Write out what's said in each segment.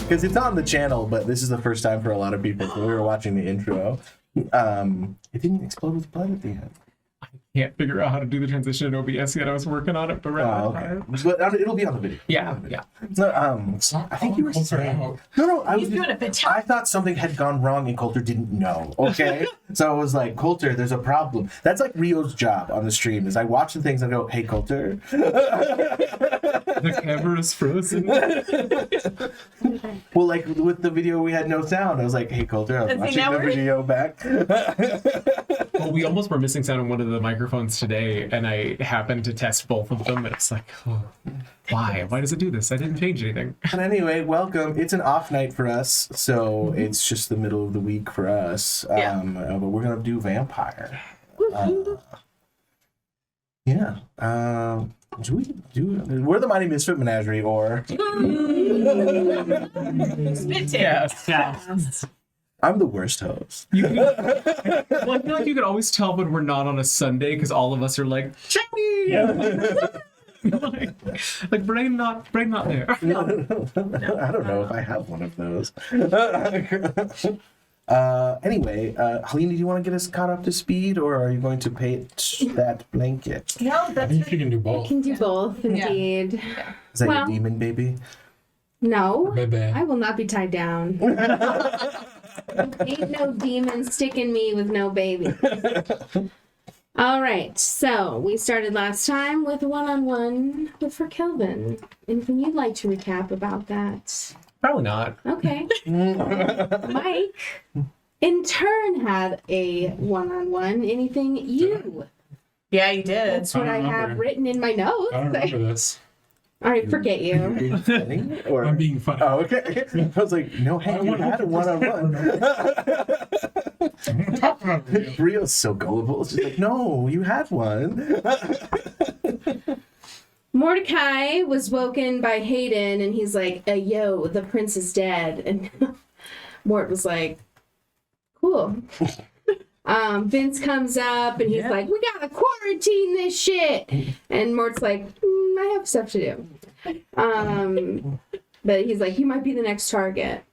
Because it's on the channel, but this is the first time for a lot of people. So we were watching the intro. It didn't explode with blood at the end. Can't figure out how to do the transition in OBS yet. I was working on it, but okay. But it'll be on the video. Yeah. So, I think you were saying. No, He's doing a fantastic. I thought something had gone wrong and Coulter didn't know. Okay, so I was like, Coulter, there's a problem. That's like Rio's job on the stream. Is I watch the things and go, hey, Coulter. The camera's frozen. Well, like with the video, we had no sound. I was like, hey, Coulter, I was watching the video back. Well, we almost were missing sound on one of the microphones today, and I happened to test both of them, and it's like, oh, why? Why does it do this? I didn't change anything. But anyway, welcome. It's an off night for us, so it's just the middle of the week for us. But we're going to do Vampire. We're the Mighty Misfit Menagerie, or... Yes. I'm the worst host. Well, I feel like you could always tell when we're not on a Sunday because all of us are like, Jamie! like brain not there. No. I don't know if I have one of those. Anyway, Helene, do you want to get us caught up to speed, or are you going to paint that blanket? No, I that's think you can do both. I can do both, indeed. Is that your demon baby? No, Baby. I will not be tied down. Ain't no demon sticking me with no baby. All right, so we started last time with a one-on-one for Kelvin. Anything you'd like to recap about that? Probably not. Okay. Mike, in turn, had a one-on-one. Anything you? Yeah, you did. That's what I have written in my notes. I don't remember this. All right, forget you. Being funny, or... I'm being funny. Oh, okay. I was like, no, hey, you had a one-on-one. Rio's so gullible. She's like, no, you had one. Mordecai was woken by Hayden, and he's like, yo, the prince is dead. And Mort was like, cool. Vince comes up, and he's like, we gotta quarantine this shit. And Mort's like, I have stuff to do. But he's like, you might be the next target.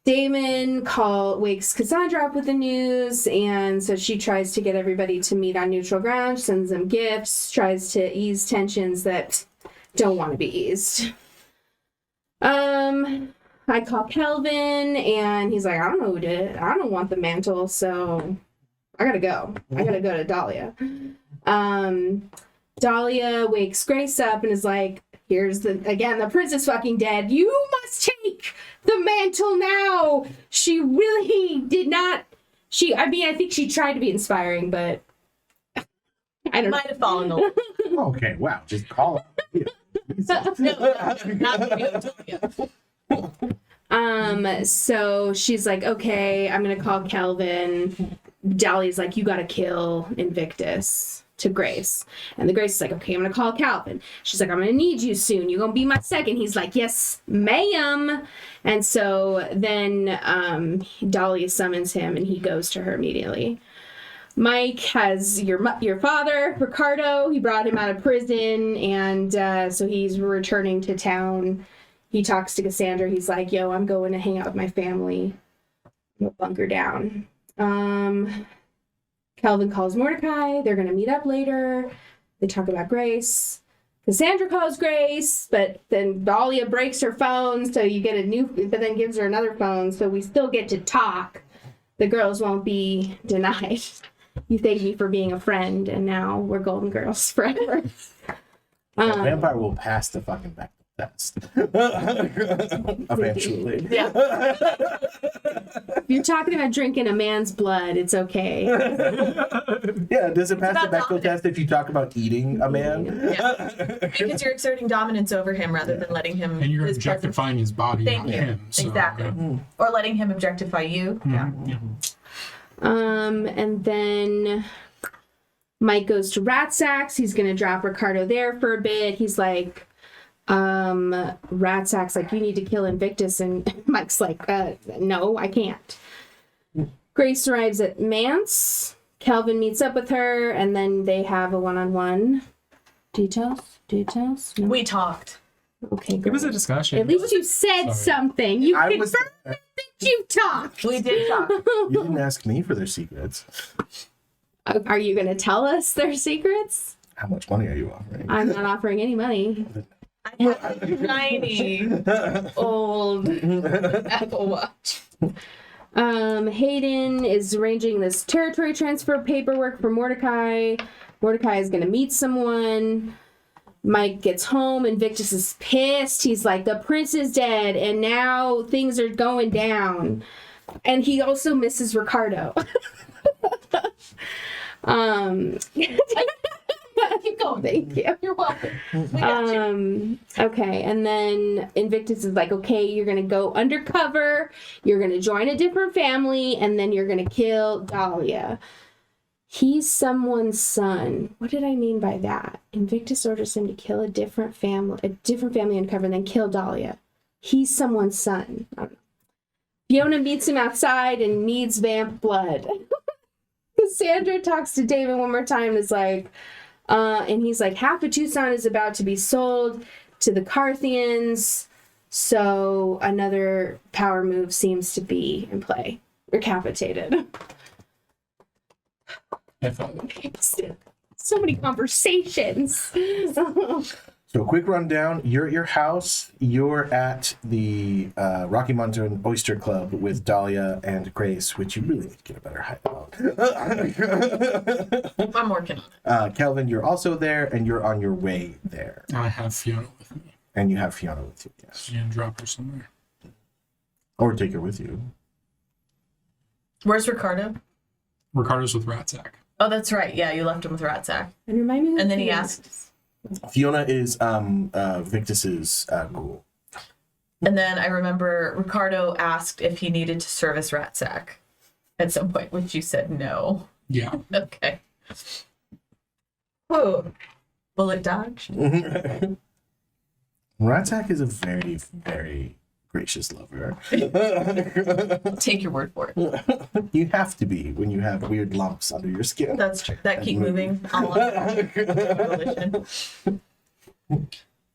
Damon wakes Cassandra up with the news, and so she tries to get everybody to meet on neutral ground, sends them gifts, tries to ease tensions that don't want to be eased. I call Kelvin, and he's like, I don't know who did it. I don't want the mantle, so I gotta go. I gotta go to Dahlia. Dahlia wakes Grace up and is like, here's the prince is fucking dead. You must take the mantle now. She really did not. I think she tried to be inspiring, but I don't know. Might have fallen a little. Okay, wow, just call it. So she's like, okay, I'm gonna call Kelvin. Dahlia's like, you gotta kill Invictus to Grace. And the Grace is like, okay, I'm gonna call Calvin. She's like, I'm gonna need you soon. You're gonna be my second. He's like, yes, ma'am. And so then Dahlia summons him, and he goes to her immediately. Mike has your father, Ricardo. He brought him out of prison, and so he's returning to town. He talks to Cassandra. He's like, yo, I'm going to hang out with my family. We'll bunker down. Calvin calls Mordecai. They're going to meet up later. They talk about Grace. Cassandra calls Grace, but then Dahlia breaks her phone, so you get but then gives her another phone, so we still get to talk. The girls won't be denied. You thank me for being a friend, and now we're Golden Girls forever. Vampire will pass the fucking back test. Eventually. Yeah. If you're talking about drinking a man's blood, it's okay. Yeah, does it pass the Bechdel test if you talk about eating a man? Yeah. Because you're exerting dominance over him rather than letting him... And you're objectifying his body, Thank not you. him. So, Exactly. Or letting him objectify you. Yeah. And then Mike goes to Ratsacks. He's going to drop Ricardo there for a bit. He's like, Ratsacks, like, you need to kill Invictus. And Mike's like, no, I can't. Grace arrives at Mance. Kelvin meets up with her, and then they have a one-on-one. Details? No. We talked. Okay, It was a great. discussion. At least you said something. You I confirmed was. that you talked. We did talk. You didn't ask me for their secrets. Are you going to tell us their secrets? How much money are you offering? I'm not offering any money. I have a shiny old Apple Watch. Hayden is arranging this territory transfer paperwork for Mordecai. Mordecai is going to meet someone. Mike gets home. Invictus is pissed. He's like, the prince is dead, and now things are going down. And he also misses Ricardo. Keep going. Thank you. You're welcome. We got you. Okay, and then Invictus is like, okay, you're gonna go undercover, you're gonna join a different family, and then you're gonna kill Dahlia. He's someone's son. What did I mean by that? Invictus orders him to kill a different family undercover, and then kill Dahlia. He's someone's son. I don't know. Fiona meets him outside and needs vamp blood. Cassandra talks to David one more time and is like, and he's like, half of Tucson is about to be sold to the Carthians. So another power move seems to be in play. Recapitated. I thought So many conversations. So a quick rundown. You're at your house. You're at the Rocky Mountain Oyster Club with Dahlia and Grace, which you really need to get a better hideout. I'm working on it. Kelvin, you're also there, and you're on your way there. I have Fiona with me. And you have Fiona with you, yes. You can drop her somewhere. Or take her with you. Where's Ricardo? Ricardo's with Ratsack. Oh, that's right. Yeah, you left him with Ratsack. And remind me who And then he is. asked. Fiona is Victus's ghoul. And then I remember Ricardo asked if he needed to service Ratsack at some point, which you said no. Yeah. Okay. Whoa. Bullet dodge? Ratsack is a very, very gracious lover. Take your word for it. You have to be when you have weird lumps under your skin. That's true. That keep moving. All on volition.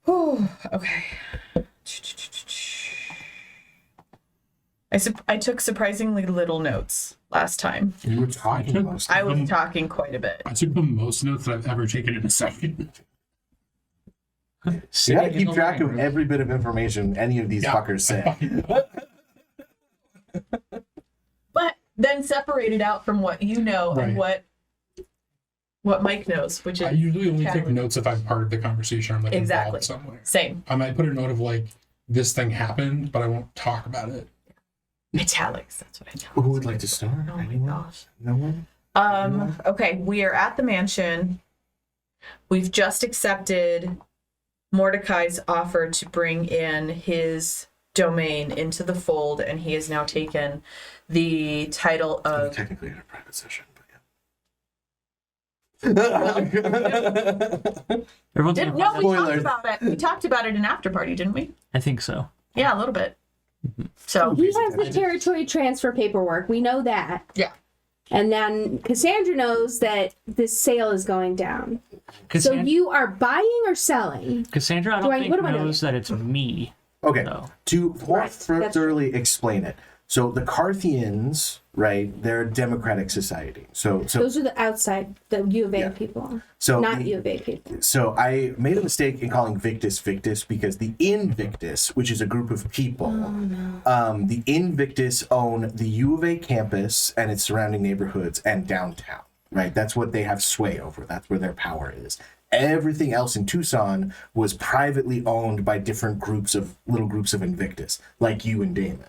Whew, okay. I took surprisingly little notes last time. You were talking most. I was talking quite a bit. I took the most notes that I've ever taken in a second. You gotta keep track of every bit of information any of these fuckers say. But then separate it out from what you know and what Mike knows, which is I usually only take challenge. notes if I'm part of the conversation. I'm like Exactly. involved somewhere. Same. I might put a note of like this thing happened, but I won't talk about it. Italics. That's what I tell. Who would like to start? Oh my Anyone? gosh. No one? Okay, we are at the mansion. We've just accepted Mordecai's offer to bring in his domain into the fold, and he has now taken the title of Technically in a private session, but Everyone's Didn't, gonna no, find we out. talked about it. We talked about it in after party, didn't we? I think so. Yeah, a little bit. So He has the territory transfer paperwork. We know that. yeah, And then Cassandra knows that this sale is going down. Cassandra, So you are buying or selling? Cassandra, I Do don't I- think what am I doing? knows that it's me. Okay, No. to more Right, that's thoroughly explain it. So the Carthians, right? They're a democratic society. So Those are the outside, the U of A Yeah. people. so Not the- U of A people. So I made a mistake in calling Victus Victus because the Invictus, which is a group of people, the Invictus own the U of A campus and its surrounding neighborhoods and downtown, right? That's what they have sway over. That's where their power is. Everything else in Tucson was privately owned by different little groups of Invictus, like you and Damon.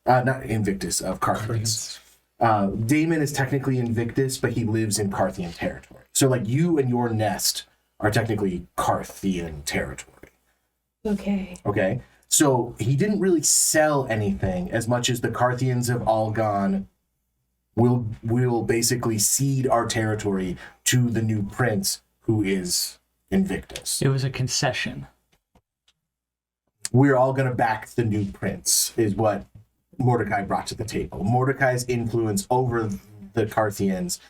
Not Invictus, of Carthians. Damon is technically Invictus, but he lives in Carthian territory. So, like, you and your nest are technically Carthian territory. Okay. Okay? So, he didn't really sell anything as much as the Carthians have all gone, we'll basically cede our territory to the new prince who is Invictus. It was a concession. We're all going to back the new prince, is what Mordecai brought to the table. Mordecai's influence over the Carthians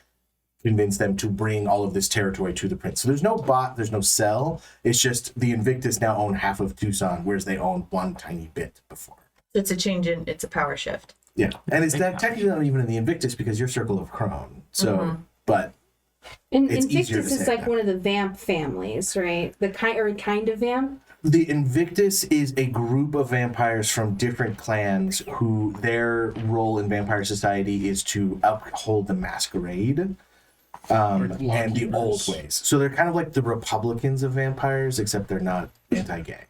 convince them to bring all of this territory to the prince. So there's no bot, there's no cell. It's just the Invictus now own half of Tucson, whereas they owned one tiny bit before. It's a change in, it's a power shift. Yeah, and it's technically not even in the Invictus because you're Circle of Crone. So, but And it's easier Invictus to is say like that. one of the vamp families, right? The kind of vamp. The Invictus is a group of vampires from different clans who their role in vampire society is to uphold the Masquerade and the old ways. So they're kind of like the Republicans of vampires, except they're not anti-gay.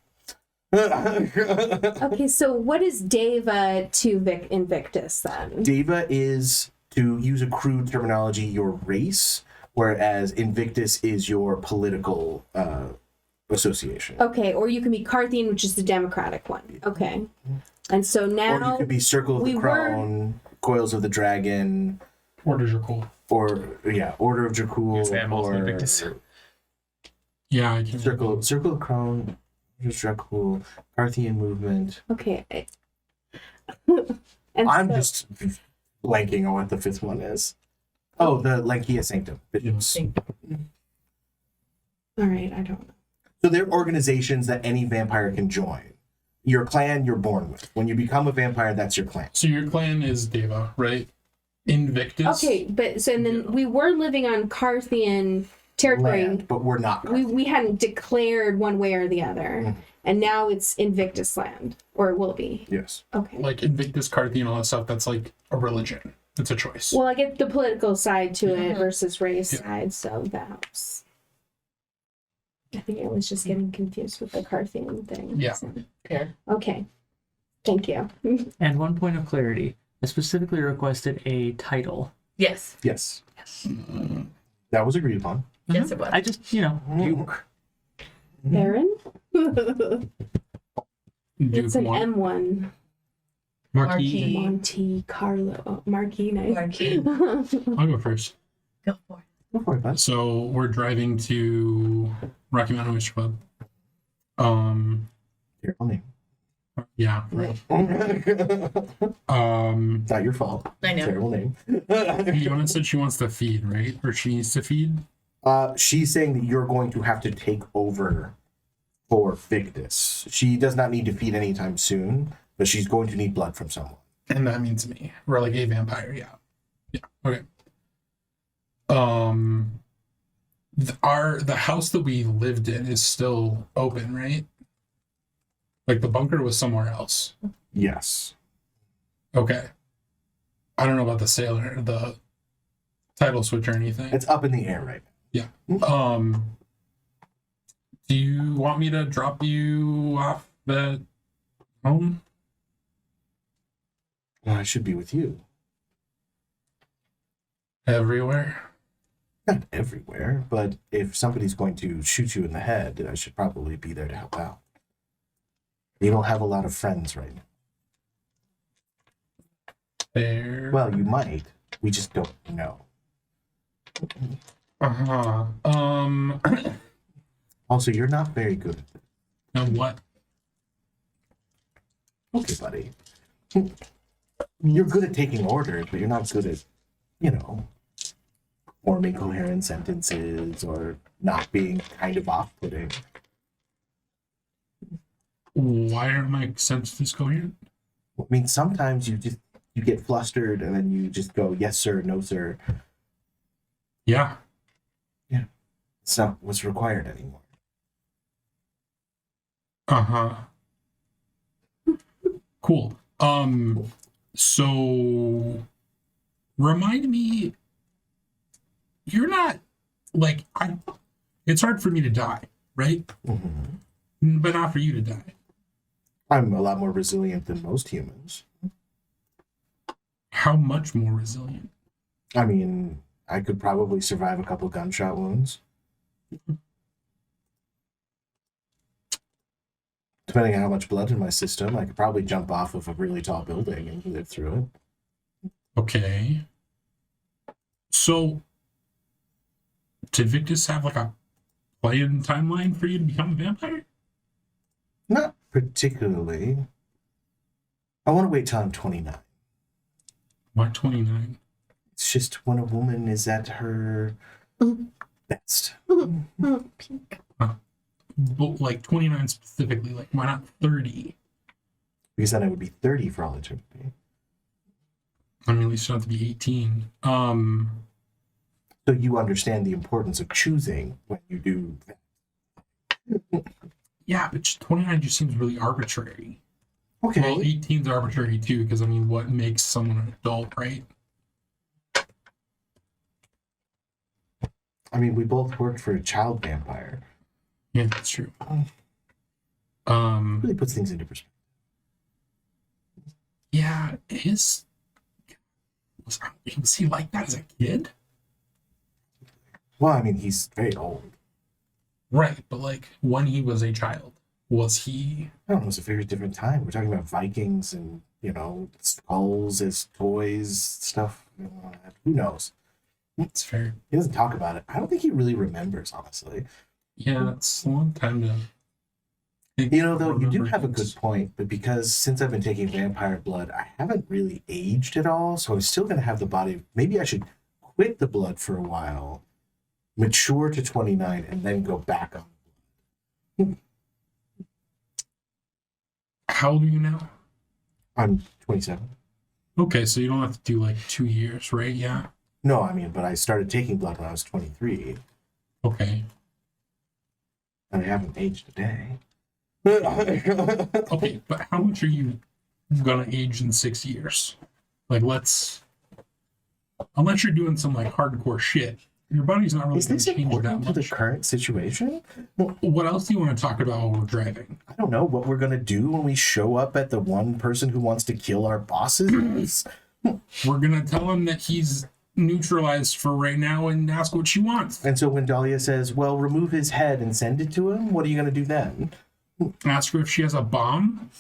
Okay, so what is Deva to Invictus then? Deva is, to use a crude terminology, your race, whereas Invictus is your political association. Okay, or you can be Carthian, which is the Democratic one. Okay. And so now Or you could be Circle of the Crown, Coils of the Dragon, Orders are cool. or Order of Dracul, Yes, I am also or Invictus. Yeah, I can. Circle of Crown, Dracul, Carthian movement. Okay. And I'm so- just blanking on what the fifth one is. Oh, the Lankia Sanctum. Bishops. all right, I don't know. So they're organizations that any vampire can join. Your clan you're born with. When you become a vampire, that's your clan. So your clan is Deva, right? Invictus. Okay, but so and then we were living on Carthian territory. Land, but we're not. We hadn't declared one way or the other. Mhm. And now it's Invictus land. Or it will be. Yes. Okay. Like Invictus, Carthian, all that stuff. That's like a religion. It's a choice. Well, I get the political side to it Mhm. versus race Yeah. side, so that helps. I think I was just getting confused with the Carthian thing. Yeah. so- Fair. Okay. Thank you. And one point of clarity. I specifically requested a title. Yes. Yes. Yes. That was agreed upon. Yes, it was. I just, Duke. Baron? Duke It's an one. M1. Marquis. Monte Carlo. Oh, Marquis, nice. Marquis. I'll go first. Go for it. Go for it, bud. So we're driving to Rocky Mountain Oyster Club. Careful name. Yeah. Right. Not your fault. I know. Terrible name. Yona said she wants to feed, right? Or she needs to feed. She's saying that you're going to have to take over for Victus. She does not need to feed anytime soon, but she's going to need blood from someone. And that means me. We're like a vampire, yeah. Yeah. Okay. The house that we lived in is still open, right? Like the bunker was somewhere else. Yes. Okay. I don't know about the sailor, the title switch or anything. It's up in the air right Yeah. Do you want me to drop you off at home? now. I should be with you. Everywhere. Not everywhere, but if somebody's going to shoot you in the head, I should probably be there to help out. You don't have a lot of friends right now. There. Well, you might. We just don't know. Uh-huh. Also, you're not very good at this. Now what? Okay, buddy. You're good at taking orders, but you're not good at, forming coherent sentences or not being kind of off-putting. Why aren't my sentences coherent? I mean, sometimes you get flustered and then you just go, yes, sir, no, sir. Yeah. It's not what's required anymore. Uh-huh. Cool. So remind me, you're not like it's hard for me to die, right? Mm-hmm. But not for you to die. I'm a lot more resilient than most humans. How much more resilient? I mean, I could probably survive a couple gunshot wounds. Depending on how much blood in my system, I could probably jump off of a really tall building and live through it. Okay. So did Victus have like a play-in timeline for you to become a vampire? Not particularly. I want to wait till I'm 29. Why 29? It's just when a woman is at her best. But like 29 specifically, like why not 30? Because then I would be 30 for all eternity. I mean, at least you don't have to be 18. So you understand the importance of choosing when you do that. Yeah, but 29 just seems really arbitrary. Okay. Well, 18's arbitrary too, because I mean, what makes someone an adult, right? I mean, we both worked for a child vampire. Yeah, that's true. Really puts things into perspective. Yeah, was he like that as a kid? Well, I mean, he's very old. Right, but like when he was a child, was he? I don't know, it's a very different time. We're talking about Vikings and, skulls as toys, stuff. Who knows? It's fair. He doesn't talk about it. I don't think he really remembers, honestly. Yeah, it's a long time to. Though, you do remember have a things. good point, but because since I've been taking vampire blood, I haven't really aged at all, so I'm still going to have the body. Maybe I should quit the blood for a while, mature to 29, and then go back on. How old are you now? I'm 27. Okay, so you don't have to do like 2 years, right? Yeah. No, I mean, but I started taking blood when I was 23, Okay. and I haven't aged a day. Okay, but how much are you gonna age in 6 years? Like, unless you're doing some like hardcore shit, your body's not really Is gonna this change that important to the much. current situation? What else do you want to talk about while we're driving? I don't know what we're going to do when we show up at the one person who wants to kill our bosses. We're gonna tell him that he's neutralized for right now and ask what she wants. And so when Dahlia says, well, remove his head and send it to him, what are you going to do then? Ask her if she has a bomb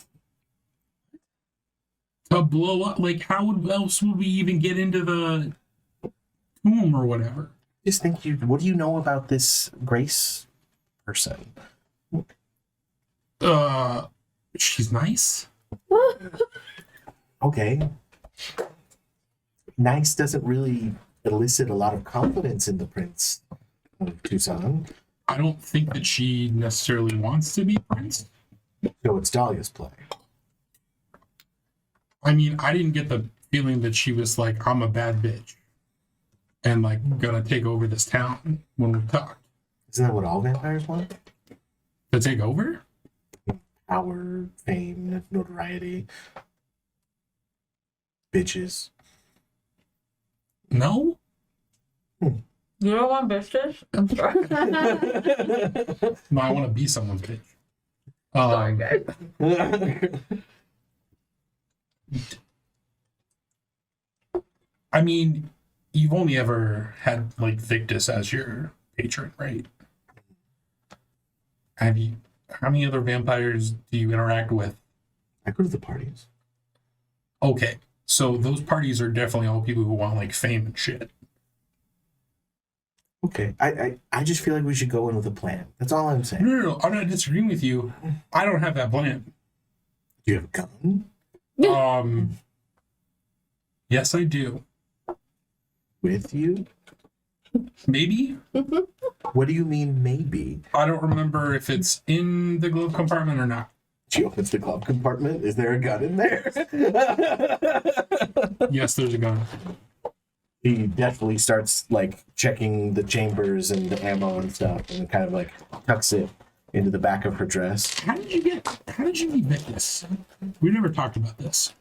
to blow up. Like, how else would we even get into the tomb or whatever? Just think, what do you know about this Grace person? She's nice. Okay. Nice doesn't really elicit a lot of confidence in the Prince of Tucson. I don't think that she necessarily wants to be prince. So it's Dahlia's play. I mean, I didn't get the feeling that she was like, I'm a bad bitch and like gonna take over this town when we talked. Isn't that what all vampires want? To take over? Power, fame, notoriety, bitches. No? You don't want bitches? I'm sorry. No, I want to be someone's bitch. Sorry, guys. I mean, you've only ever had like Victus as your patron, right? Have you? How many other vampires do you interact with? I go to the parties. Okay, so those parties are definitely all people who want like fame and shit. Okay. I just feel like we should go in with a plan. That's all I'm saying. No, I'm not disagreeing with you. I don't have that plan. Do you have a gun? Yes, I do. With you? Maybe. What do you mean, maybe? I don't remember if it's in the glove compartment or not. She opens the glove compartment. Is there a gun in there? Yes, there's a gun. He definitely starts like checking the chambers and the ammo and stuff, and kind of like tucks it into the back of her dress. How did you meet Victus? We never talked about this.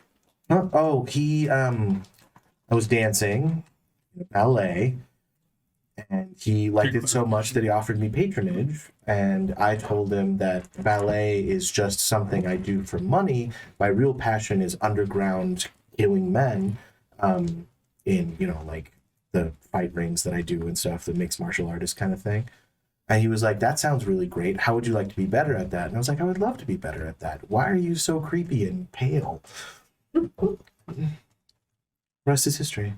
Oh, I was dancing ballet, and he liked it so much that he offered me patronage, and I told him that ballet is just something I do for money. My real passion is underground killing men, in, like the fight rings that I do and stuff, the mixed martial artist kind of thing. And he was like, that sounds really great. How would you like to be better at that? And I was like, I would love to be better at that. Why are you so creepy and pale? Rest is history.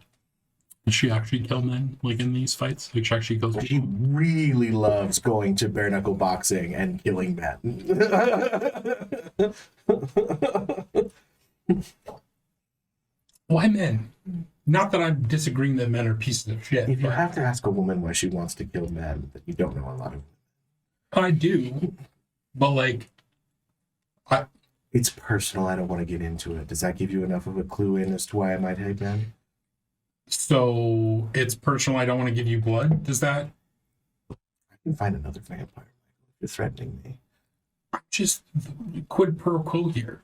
Does she actually kill men, like in these fights? Like she actually kills She people? really loves going to bare knuckle boxing and killing men. Why men? Not that I'm disagreeing that men are pieces of shit. If you but have to ask a woman why she wants to kill men, then you don't know a lot of. I do, but like, It's personal. I don't want to get into it. Does that give you enough of a clue in as to why I might hate men? so it's personal. I don't want to give you blood. Does that? I can find another vampire. You're threatening me. I'm just quid pro quo here.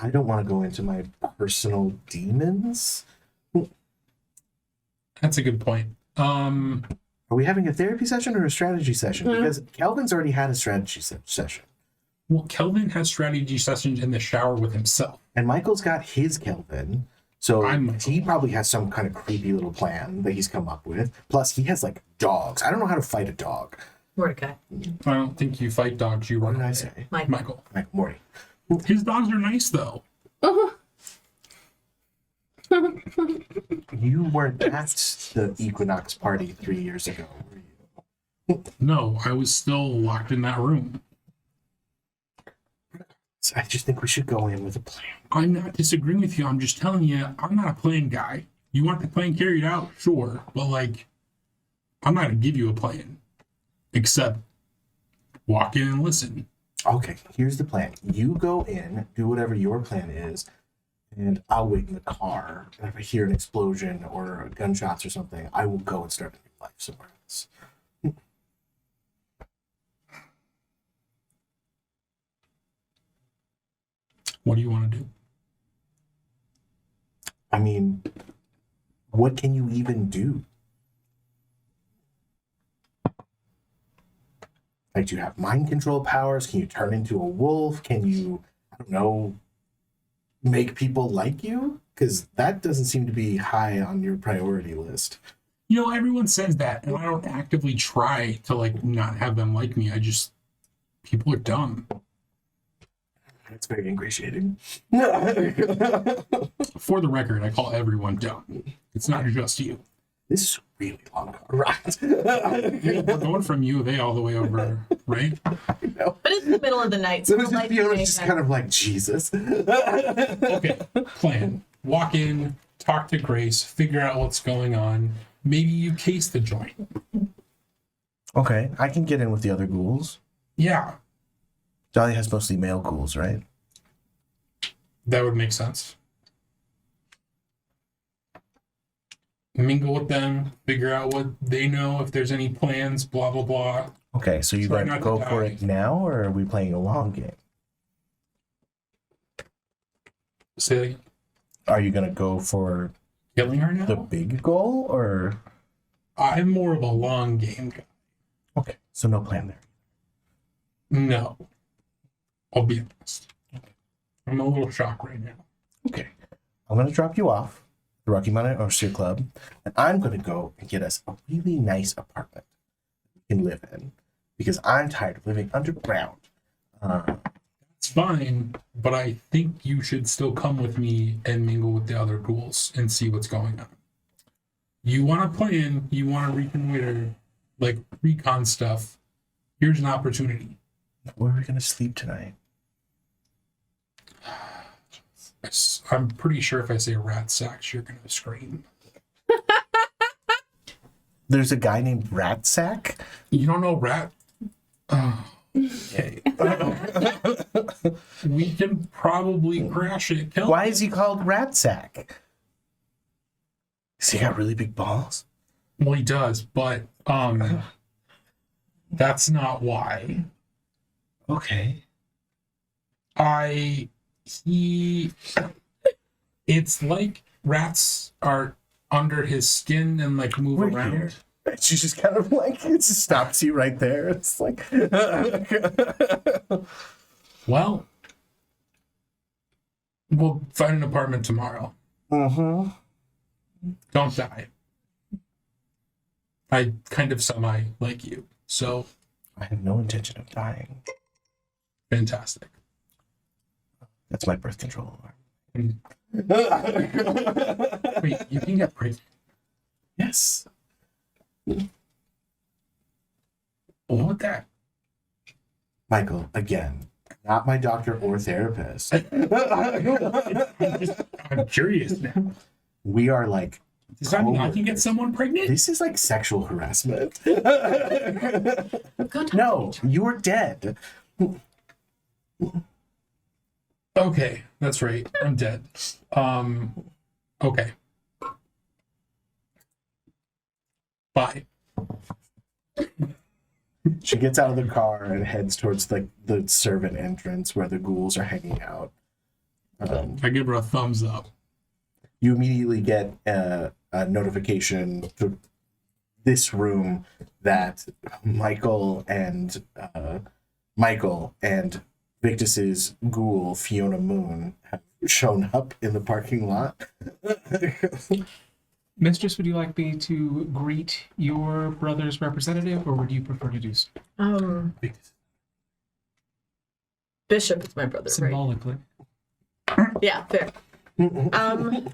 I don't want to go into my personal demons. That's a good point. Are we having a therapy session or a strategy session? Because Calvin's already had a strategy session. Well, Kelvin has strategy sessions in the shower with himself. And Michael's got his Kelvin. So I'm he probably has some kind of creepy little plan that he's come up with. Plus, he has like dogs. I don't know how to fight a dog. Mordecai. I don't think you fight dogs. You What run did I away. say? Michael. Morty. His dogs are nice though. You weren't at the Equinox party 3 years ago, were you? No, I was still locked in that room. So I just think we should go in with a plan. I'm not disagreeing with you. I'm just telling you, I'm not a plan guy. You want the plan carried out? Sure. But like, I'm not going to give you a plan. Except walk in and listen. Okay, here's the plan. You go in, do whatever your plan is, and I'll wait in the car. And if I hear an explosion or gunshots or something, I will go and start a new life somewhere else. What do you want to do? I mean, what can you even do? Like, do you have mind control powers? Can you turn into a wolf? Can you, I don't know, make people like you? Because that doesn't seem to be high on your priority list. You know, everyone says that, and I don't actively try to like not have them like me. I just, people are dumb. It's very ingratiating. For the record, I call everyone dumb. It's not just you. This is a really long car ride. We're going from U of A all the way over, right? But it's the middle of the night, So so it's just like Fiona's just kind of like, Jesus. Okay, plan. Walk in, talk to Grace, figure out what's going on. Maybe you case the joint. Okay, I can get in with the other ghouls. Yeah, Dahlia has mostly male ghouls, right? that would make sense. Mingle with them, figure out what they know, if there's any plans, blah, blah, blah. Okay, so you Try going to not to go for die. it now, or are we playing a long game? Say that again. Are you going to go for Killing her now? the big goal, or... I'm more of a long game guy. Okay, so no plan there. No. I'll be honest. I'm a little shocked right now. Okay, I'm going to drop you off the Rocky Mountain Oyster Club, and I'm going to go and get us a really nice apartment we can live in, because I'm tired of living underground. It's fine, but I think you should still come with me and mingle with the other ghouls and see what's going on. You want to plan, you want to reconnoiter, like recon stuff. Here's an opportunity. Where are we going to sleep tonight? I'm pretty sure if I say rat sacks, you're going to scream. There's a guy named Ratsack? You don't know rat? Okay. We can probably crash it. Kill Why it. is he called Ratsack? Has he got really big balls? Well, he does, but that's not why. Okay. It's like rats are under his skin and like move We're around. here. She just kind of like, it just stops you right there. It's like, Well, we'll find an apartment tomorrow. mm-hmm. Don't die. I kind of semi like you, so I have no intention of dying. fantastic. That's my birth control alarm. Wait, you can get pregnant. Yes. What would that? Michael, again, not my doctor or therapist. I'm curious now. We are like, Does that mean I can get someone pregnant? this is like sexual harassment. Go talk No, to you're dead. Okay, that's right. I'm dead. Okay. Bye. She gets out of the car and heads towards the servant entrance where the ghouls are hanging out. I give her a thumbs up. You immediately get a notification to this room that Michael and Victus's ghoul Fiona Moon have shown up in the parking lot. Mistress, would you like me to greet your brother's representative, or would you prefer to do so? Bishop is my brother, right? Symbolically. Yeah, fair.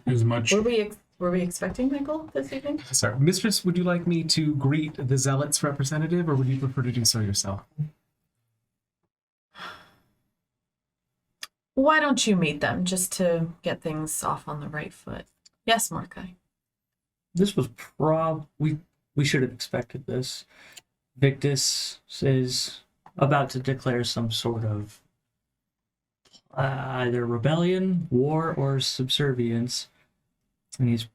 As much. Were we expecting Michael this evening? Sorry. Mistress, would you like me to greet the zealot's representative, or would you prefer to do so yourself? Why don't you meet them just to get things off on the right foot? Yes, Mordecai. This was we should have expected this. Victus is about to declare some sort of either rebellion, war, or subservience. And he's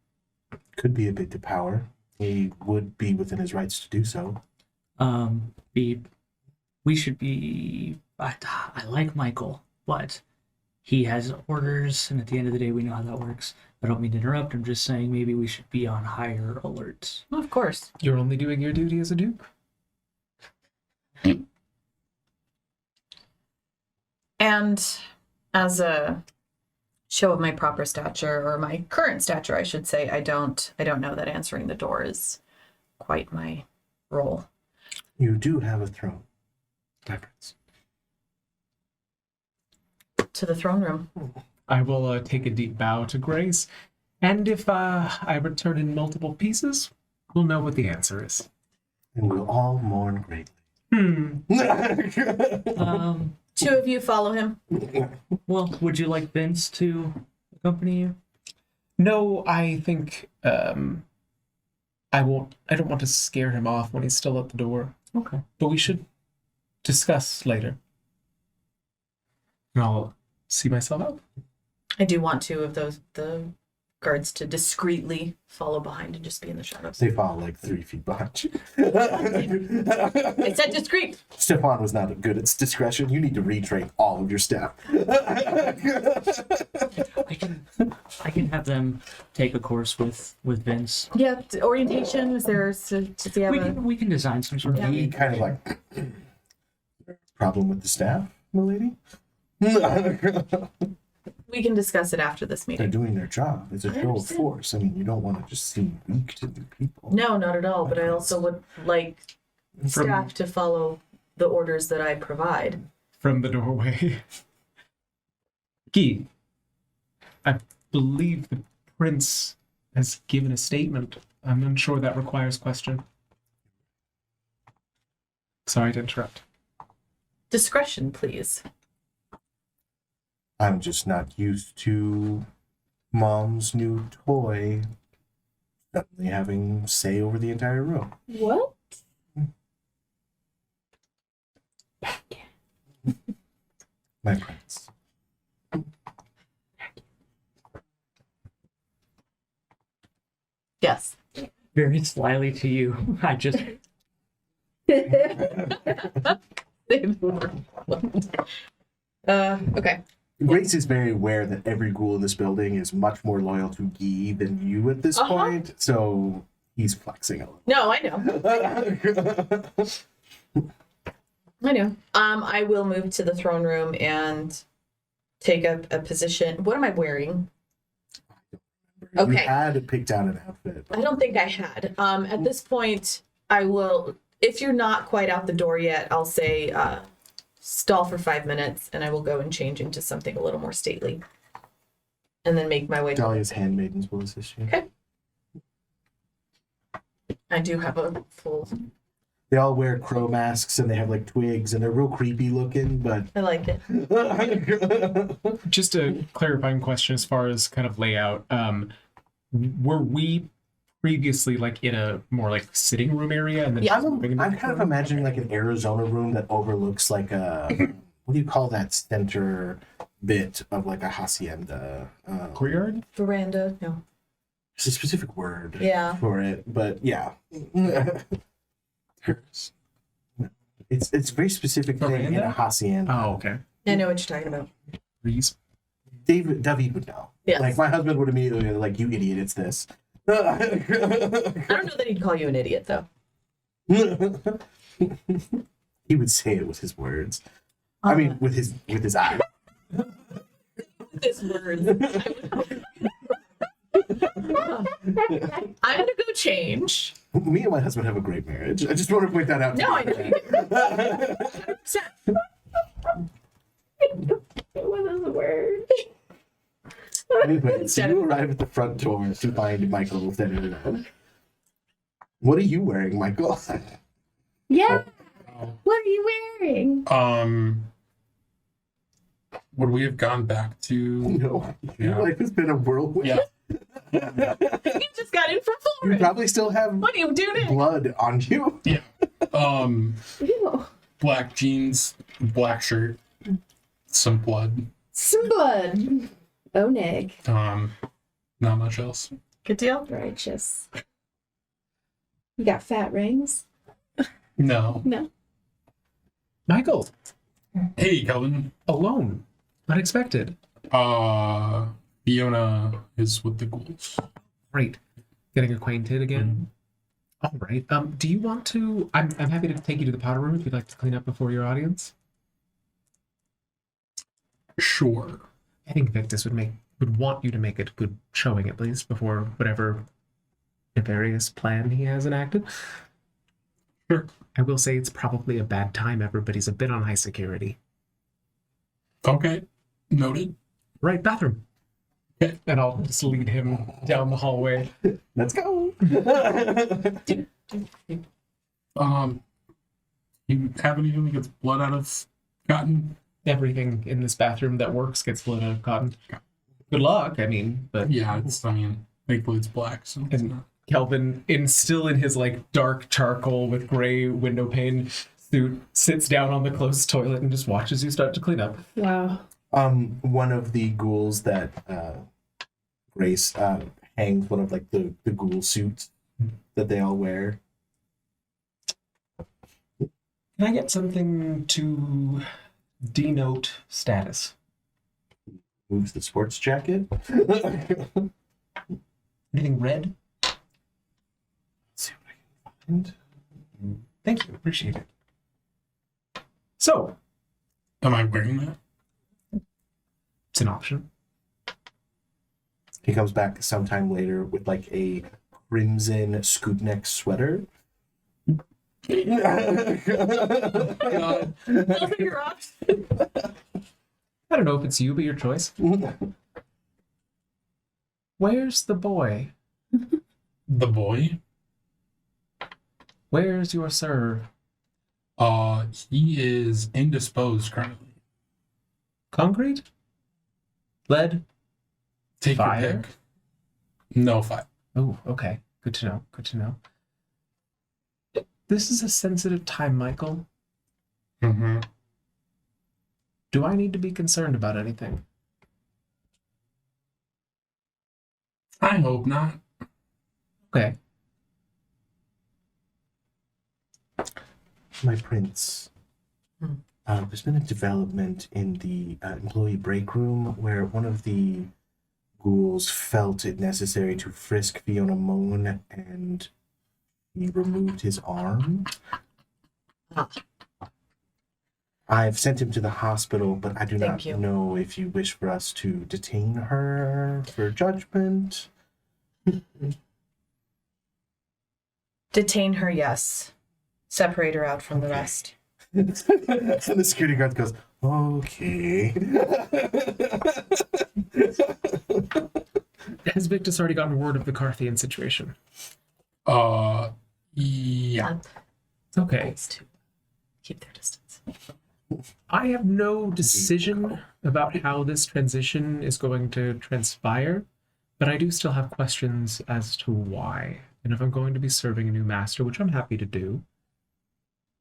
Could be a bit to power. He would be within his rights to do so. we should be I like Michael, but he has orders, and at the end of the day we know how that works. I don't mean to interrupt, I'm just saying maybe we should be on higher alert. Well, of course. You're only doing your duty as a duke. And as a show of my proper stature, or my current stature, I should say, I don't know that answering the door is quite my role. You do have a throne. Difference. To the throne room. I will take a deep bow to Grace, and if I return in multiple pieces, we'll know what the answer is. And we'll all mourn greatly. Two of you follow him. Well, would you like Vince to accompany you? No, I think I won't. I don't want to scare him off when he's still at the door. Okay. But we should discuss later. And I'll see myself out. I do want two of the guards to discreetly follow behind and just be in the shadows. They follow like 3 feet behind you. I said discreet. Stefan was not good at discretion. You need to retrain all of your staff. I can have them take a course with Vince. Yeah, orientation. Is there? Does he have We can design some sort of He kind of like, problem with the staff, milady? We can discuss it after this They're meeting. doing their job. It's a I show of understand. force. I mean, you don't want to just seem weak to new people. No, not at all. But I also would like staff to follow the orders that I provide. From the doorway. Key. I believe the prince has given a statement. I'm unsure that requires question. Sorry to interrupt. Discretion, please. I'm just not used to mom's new toy suddenly having say over the entire room. What? My prince. Yes. very slyly to you. I just Okay. Grace is very aware that every ghoul in this building is much more loyal to Guy than you at this point, so he's flexing a little. No, I know. I know. I will move to the throne room and take up a position. What am I wearing? You Okay. had picked out an outfit. I don't think I had. At this point, I will. If you're not quite out the door yet, I'll say stall for 5 minutes, and I will go and change into something a little more stately, and then make my way. Dahlia's handmaidens will assist you. Okay. I do have a full. They all wear crow masks and they have like twigs and they're real creepy looking, but I like it. Just a clarifying question as far as kind of layout. were we previously like in a more like sitting room area? And then Yeah. she's moving into I'm the kind of room? imagining like an Arizona room that overlooks like a what do you call that center bit of like a hacienda? Courtyard? Veranda? No. There's a specific word Yeah. for it, but yeah. Terrace. It's a very specific thing in a Veranda? hacienda. Oh, okay. I know what you're talking about. Trees. David would know. Yes. Like my husband would immediately be like, "You idiot! It's this." I don't know that he'd call you an idiot, though. He would say it with his words. I mean, with his eyes. This word. I'm gonna go change. Me and my husband have a great marriage. I just want to point that out. No, I know you do. It wasn't a word. Anyway, so you arrive at the front door to find Michael standing alone. What are you wearing, Michael? Yeah. Oh. What are you wearing? Would we have gone back to? No, Yeah. your life has been a whirlwind. Yeah. You just got in from You Florida. probably still have What are you doing? blood on you. Ew. Black jeans, black shirt, some blood. Some blood. Oh, Nick. Not much else. Good deal. Righteous. You got fat rings? No. No. Michael, Hey, Kelvin. alone. Unexpected. Fiona is with the ghouls. Great. Getting acquainted again. All right. Do you want to? I'm happy to take you to the powder room if you'd like to clean up before your audience. Sure. I think Victus would want you to make a good showing at least before whatever nefarious plan he has enacted. Sure. I will say it's probably a bad time. Everybody's a bit on high security. Okay. Noted. Right, bathroom. Okay. And I'll just lead him down the hallway. Let's go. You have anything that gets blood out of cotton? Everything in this bathroom that works gets blown out of cotton. Good luck, I mean, but Yeah, thankfully it's black, so it's And- not. Kelvin, still in his like dark charcoal with gray window pane suit, sits down on the closed toilet and just watches you start to clean up. Wow. One of the ghouls that Grace hangs one of like the ghoul suits that they all wear. Can I get something to denote status? Moves the sports jacket. Anything red? Let's see what I can find. Thank you, appreciate it. So, Am I wearing that? it's an option. He comes back sometime later with like a crimson scoop neck sweater. God. Those are your options. I don't know if it's you, but your choice. Where's the boy? The boy? Where's your sir? He is indisposed currently. Concrete? Lead? Take Fire? your pick. No fire. Oh, okay. Good to know. Good to know. This is a sensitive time, Michael. Mm-hmm. Do I need to be concerned about anything? I hope not. Okay. My prince. There's been a development in the employee break room where one of the ghouls felt it necessary to frisk Fiona Moan and he removed his arm. I've sent him to the hospital, but I do Thank not you. know if you wish for us to detain her for judgment. Detain her, yes. Separate her out from the rest. And the security guard goes, okay. Has Victus already gotten word of the Carthian situation? Yeah. Okay. Those two. Keep their distance. I have no decision about how this transition is going to transpire, But I do still have questions as to why. And if I'm going to be serving a new master, which I'm happy to do,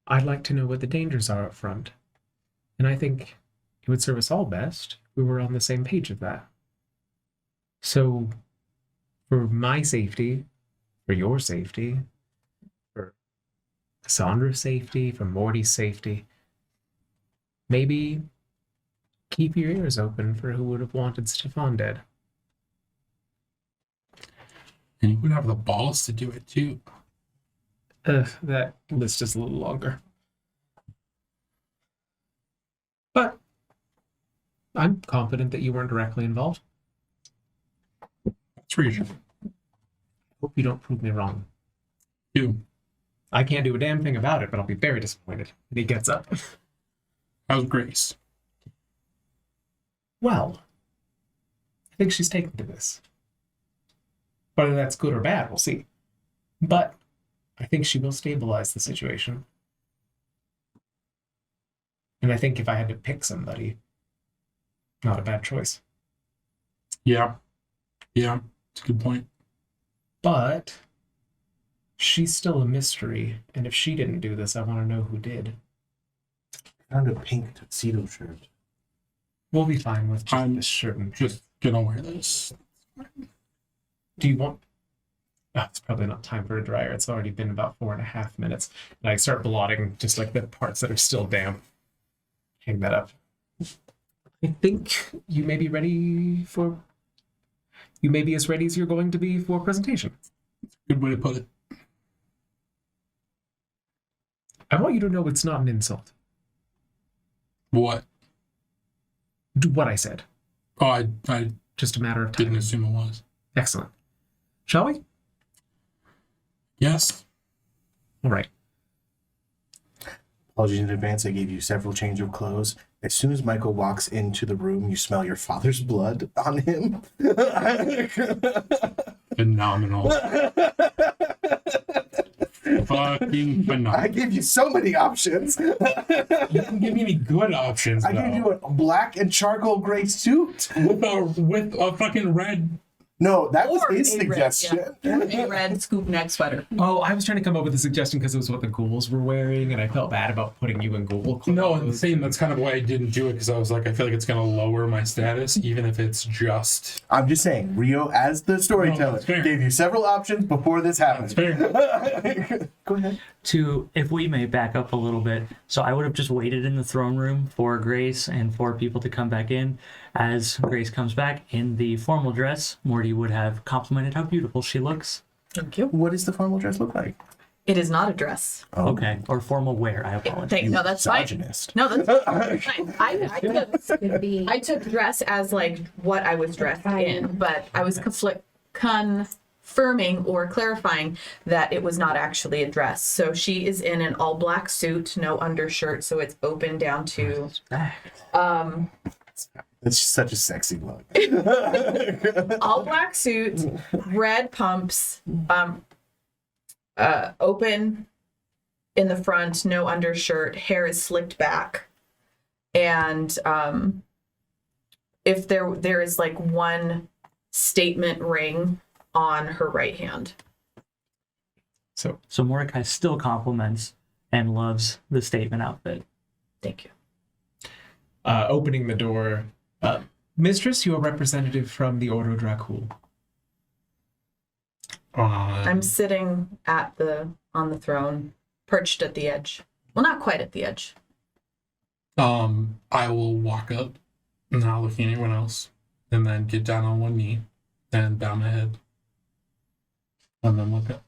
I'd like to know what the dangers are up front. And I think it would serve us all best if we were on the same page of that. So, for my safety, for your safety, for Cassandra's safety, for Morty's safety, maybe keep your ears open for who would have wanted Stefan dead. And you would have the balls to do it too. That list is a little longer. But I'm confident that you weren't directly involved. That's reasonable. Hope you don't prove me wrong. You. I can't do a damn thing about it, but I'll be very disappointed. And he gets up. How's Grace? Well, I think she's taken to this. Whether that's good or bad, we'll see. But I think she will stabilize the situation. And I think if I had to pick somebody, not a bad choice. Yeah. Yeah, it's a good point. But she's still a mystery, and if she didn't do this, I want to know who did. Found a pink tuxedo shirt. We'll be fine with just I'm this shirt. And Just gonna wear this. do you want... Oh, it's probably not time for a dryer. It's already been about 4.5 minutes. And I start blotting just like the parts that are still damp. Hang that up. I think you may be ready for... You may be as ready as you're going to be for presentation. Good way to put it. I want you to know it's not an insult. What? Do what I said. Oh, I Just a matter of time. didn't assume it was. Excellent. Shall we? Yes. All right. Apologies in advance, I gave you several change of clothes. As soon as Michael walks into the room, you smell your father's blood on him. Phenomenal. Fucking phenomenal. I gave you so many options. You didn't give me any good options, I though. gave you a black and charcoal gray suit. with a fucking red. No, that was Or his a red, suggestion. yeah. A red scoop neck sweater. Oh, I was trying to come up with a suggestion because it was what the ghouls were wearing, and I felt bad about putting you in ghoul clothes. No, and the same. That's kind of why I didn't do it, because I was like, I feel like it's gonna lower my status, even if it's just. I'm just saying, Rio, as the storyteller, that's fair. gave you several options before this That's happened. fair. Go ahead. If we may back up a little bit, so I would have just waited in the throne room for Grace and for people to come back in. As Grace comes back in the formal dress, Morty would have complimented how beautiful she looks. Thank you. What does the formal dress look like? It is not a dress. Oh, Okay, or formal wear. I apologize. No, that's fine. misogynist. No, that's fine. Could be. I took dress as like what I was dressed in, but I was confirming or clarifying that it was not actually a dress. So she is in an all black suit, no undershirt, so it's open down to That's such a sexy look. all black suit, red pumps, open in the front, no undershirt, hair is slicked back, and if there is like one statement ring on her right hand. So, So Mordecai still compliments and loves the statement outfit. Thank you. opening the door, Mistress, you are representative from the Order Dracul. I'm sitting on the throne, perched at the edge. Well, not quite at the edge. I will walk up, not looking at anyone else, and then get down on one knee and bow my head, and then look up.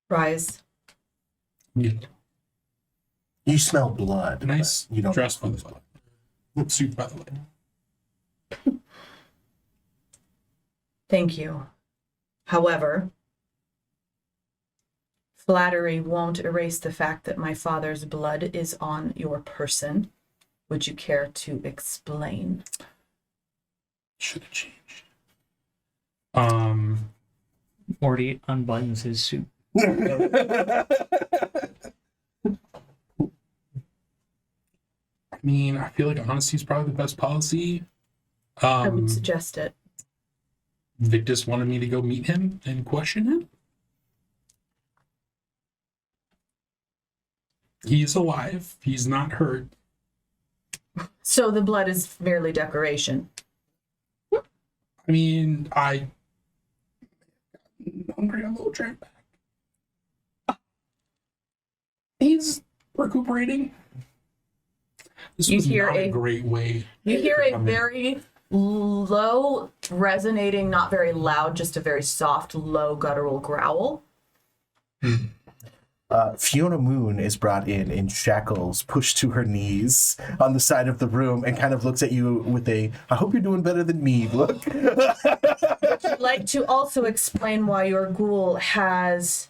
Rise. Yeah. You smell blood. Nice but you don't dress, by the way. Suit, by the way. Thank you. However, flattery won't erase the fact that my father's blood is on your person. Would you care to explain? Should have changed. Morty unbuttons his suit. mean, I feel like honesty is probably the best policy. I would suggest it. Victus wanted me to go meet him and question him. He's alive. He's not hurt. So the blood is merely decoration. I mean, I'm hungry. I'm a little trained back. He's recuperating. This You was hear not a a- great way. You hear a I mean, very low, resonating, not very loud, just a very soft, low, guttural growl. Fiona Moon is brought in shackles, pushed to her knees on the side of the room, and kind of looks at you with a, I hope you're doing better than me, look. I'd like to also explain why your ghoul has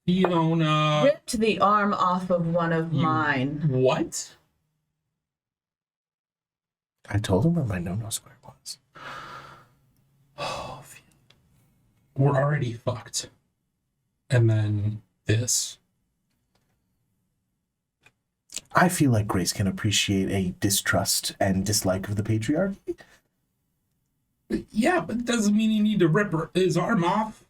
Fiona. ripped the arm off of one of mine. What? I told him where my no-no square was. Oh, we're already fucked. And then this. I feel like Grace can appreciate a distrust and dislike of the patriarchy. Yeah, but it doesn't mean you need to rip his arm off.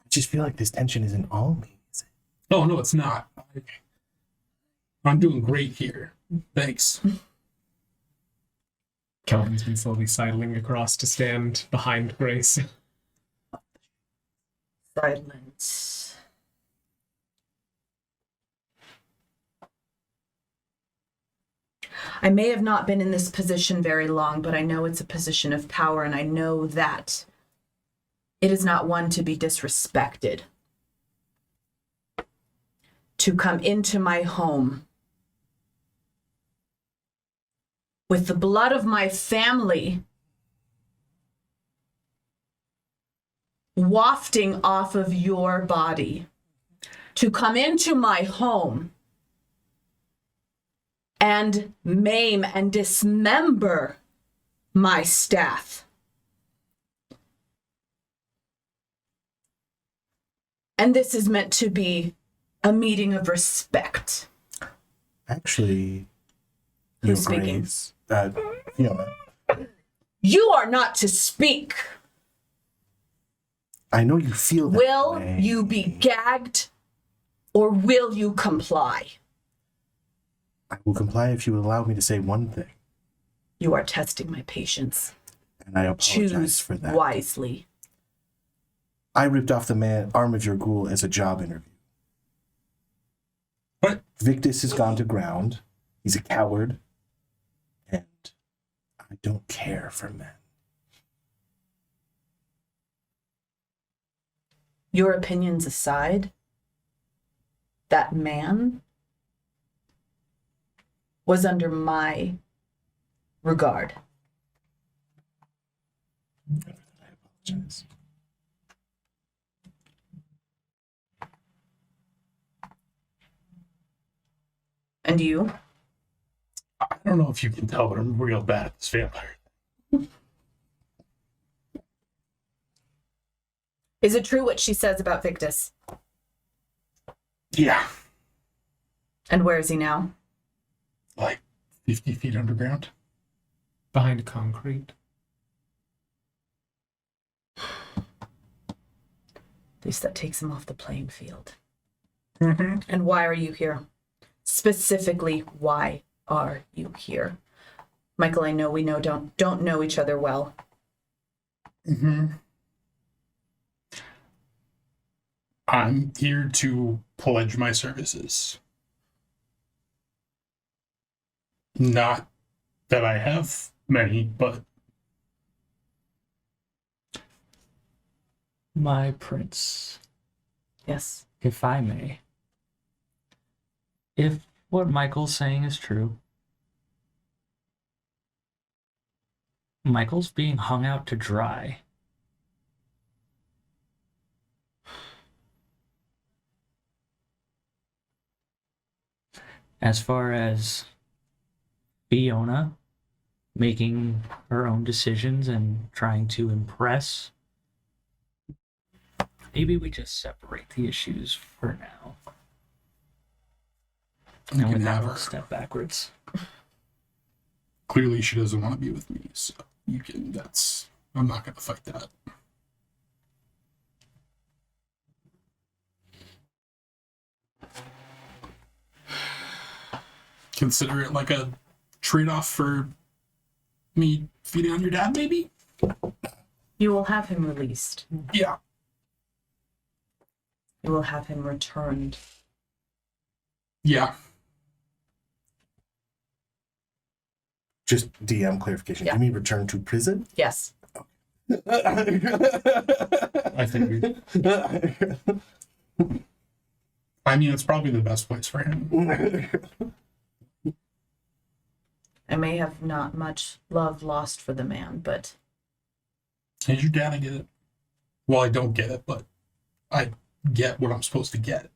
I just feel like this tension isn't all me. Is it? Oh, no, it's not. I'm doing great here. Thanks. Calvin's been slowly sidling across to stand behind Grace. Silence. I may have not been in this position very long, but I know it's a position of power, and I know that it is not one to be disrespected. To come into my home with the blood of my family wafting off of your body, to come into my home and maim and dismember my staff. And this is meant to be a meeting of respect. Actually, Your Who's speaking? Grace, Fiona, You are not to speak. I know you feel that Will way. you be gagged or will you comply? I will comply if you will allow me to say one thing, You are testing my patience. and I apologize Choose for that. wisely. I ripped off the arm of your ghoul as a job interview. What? Victus has gone to ground. He's a coward. And I don't care for men. Your opinions aside, that man was under my regard. I apologize. And you? I don't know if you can tell, but I'm real bad at this vampire. Is it true what she says about Victus? Yeah, And where is he now? like 50 feet underground. Behind concrete. At least that takes him off the playing field. Mm-hmm. And why are you here? Specifically, why are you here? Michael, I know we don't know each other well. Mm-hmm. I'm here to pledge my services. Not that I have many, but My prince, Yes. if I may. If what Michael's saying is true, Michael's being hung out to dry. As far as Fiona making her own decisions and trying to impress, maybe we just separate the issues for now. you And can with that, have we'll her. step backwards. clearly she doesn't want to be with me, so you can. I'm not gonna fight that. Consider it like a trade-off for me feeding on your dad, maybe? You will have him released. Yeah. You will have him returned. Yeah. Just DM clarification. Yeah. You mean return to prison? Yes. I think I mean, it's probably the best place for him. I may have not much love lost for the man, but Is your dad? I get it. Well, I don't get it, but I get what I'm supposed to get.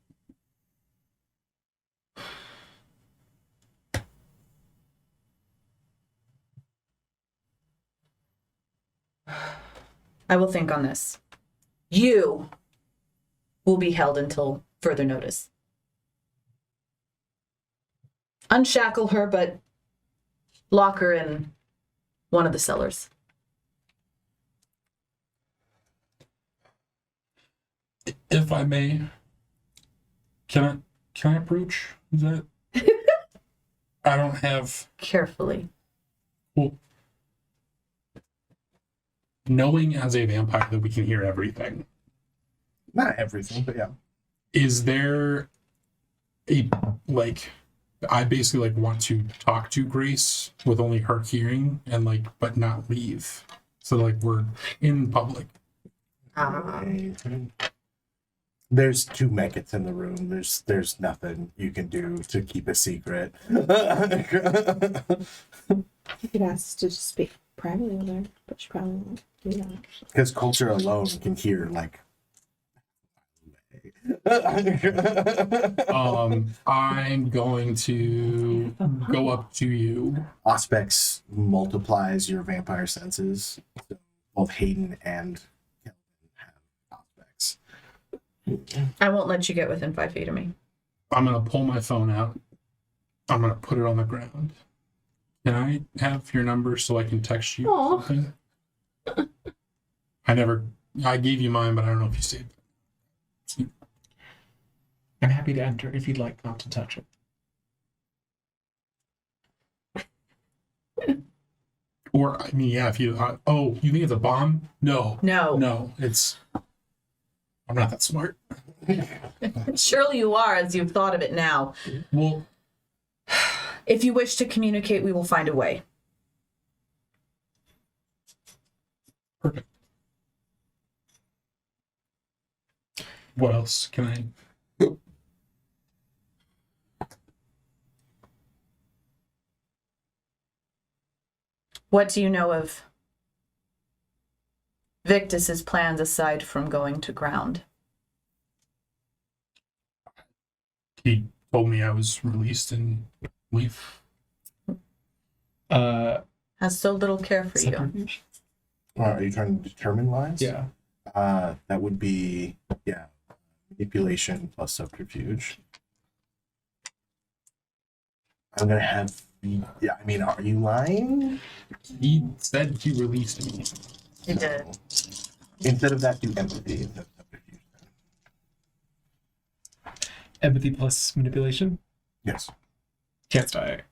I will think on this. You will be held until further notice. Unshackle her, but lock her in one of the cellars. If I may, can I approach? Is that? I don't have. Carefully. Well, knowing as a vampire that we can hear everything, Not everything, but yeah. is there a like? I basically like want to talk to Grace with only her hearing and like, but not leave. So like we're in public. There's 2 maggots in the room. There's nothing you can do to keep a secret. You could ask to just speak privately with her, but she probably won't do that. Because culture alone can hear like. I'm going to go up to you. Auspex multiplies your vampire senses. So both Hayden and Kelvin have Auspex. I won't let you get within 5 feet of me. I'm gonna pull my phone out. I'm gonna put it on the ground. Can I have your number so I can text you Aw. something? I gave you mine, but I don't know if you saved it. I'm happy to enter if you'd like not to touch it. Or I mean, yeah, if you. You think it's a bomb? No, No. it's. I'm not that smart. Surely you are, as you've thought of it now. Well, If you wish to communicate, we will find a way. perfect. What else can I? What do you know of Victus's plans aside from going to ground? He told me I was released and leave. Has so little care for you. Separate? Are you trying to determine lies? Yeah. That would be, manipulation plus subterfuge. I'm going to have, are you lying? He said he released me. He did. Instead of that, do empathy. Instead of subterfuge. Empathy plus manipulation. Yes. Can't die.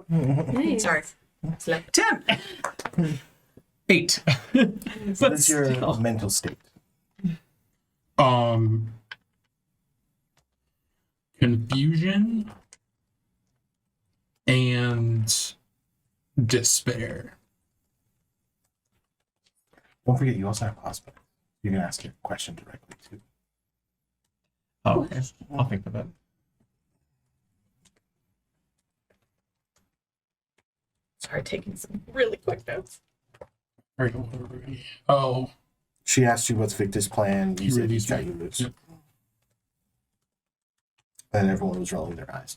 Nice. Sorry. Slip. 10. 8. So that's your mental state. Confusion and despair. Don't forget, you also have hospital. You can ask your question directly, too. Oh, okay. I'll think of it. Sorry, taking some really quick notes. Oh, She asked you what's Victor's plan. You He said he's released got me. you loose. Yep. And everyone was rolling their eyes.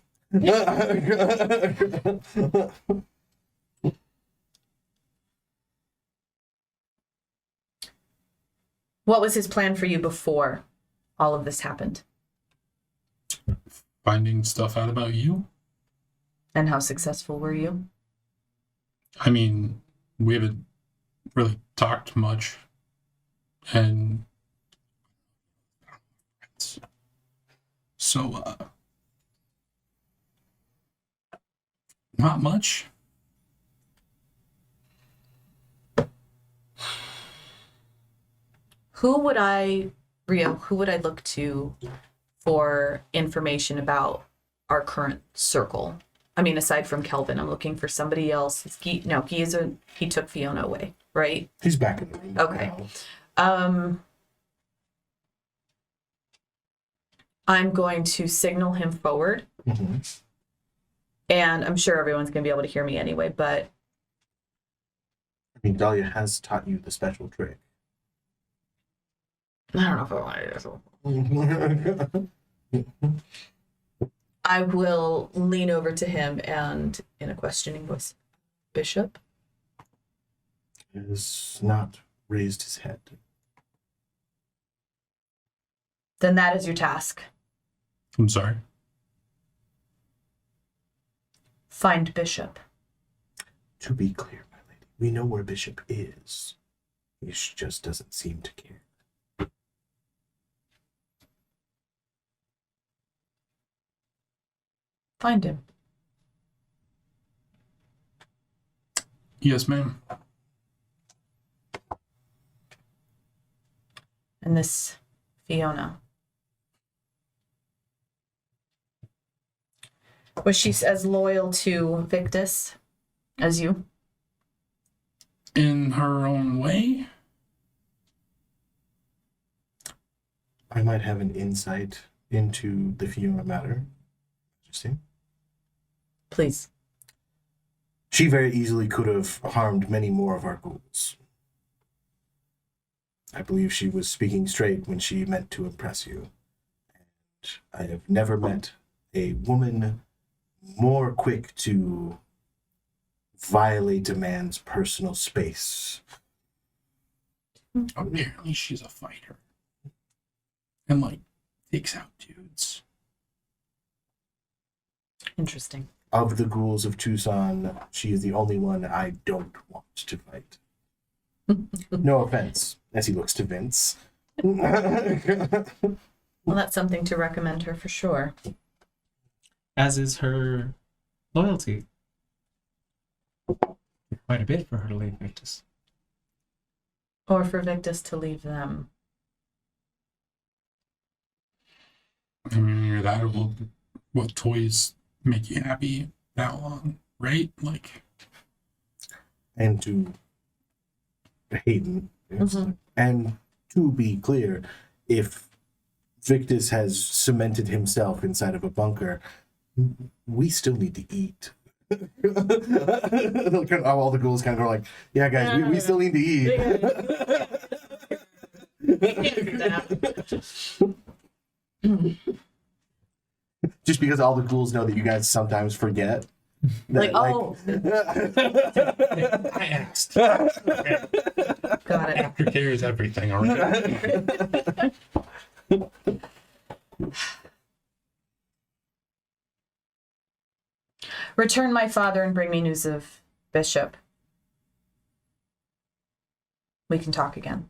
What was his plan for you before all of this happened? finding stuff out about you. And how successful were you? I mean, we haven't really talked much, and so not much. Who would I look to for information about our current circle? I mean, aside from Kelvin, I'm looking for somebody else. He took Fiona away, right? He's back in the room. Okay. now. I'm going to signal him forward, Mhm. and I'm sure everyone's going to be able to hear me anyway, but I mean, Dahlia has taught you the special trick. I don't know if I want to. I will lean over to him and, in a questioning voice, Bishop? He has not raised his head. Then that is your task. I'm sorry. Find Bishop. To be clear, my lady, we know where Bishop is. He just doesn't seem to care. Find him. Yes, ma'am. And this Fiona. Was she as loyal to Victus as you? In her own way. I might have an insight into the Fiona matter. Interesting. Please. She very easily could have harmed many more of our ghouls. I believe she was speaking straight when she meant to impress you. And I have never met a woman more quick to violate a man's personal space. Apparently, she's a fighter, and like takes out dudes. Interesting. Of the ghouls of Tucson, she is the only one I don't want to fight. No offense, as he looks to Vince. Well, that's something to recommend her for sure. As is her loyalty. Quite a bit for her to leave Victus. Or for Victus to leave them. I mean, you're that old. What toys make you happy that long, right? Like, And to Hayden. Mhm. And to be clear, if Victus has cemented himself inside of a bunker, we still need to eat. All the ghouls kind of go like, yeah, guys, we still need to eat. Just because all the ghouls know that you guys sometimes forget. Like, that, oh, I asked. Okay. got it. Aftercare is everything, all right? Return my father and bring me news of Bishop. We can talk again.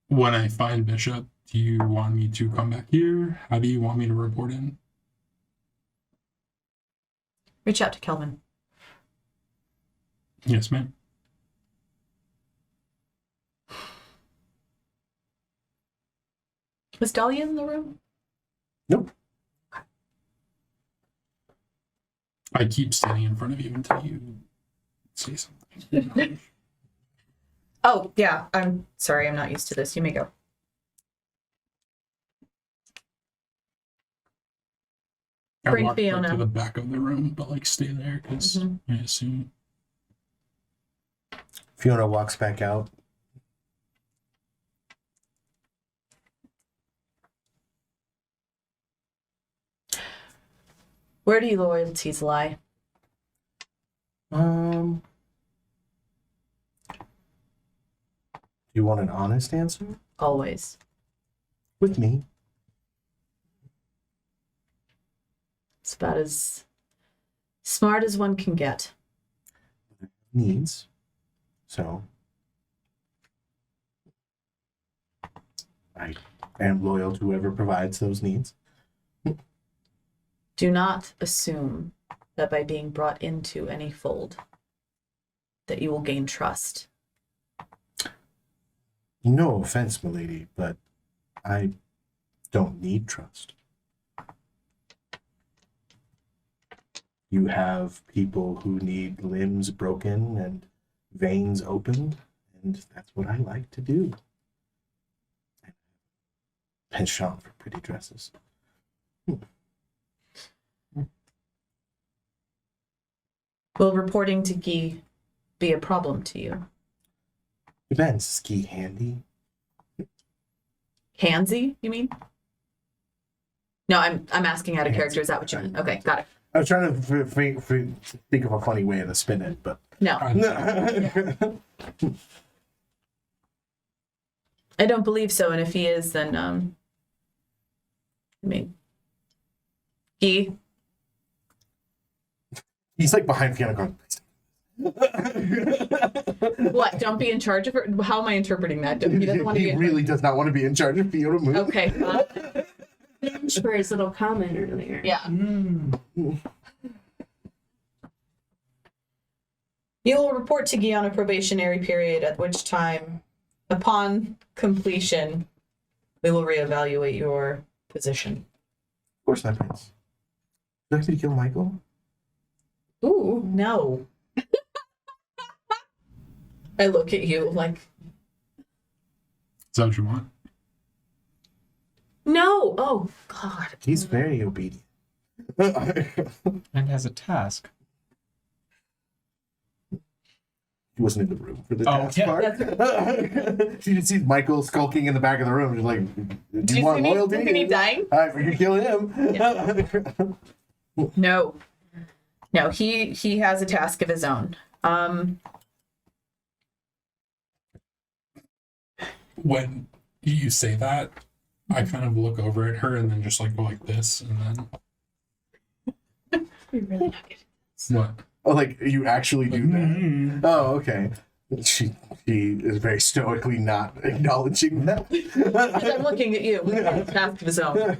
When I find Bishop, do you want me to come back here? How do you want me to report in? Reach out to Kelvin. Yes, ma'am. Was Dahlia in the room? Nope. I keep standing in front of you until you say something. Oh, yeah. I'm sorry. I'm not used to this. You may go. I Bring walk back Fiona. to the back of the room, but like stay there because Mhm. I assume. Fiona walks back out. Where do your loyalties lie? Do you want an honest answer? Always. With me. It's about as Smart as one can get. Needs. So I am loyal to whoever provides those needs. Do not assume that by being brought into any fold that you will gain trust. No offense, milady, but I don't need trust. You have people who need limbs broken and veins opened, and that's what I like to do. Penchant for pretty dresses. Will reporting to Guy be a problem to you? Depends. Ski handy. Handsy, you mean? No, I'm asking out of character. Is that what you mean? Okay, got it. I was trying to think of a funny way to spin it, but No, I don't believe so. And if he is, then I mean, Guy. he's like behind Fiona going, What? Don't be in charge of her? How am I interpreting that? He doesn't want to be he in really does not want to be in charge of Fiona Moon. Okay. For his little comment earlier. Yeah. You will report to Guy on a probationary period, at which time, upon completion, we will reevaluate your position. Of course not, Prince. Would you like me to kill Michael? Ooh, no. I look at you like, Is that what you want? no. Oh, God. He's very obedient. And has a task. He wasn't in the room for the Oh, task yeah. part. She just sees Michael skulking in the back of the room. She's like, do you want loyalty? Is he dying? All right, we can kill him. No. No, he has a task of his own. When you say that, I kind of look over at her and then just like go like this, and then We're really not good. what? Oh, like you actually do that? Oh, okay. She is very stoically not acknowledging that. I'm looking at you. He has a task of his own.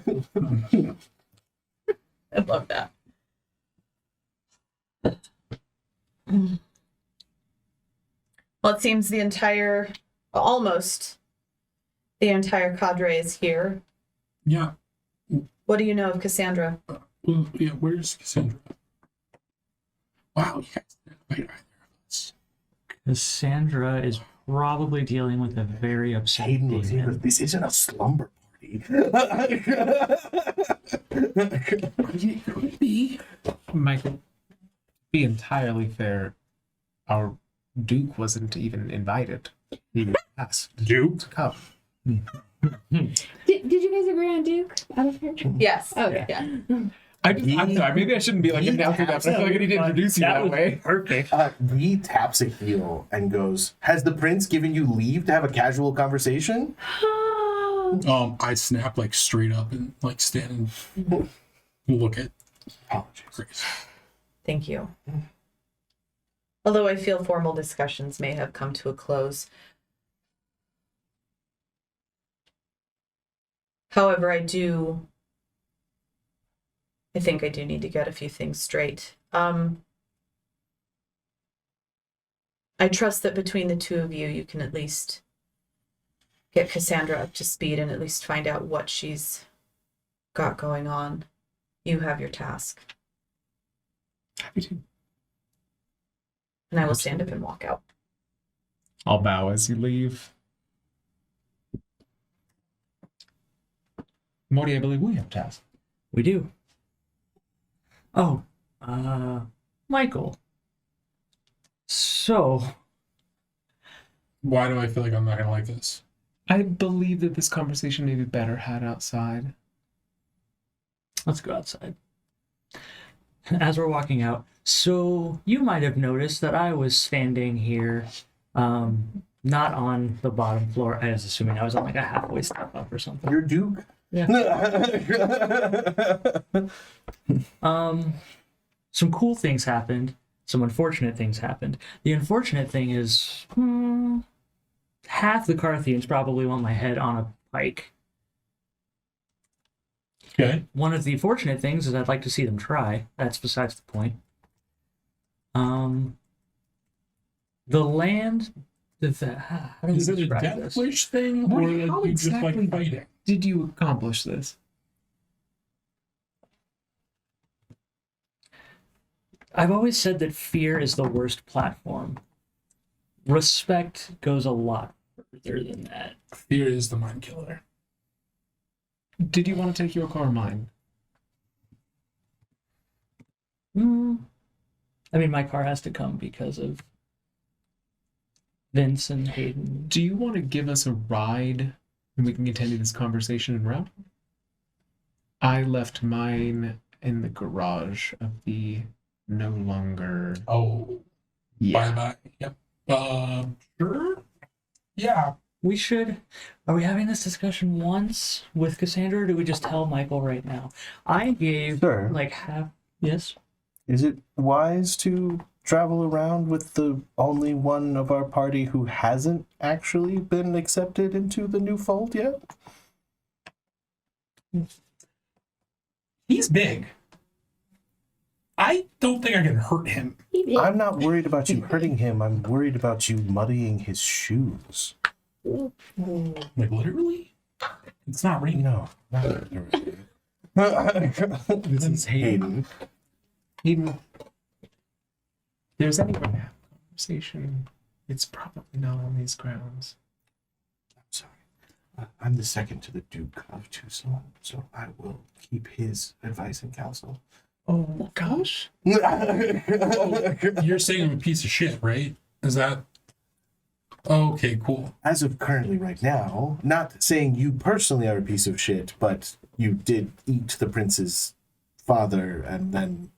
I love that. Well, it seems almost the entire cadre is here. Yeah. What do you know of Cassandra? Well, yeah. Where's Cassandra? Wow, you guys didn't invite either of us. Cassandra is probably dealing with a very upset Hayden looks at you and goes, demon. this isn't a slumber party. It could be. Michael, to be entirely fair, our Duke wasn't even invited. He was asked Duke? to come. Did you guys agree on Duke? Out of character? Yes. Okay. Yeah. I'm sorry, maybe I shouldn't be like announcing that, but I feel like I need to introduce you that way. Perfect. He taps a heel and goes, has the prince given you leave to have a casual conversation? I snap like straight up and like stand and look at Apologies. Grace. Thank you. Although I feel formal discussions may have come to a close. However, I think I do need to get a few things straight. I trust that between the two of you, you can at least get Cassandra up to speed and at least find out what she's got going on. You have your task. Happy to. And I will stand up and walk out. I'll bow as you leave. Morty, I believe we have tasks. We do. Oh, Michael. So, Why do I feel like I'm not gonna like this? I believe that this conversation may be better had outside. let's go outside. As we're walking out, so you might have noticed that I was standing here, not on the bottom floor. I was assuming I was on like a halfway step up or something. You're Duke? Yeah. some cool things happened. Some unfortunate things happened. The unfortunate thing is, half the Carthians probably want my head on a pike. Okay. One of the fortunate things is I'd like to see them try. That's besides the point. The land. How do we Is it a describe this? deathwish thing, or Morty, how you just like exactly fighting? did you accomplish this? I've always said that fear is the worst platform. Respect goes a lot further than that. Fear is the mind killer. Did you want to take your car or mine? I mean, my car has to come because of Vince and Hayden. Do you want to give us a ride and we can continue this conversation en route? I left mine in the garage of the no longer. Oh, Yeah. bye. Yep. Sure. Yeah. We should. Are we having this discussion once with Cassandra, or do we just tell Michael right now? I gave Sure. like half. Yes. Is it wise to travel around with the only one of our party who hasn't actually been accepted into the new fold yet? He's big. I don't think I can hurt him. I'm not worried about you hurting him. I'm worried about you muddying his shoes. Like literally? It's not raining. No, not literally. This is Hayden. Hayden, if there's any way to have a conversation, it's probably not on these grounds. I'm sorry. I'm the second to the Duke of Tucson, so I will keep his advice and counsel. Oh, gosh. You're saying I'm a piece of shit, right? Is that okay? Cool. As of currently right now, not saying you personally are a piece of shit, but you did eat the prince's father and then...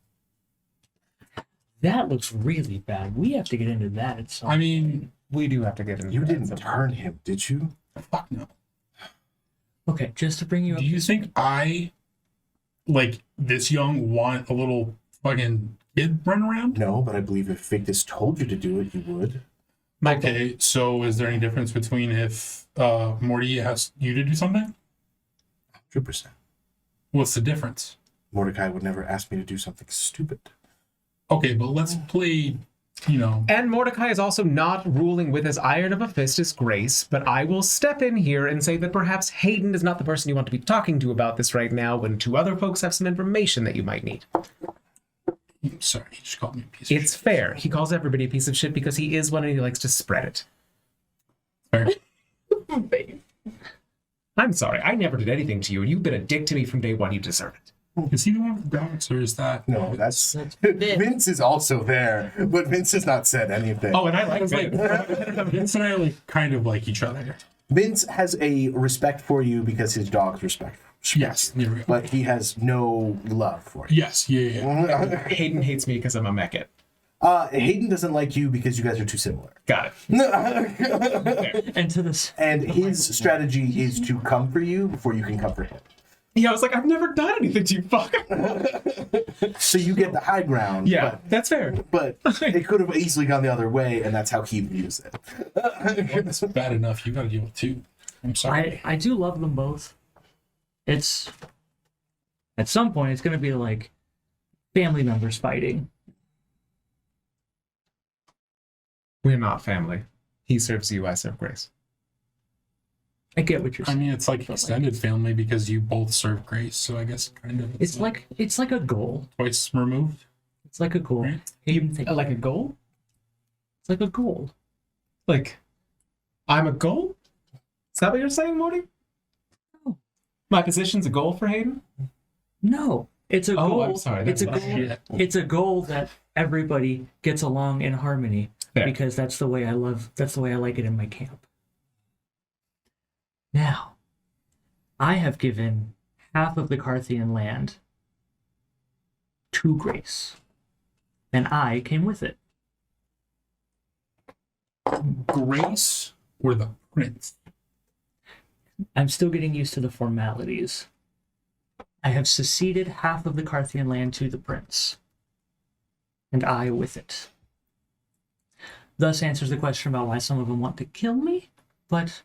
That looks really bad. We have to get into that at some I mean, We do have to get into You that didn't at some turn him, did you? fuck no. Okay, just to bring you up. Do you think I, like this young, want a little fucking kid run around? No, but I believe if Victus told you to do it, you would. Michael, Okay, so is there any difference between if Morty asks you to do something? 100%. What's the difference? Mordecai would never ask me to do something stupid. Okay, but let's play, you know. And Mordecai is also not ruling with as iron of a fist as Grace, but I will step in here and say that perhaps Hayden is not the person you want to be talking to about this right now when two other folks have some information that you might need. Sorry, he just called me a piece of It's shit. fair. He calls everybody a piece of shit because he is one and he likes to spread it. Fair. Babe. I'm sorry. I never did anything to you. You've been a dick to me from day one. You deserve it. Is he the one with the dogs, or is that No, that's... That's- Vince is also there, but Vince has not said anything. Oh, and I like It's like Vince and I like kind of like each other. Vince has a respect for you because his dogs respect you. Yes, there we go. But he has no love for you. Yes, yeah. Hayden hates me because I'm a Mechit. Hayden doesn't like you because you guys are too similar. Got it. And to this. And his strategy is to come for you before you can come for him. Yeah, I was like, I've never done anything to you, fuck. So you get the high ground. Yeah, that's fair. But it could have easily gone the other way, and that's how he views it. It's bad enough. You got to deal with two. I'm sorry. I do love them both. It's at some point it's gonna be like family members fighting. We're not family. He serves you, I serve Grace. I get what you're I saying. mean, it's like extended family because you both serve Grace, so I guess kind of. It's like a goal. twice removed. It's like a goal. Right. Hayden, think Like about a it. goal? It's like a goal. Like, I'm a goal? Is that what you're saying, Morty? No. My position's a goal for Hayden? No, it's a Oh, goal. I'm sorry, It's a that's goal. Shit. It's a goal that everybody gets along in harmony Fair. because that's the way I love. That's the way I like it in my camp. Now, I have given half of the Carthian land to Grace, and I came with it. Grace or the prince? I'm still getting used to the formalities. I have seceded half of the Carthian land to the prince. and I with it. Thus answers the question about why some of them want to kill me, but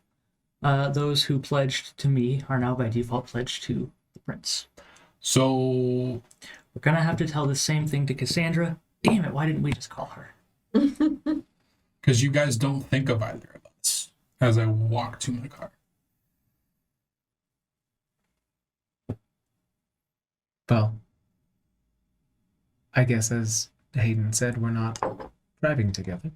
those who pledged to me are now by default pledged to the prince. So, We're gonna have to tell the same thing to Cassandra. Damn it, why didn't we just call her? because you guys don't think of either of us as I walk to my car. Well, I guess as Hayden said, we're not driving together.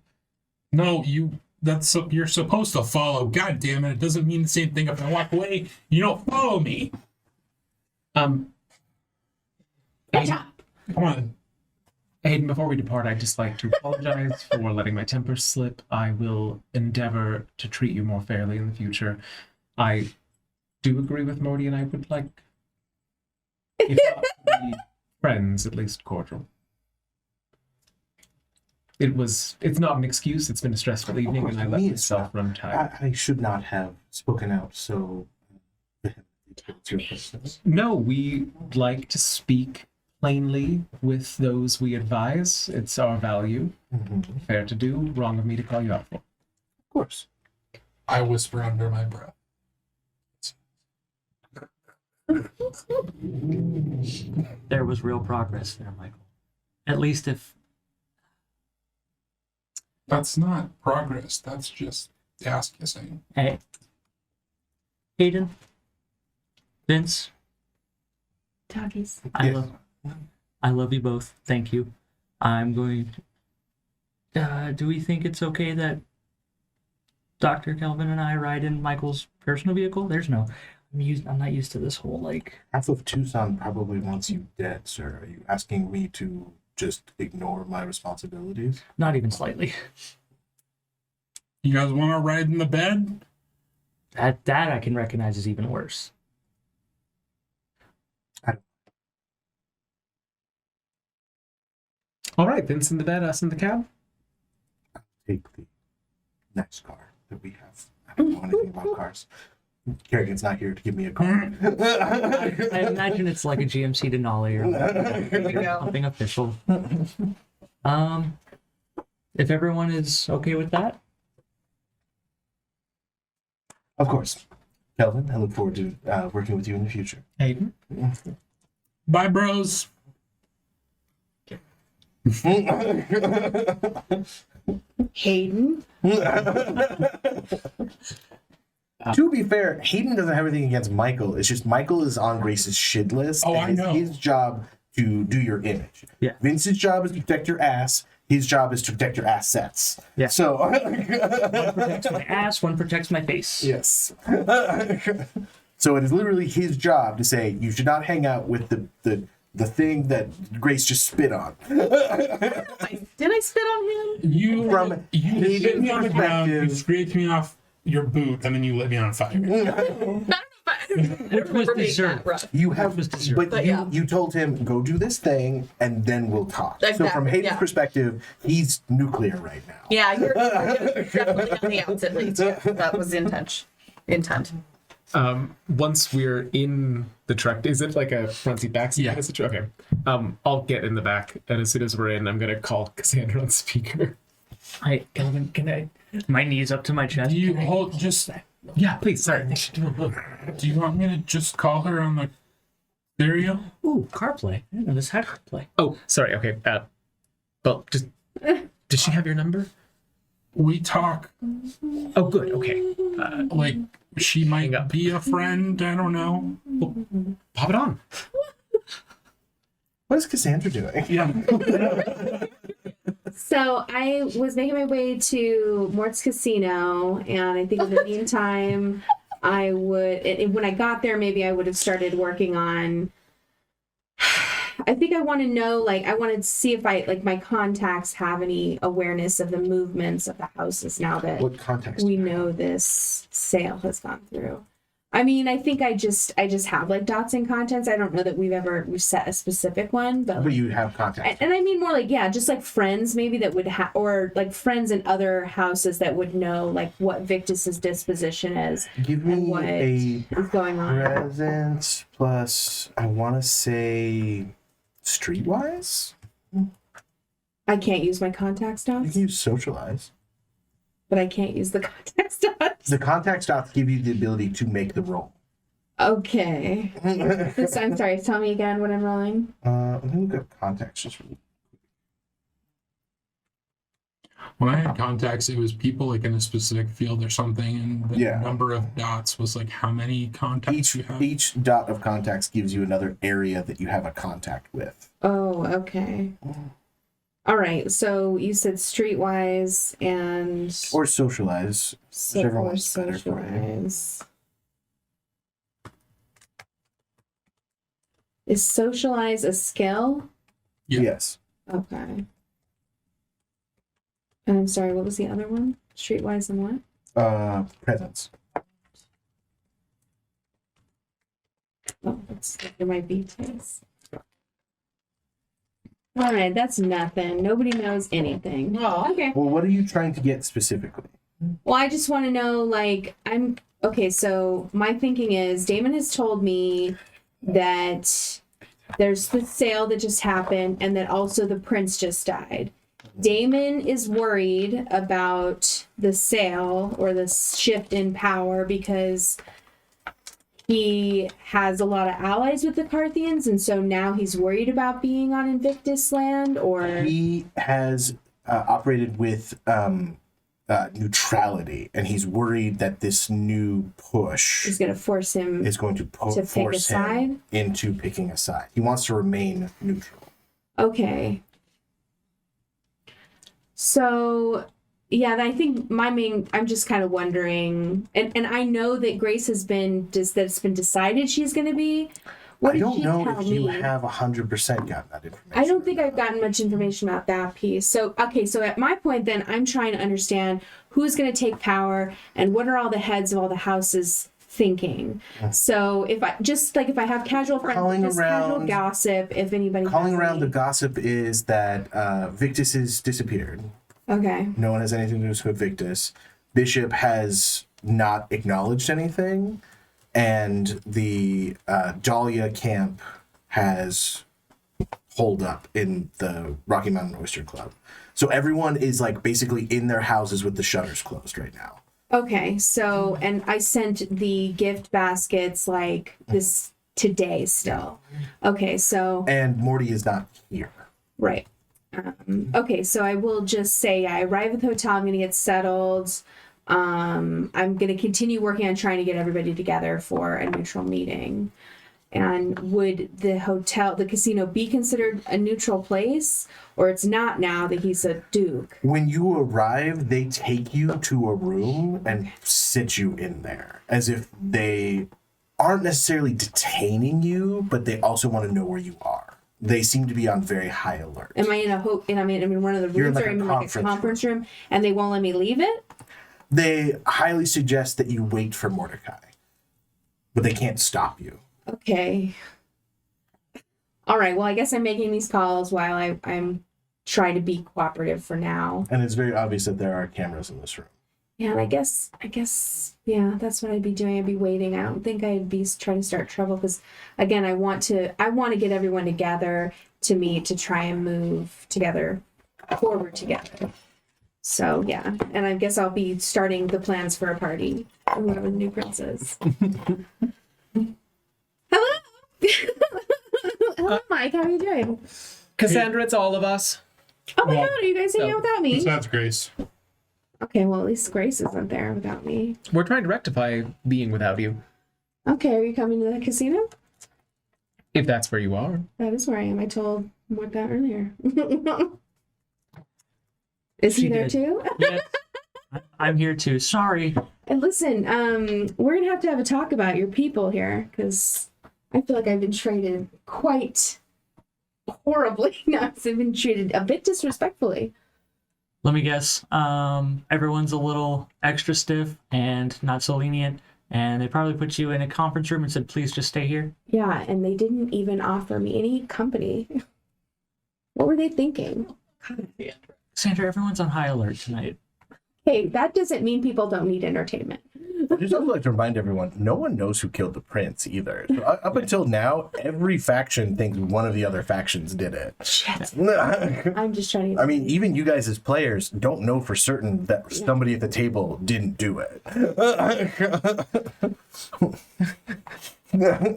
No, you're supposed to follow. God damn it. It doesn't mean the same thing if I walk away. You don't follow me. Hayden, Come on. Hayden, before we depart, I'd just like to apologize for letting my temper slip. I will endeavor to treat you more fairly in the future. I do agree with Morty, and I would like, if not to be friends, at least cordial. It's not an excuse. It's been a stressful evening, and I let myself run tired. I should not have spoken out so it's your business. No, we like to speak plainly with those we advise. It's our value. Mhm. Fair to do, wrong of me to call you out for. Of course. I whisper under my breath. There was real progress there, Michael. At least if That's not progress. That's just ass kissing. Hey, Hayden, Vince, Talkies. Yes. I love you both. Thank you. I'm going. Do we think it's okay that Dr. Kelvin and I ride in Michael's personal vehicle? There's no. I'm not used to this whole like. Half of Tucson probably wants you dead, sir. Are you asking me to just ignore my responsibilities? Not even slightly. You guys want to ride in the bed? That I can recognize as even worse. All right, Vince in the bed, us in the cab. Take the next car that we have. I don't know anything about cars. Kerrigan's not here to give me a car. I imagine it's like a GMC Denali we or go. something official. If everyone is okay with that, Of course. Kelvin, I look forward to working with you in the future. Hayden. Bye, bros. Hayden. To be fair, Hayden doesn't have anything against Michael. It's just Michael is on Grace's shit list. Oh, and I it's know. his job to do your image. Yeah. Vince's job is to protect your ass. His job is to protect your assets. Yeah. So. one protects my ass, one protects my face. Yes. So it is literally his job to say you should not hang out with the thing that Grace just spit on. Did I spit on him? You From you Hayden's hit me on the ground, you perspective. scraped me off your boot, and then you lit me on fire. I don't remember being that rough. You have, was deserved. but yeah. you told him go do this thing and then we'll talk. So Exactly, from Hayden's yeah. perspective, he's nuclear right now. Yeah, you're definitely on the outs at least. Yeah, that was intent. Once we're in the truck, is it like a front seat, back seat? Yeah. kind of situation? Okay. I'll get in the back, and as soon as we're in, I'm gonna call Cassandra on speaker. Hi, Kelvin, can I? My knees up to my chest. Do you Can I- hold just? Yeah, please. Sorry. Do you want me to just call her on the stereo? Ooh, CarPlay. I didn't know this had CarPlay. Oh, sorry. Okay. Well, just does she have your number? We talk Oh, good. Okay. like she might up. be a friend. I don't know. Pop it on. What is Cassandra doing? Yeah. So I was making my way to Mort's Casino, and I think in the meantime, I would, when I got there, maybe I would have started working on. I think I want to know, like, I want to see if my contacts have any awareness of the movements of the houses now that What context? we know this sale has gone through. I mean, I think I just have like dots and contents. I don't know that we've set a specific one, but you have context. and I mean more like, yeah, just like friends maybe that would have, or like friends in other houses that would know like what Victus's disposition is Give and me what a is going on. presence plus, I want to say, streetwise? I can't use my contact You dots, can use socialize. but I can't use the contact dots. The contact dots give you the ability to make the roll. Okay. I'm sorry. Tell me again what I'm rolling. Let me look up contacts just really. When I had contacts, it was people like in a specific field or something, and the number of dots was like how many contacts you have. Each dot of contacts gives you another area that you have a contact with. Oh, okay. All right. So you said streetwise and Or socialize. Whichever one's better for you. socialize. Is socialize a skill? Yeah. Yes. Okay. And I'm sorry, what was the other one? Streetwise and what? Presence. Oh, that's in my BTS. All right, that's nothing. Nobody knows anything. Oh. Okay. Well, what are you trying to get specifically? Well, I just want to know, like, okay, so my thinking is Damon has told me that there's the sale that just happened and that also the prince just died. Damon is worried about the sale or the shift in power because he has a lot of allies with the Carthians, and so now he's worried about being on Invictus land, or He has operated with neutrality, and he's worried that this new push he's going to force him is going to to pick a force side? him into picking a side. He wants to remain neutral. Okay. So, yeah, I think I'm just kind of wondering, and I know that Grace has been, that it's been decided she's going to be. What I did don't she know tell if you me? have 100% gotten that information. I don't think I've gotten much information about that piece. So, okay, so at my point then, I'm trying to understand who's going to take power and what are all the heads of all the houses thinking. So if I have casual friends, Calling just casual around- gossip, if anybody Calling has around the any. gossip is that Victus has disappeared. Okay. No one has anything to do with Victus. Bishop has not acknowledged anything. And the Dahlia camp has holed up in the Rocky Mountain Oyster Club. So everyone is like basically in their houses with the shutters closed right now. Okay, so, and I sent the gift baskets like this today still. Okay, so, And Morty is not here. right. Okay, so I will just say I arrive at the hotel, I'm going to get settled. I'm going to continue working on trying to get everybody together for a neutral meeting. And would the casino be considered a neutral place? Or it's not now that he's a duke? When you arrive, they take you to a room and sit you in there as if they aren't necessarily detaining you, but they also want to know where you are. They seem to be on very high alert. Am I in I'm in one of the You're in rooms, like or a am I in like a conference conference room and they won't let me leave it? They highly suggest that you wait for Mordecai, but they can't stop you. Okay. All right. Well, I guess I'm making these calls while I'm trying to be cooperative for now. And it's very obvious that there are cameras in this room. Yeah, and I guess, yeah, that's what I'd be doing. I'd be waiting. I don't think I'd be trying to start trouble because, again, I want to get everyone together to meet to try and move forward together. So yeah, and I guess I'll be starting the plans for a party for whoever the new prince is. Hello, hello, Mike. How are you doing? Cassandra, it's all of us. Oh my Well, God, are you guys hanging out without me? That's Grace. Okay, well at least Grace isn't there without me. We're trying to rectify being without you, Okay, are you coming to the casino? if that's where you are. That is where I am. I told Mort that earlier. Is he She there did. too? Yes. I'm here too. Sorry. And listen, we're gonna have a talk about your people here because I feel like I've been treated quite horribly. No, I've been treated a bit disrespectfully. Let me guess. Everyone's a little extra stiff and not so lenient, and they probably put you in a conference room and said, "Please just stay here." Yeah, and they didn't even offer me any company. What were they thinking? Sandra, everyone's on high alert tonight. Hey, that doesn't mean people don't need entertainment. just also like to remind everyone, no one knows who killed the prince either. So up until now, every faction thinks one of the other factions did it. Shit. I I'm just trying to. mean, even you guys as players don't know for certain that somebody at the table didn't do it.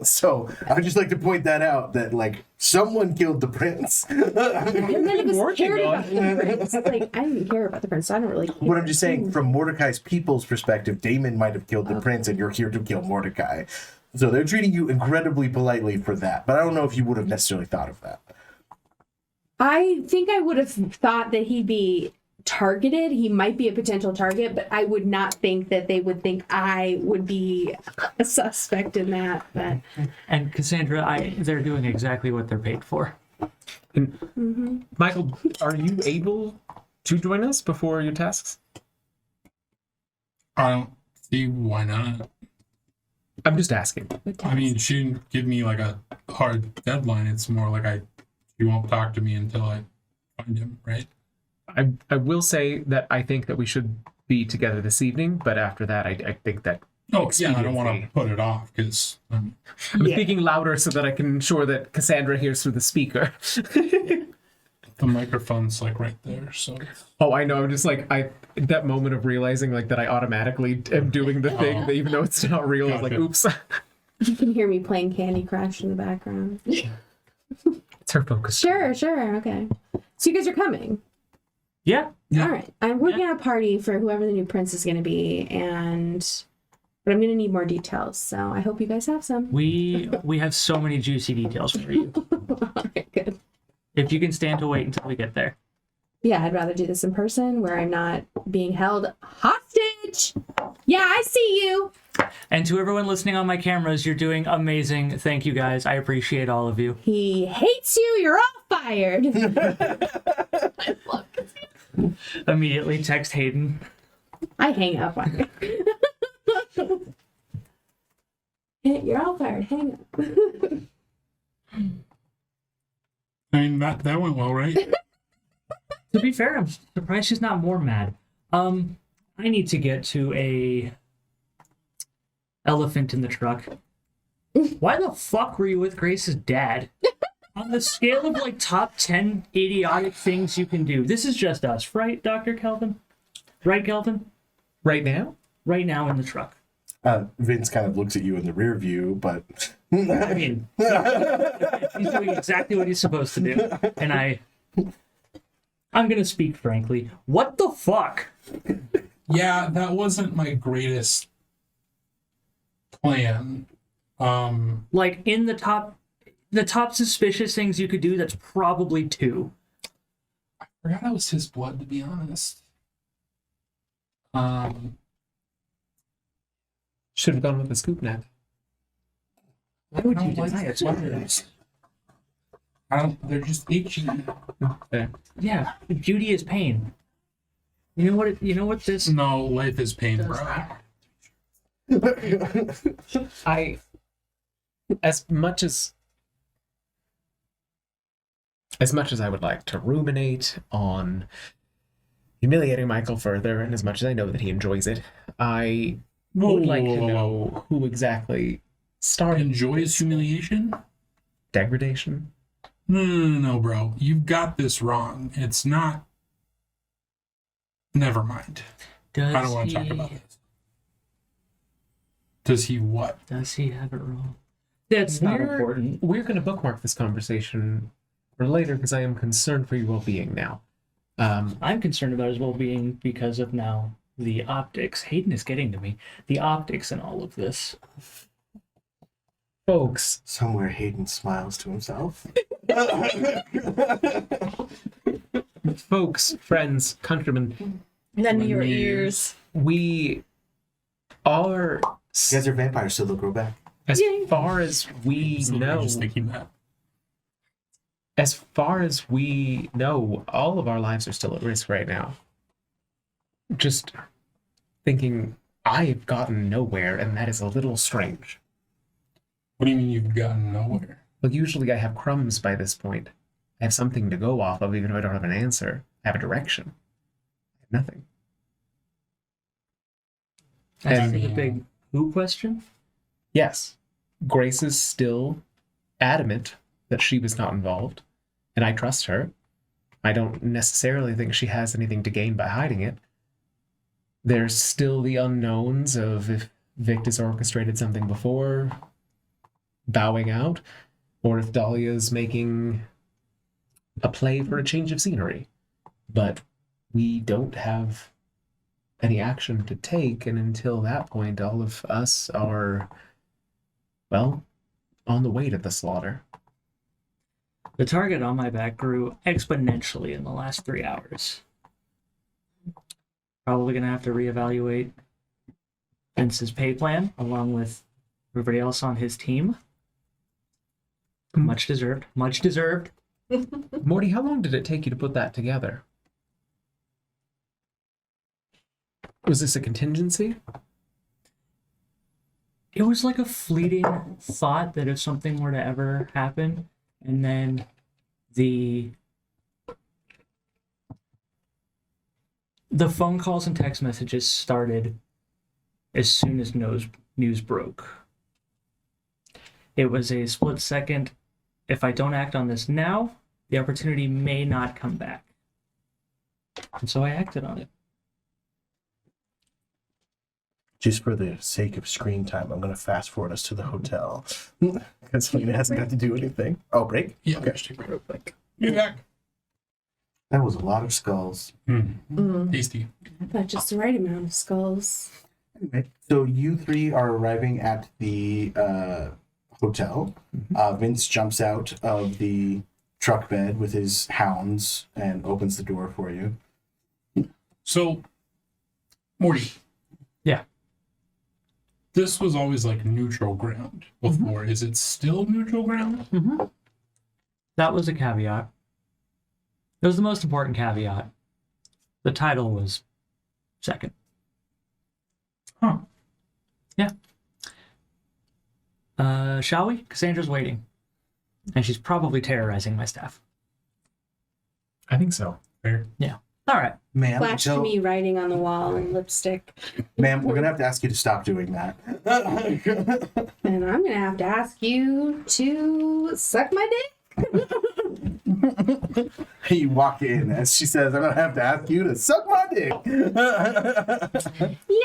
So I would just like to point that out, that like someone killed the prince. And then it was working cared on about the prince. Like, I didn't care about the prince, so I don't really care. But I'm just saying, from Mordecai's people's perspective, Damon might have killed the prince, and you're here to kill Mordecai. So they're treating you incredibly politely for that. But I don't know if you would have necessarily thought of that. I think I would have thought that he'd be targeted. He might be a potential target, but I would not think that they would think I would be a suspect in that. But And Cassandra, they're doing exactly what they're paid for. Michael, are you able to join us before your tasks? I don't see why not. I'm just asking. I mean, she didn't give me like a hard deadline. It's more like she won't talk to me until I find him, right? I will say that I think that we should be together this evening, but after that, I think that Oh, yeah, I don't want to expediency. put it off because I'm Yeah. speaking louder so that I can ensure that Cassandra hears through the speaker. the microphone's like right there. So Oh, I know. I'm just like that moment of realizing like that I automatically am doing the thing, that even though it's not real. I was like, Gotcha. oops. you can hear me playing Candy Crush in the background. It's her focus. Sure, okay. So you guys are coming. Yeah. Yeah. All right. I'm working on a party for whoever the new prince is going to be, but I'm going to need more details. So I hope you guys have some. We have so many juicy details for you. All right, good. If you can stand to wait until we get there. Yeah, I'd rather do this in person where I'm not being held hostage. Yeah, I see you. And to everyone listening on my cameras, you're doing amazing. Thank you guys. I appreciate all of you. He hates you. You're all fired. I love it. Immediately text Hayden. I hang up on you. You're all fired. Hang up. I mean that went well, right? To be fair, I'm surprised she's not more mad. I need to get to a elephant in the truck. Why the fuck were you with Grace's dad? On the scale of like top 10 idiotic things you can do, this is just us, right, Dr. Kelvin? Right, Kelvin? Right now? Right now in the truck. Vince kind of looks at you in the rear view, but I mean, he's doing exactly what he's supposed to do. And I'm gonna speak frankly. What the fuck? Yeah, that wasn't my greatest plan. Like in the top suspicious things you could do, that's probably 2. I forgot it was his blood, to be honest. Should have gone with the scoop net. Why would you I don't deny like it? they're just itchy. There. Yeah, beauty is pain. You know what this No, life is pain, bro. As much as I would like to ruminate on humiliating Michael further, and as much as I know that he enjoys it, I would like to know who exactly started Enjoys humiliation? degradation. No, bro. You've got this wrong. It's not. Never mind. does I don't want to talk about this. Does he what? Does he have it wrong? That's not important. We're going to bookmark this conversation for later because I am concerned for your well-being now. I'm concerned about his well-being because of now the optics. Hayden is getting to me. The optics in all of this. Folks, somewhere Hayden smiles to himself. friends, countrymen, None of your ears. we are, You guys are vampires, so they'll grow back. as far as we So know, I'm just thinking that. as far as we know, all of our lives are still at risk right now. Just thinking, I've gotten nowhere, and that is a little strange. What do you mean you've gotten nowhere? Well, usually I have crumbs by this point. I have something to go off of, even if I don't have an answer. I have a direction. I have nothing. That's And- the big who question. Yes, Grace is still adamant that she was not involved, and I trust her. I don't necessarily think she has anything to gain by hiding it. There's still the unknowns of if Victus orchestrated something before, bowing out, or if Dahlia's making a play for a change of scenery. But we don't have any action to take, and until that point, all of us are, well, on the way to the slaughter. The target on my back grew exponentially in the last 3 hours. Probably gonna have to reevaluate Vince's pay plan along with everybody else on his team. Much deserved. Much deserved. Morty, how long did it take you to put that together? Was this a contingency? It was like a fleeting thought that if something were to ever happen, and then the phone calls and text messages started as soon as news broke. It was a split second. If I don't act on this now, the opportunity may not come back. And so I acted on it. Just for the sake of screen time, I'm going to fast forward us to the hotel. Because Selena hasn't got to do anything. Oh, break? Yeah. Okay. Just take a break. Be back. That was a lot of skulls. Tasty. But just the right amount of skulls. Anyway, so you three are arriving at the hotel. Vince jumps out of the truck bed with his hounds and opens the door for you. So, Morty. Yeah. This was always like neutral ground before. Is it still neutral ground? That was a caveat. It was the most important caveat. The title was second. Huh. Yeah. Shall we? Cassandra's waiting. And she's probably terrorizing my staff. I think so. Fair. Yeah. All right. Ma'am, Flash to me writing on the wall and lipstick. ma'am, we're going to have to ask you to stop doing that. And I'm going to have to ask you to suck my dick. You walk in as she says, I'm going to have to ask you to suck my dick. Yay,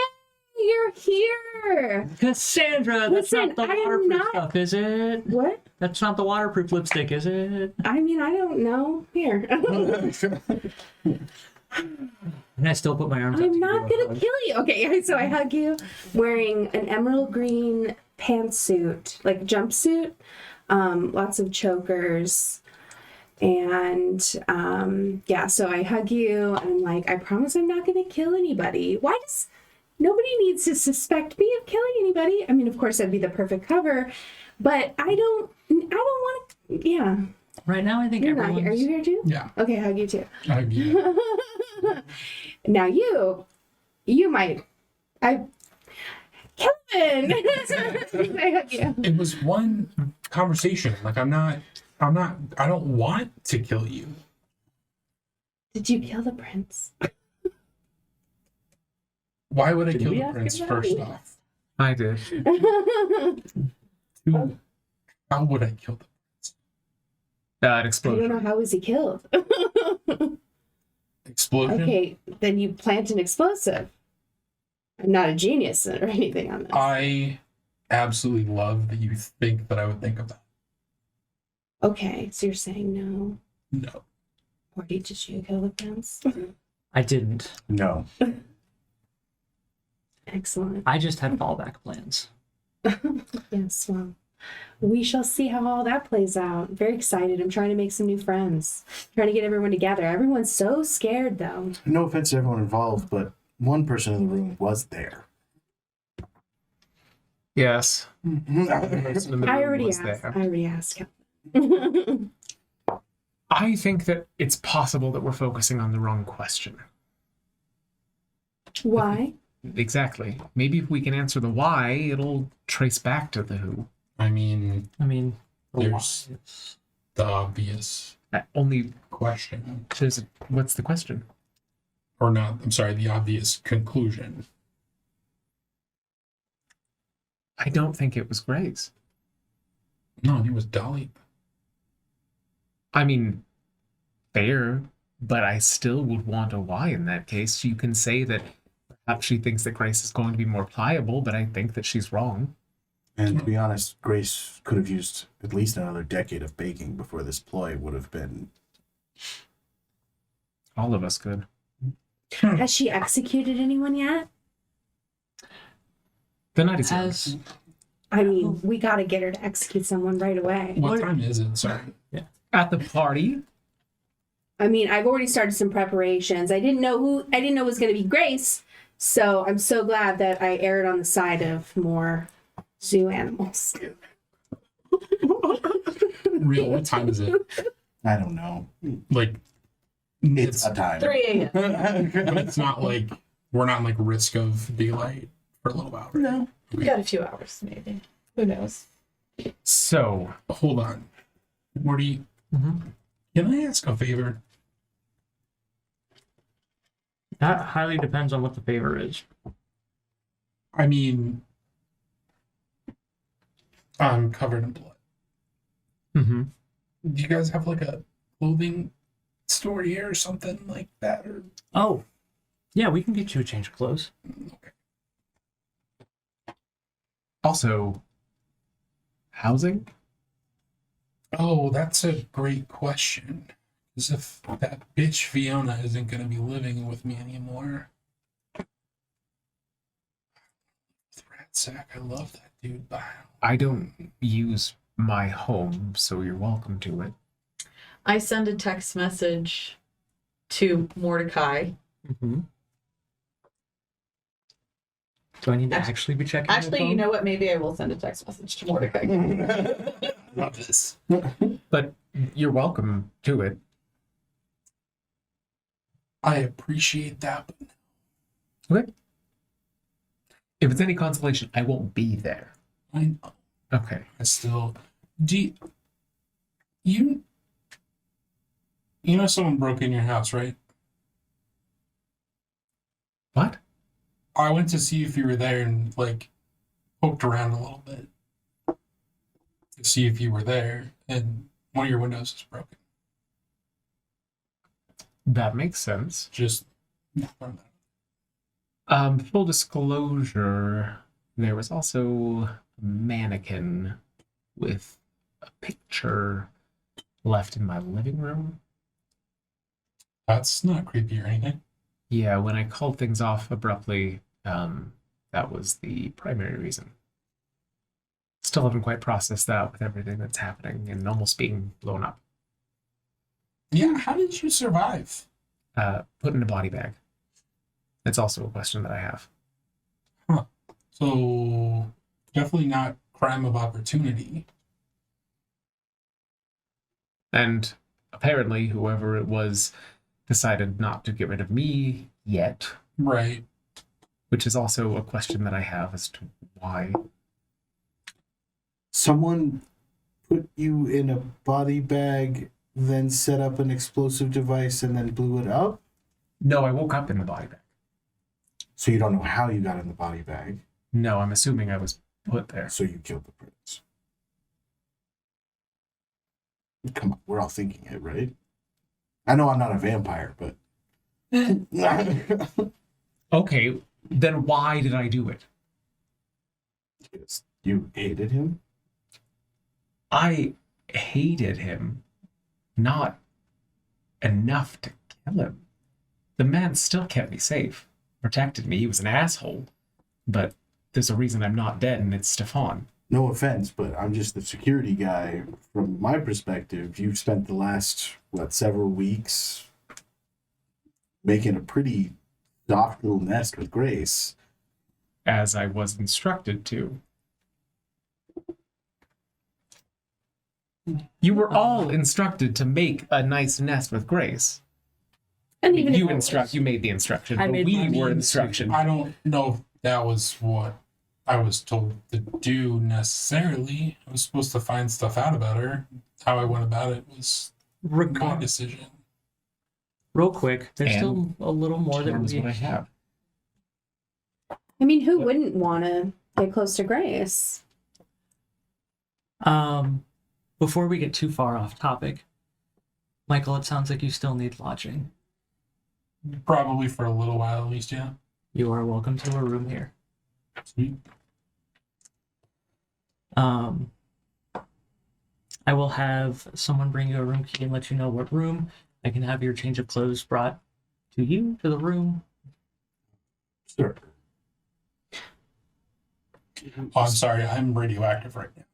you're here. Cassandra, that's Listen, not the I am waterproof not- stuff, is it? What? That's not the waterproof lipstick, is it? I mean, I don't know. Here. And I still put my arms up. I'm to not give you a gonna hug. kill you. Okay, so I hug you wearing an emerald green pantsuit, like jumpsuit, lots of chokers. And yeah, so I hug you and I'm like, I promise I'm not gonna kill anybody. Why does nobody needs to suspect me of killing anybody? I mean, of course that'd be the perfect cover, but I don't want to. Yeah, Right now, I think you're not everyone's... here. Are you here too? Yeah. Okay, hug you too. Yeah. Now you might. Kelvin. I hug you. It was one conversation. Like I don't want to kill you. Did you kill the prince? Why would I Did kill we the ask prince him that? first Yes. off? I did. Two, how would I kill the prince? An I don't know, explosion. how was he killed? Explosion? Okay, then you plant an explosive. I'm not a genius or anything on this. I absolutely love that you think that I would think of that. Okay, so you're saying no. No. Or did you kill the prince? I didn't. No. Excellent. I just had fallback plans. Yes, well, we shall see how all that plays out. Very excited. I'm trying to make some new friends. Trying to get everyone together. Everyone's so scared, though. No offense to everyone involved, but one person in the room was there. Yes. I already asked. I think that it's possible that we're focusing on the wrong question. Why? Exactly. Maybe if we can answer the why, it'll trace back to the who. I mean, The There's- why is- the obvious Only question. what's the question? Or not, I'm sorry, the obvious conclusion. I don't think it was Grace. No, it was Dolly. I mean, fair, but I still would want a why in that case. You can say that perhaps she thinks that Grace is going to be more pliable, but I think that she's wrong. And to be honest, Grace could have used at least another decade of baking before this ploy would have been. All of us could. Has she executed anyone yet? The night is young. As I mean, we got to get her to execute someone right away. What time is it? Sorry. At the party? I mean, I've already started some preparations. I didn't know it was going to be Grace. So I'm so glad that I erred on the side of more zoo animals. Real, what time is it? I don't know. Like, It's a time. 3 a.m. but it's not like we're not in like risk of daylight for a little while. Right? No. We got a few hours, maybe. Who knows? So, Hold on, Morty. Mhm. Can I ask a favor? that highly depends on what the favor is. I mean, I'm covered in blood. mm-hmm. Do you guys have like a clothing store here or something like that? Or Oh, yeah, we can get you a change of clothes. okay. Also, housing? Oh, that's a great question. Because if that bitch Fiona isn't going to be living with me anymore. Ratsack, I love that dude. But I don't use my home, so you're welcome to it. I send a text message to Mordecai. Mm-hmm. Do I need to Act- actually be checking? my Actually, phone? you know what? Maybe I will send a text message to Mordecai. love this. But you're welcome to it. I appreciate that. Okay. If it's any consolation, I won't be there. But I know. Okay. I still. Do you know someone broke in your house, right? What? I went to see if you were there and like poked around a little bit to see if you were there, and one of your windows is broken. That makes sense. Just Full disclosure, there was also a mannequin with a picture left in my living room. that's not creepy or anything. Yeah, when I called things off abruptly, that was the primary reason. Still haven't quite processed that with everything that's happening and almost being blown up. Yeah, how did you survive? Put in a body bag. That's also a question that I have. So definitely not crime of opportunity. And apparently, whoever it was decided not to get rid of me yet, Right. which is also a question that I have as to why. Someone put you in a body bag, then set up an explosive device, and then blew it up? No, I woke up in the body bag. So you don't know how you got in the body bag. No, I'm assuming I was put there. So you killed the prince. Come on, we're all thinking it, right? I know I'm not a vampire, but Okay, then why did I do it? you hated him? I hated him, not enough to kill him. The man still kept me safe, protected me. He was an asshole, but there's a reason I'm not dead, and it's Stefan. No offense, but I'm just the security guy. From my perspective, you've spent the last, several weeks making a pretty soft little nest with Grace. As I was instructed to. You were all instructed to make a nice nest with Grace. And even if You made the instruction, I but made we my were mean instruction. I don't know if that was what I was told to do necessarily. I was supposed to find stuff out about her. How I went about it was my Regard decision. real quick. There's And still a little more that Charm is we what I have. I mean, who wouldn't want to get close to Grace. Before we get too far off topic, Michael, it sounds like you still need lodging. Probably for a little while at least, yeah. You are welcome to a room here. Sweet. I will have someone bring you a room key and let you know what room. I can have your change of clothes brought to you, to the room. Sure. Oh, I'm sorry, I'm radioactive right now.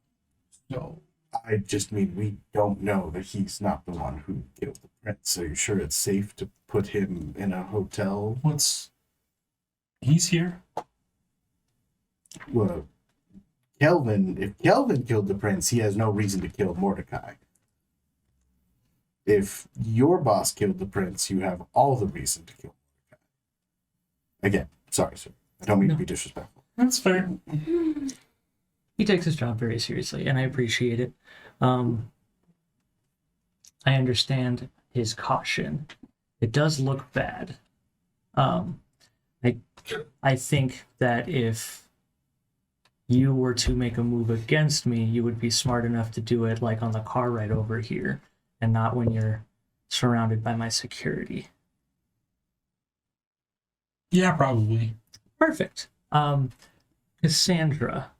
So I just mean we don't know that he's not the one who killed the prince. So you're sure it's safe to put him in a hotel? he's here? Well, if Kelvin killed the prince, he has no reason to kill Mordecai. If your boss killed the prince, you have all the reason to kill Mordecai. Again, sorry, sir. I don't mean to be disrespectful. That's fair. He takes his job very seriously, and I appreciate it. I understand his caution. It does look bad. I think that if you were to make a move against me, you would be smart enough to do it like on the car ride over here, and not when you're surrounded by my security. Yeah, probably. Perfect. Cassandra,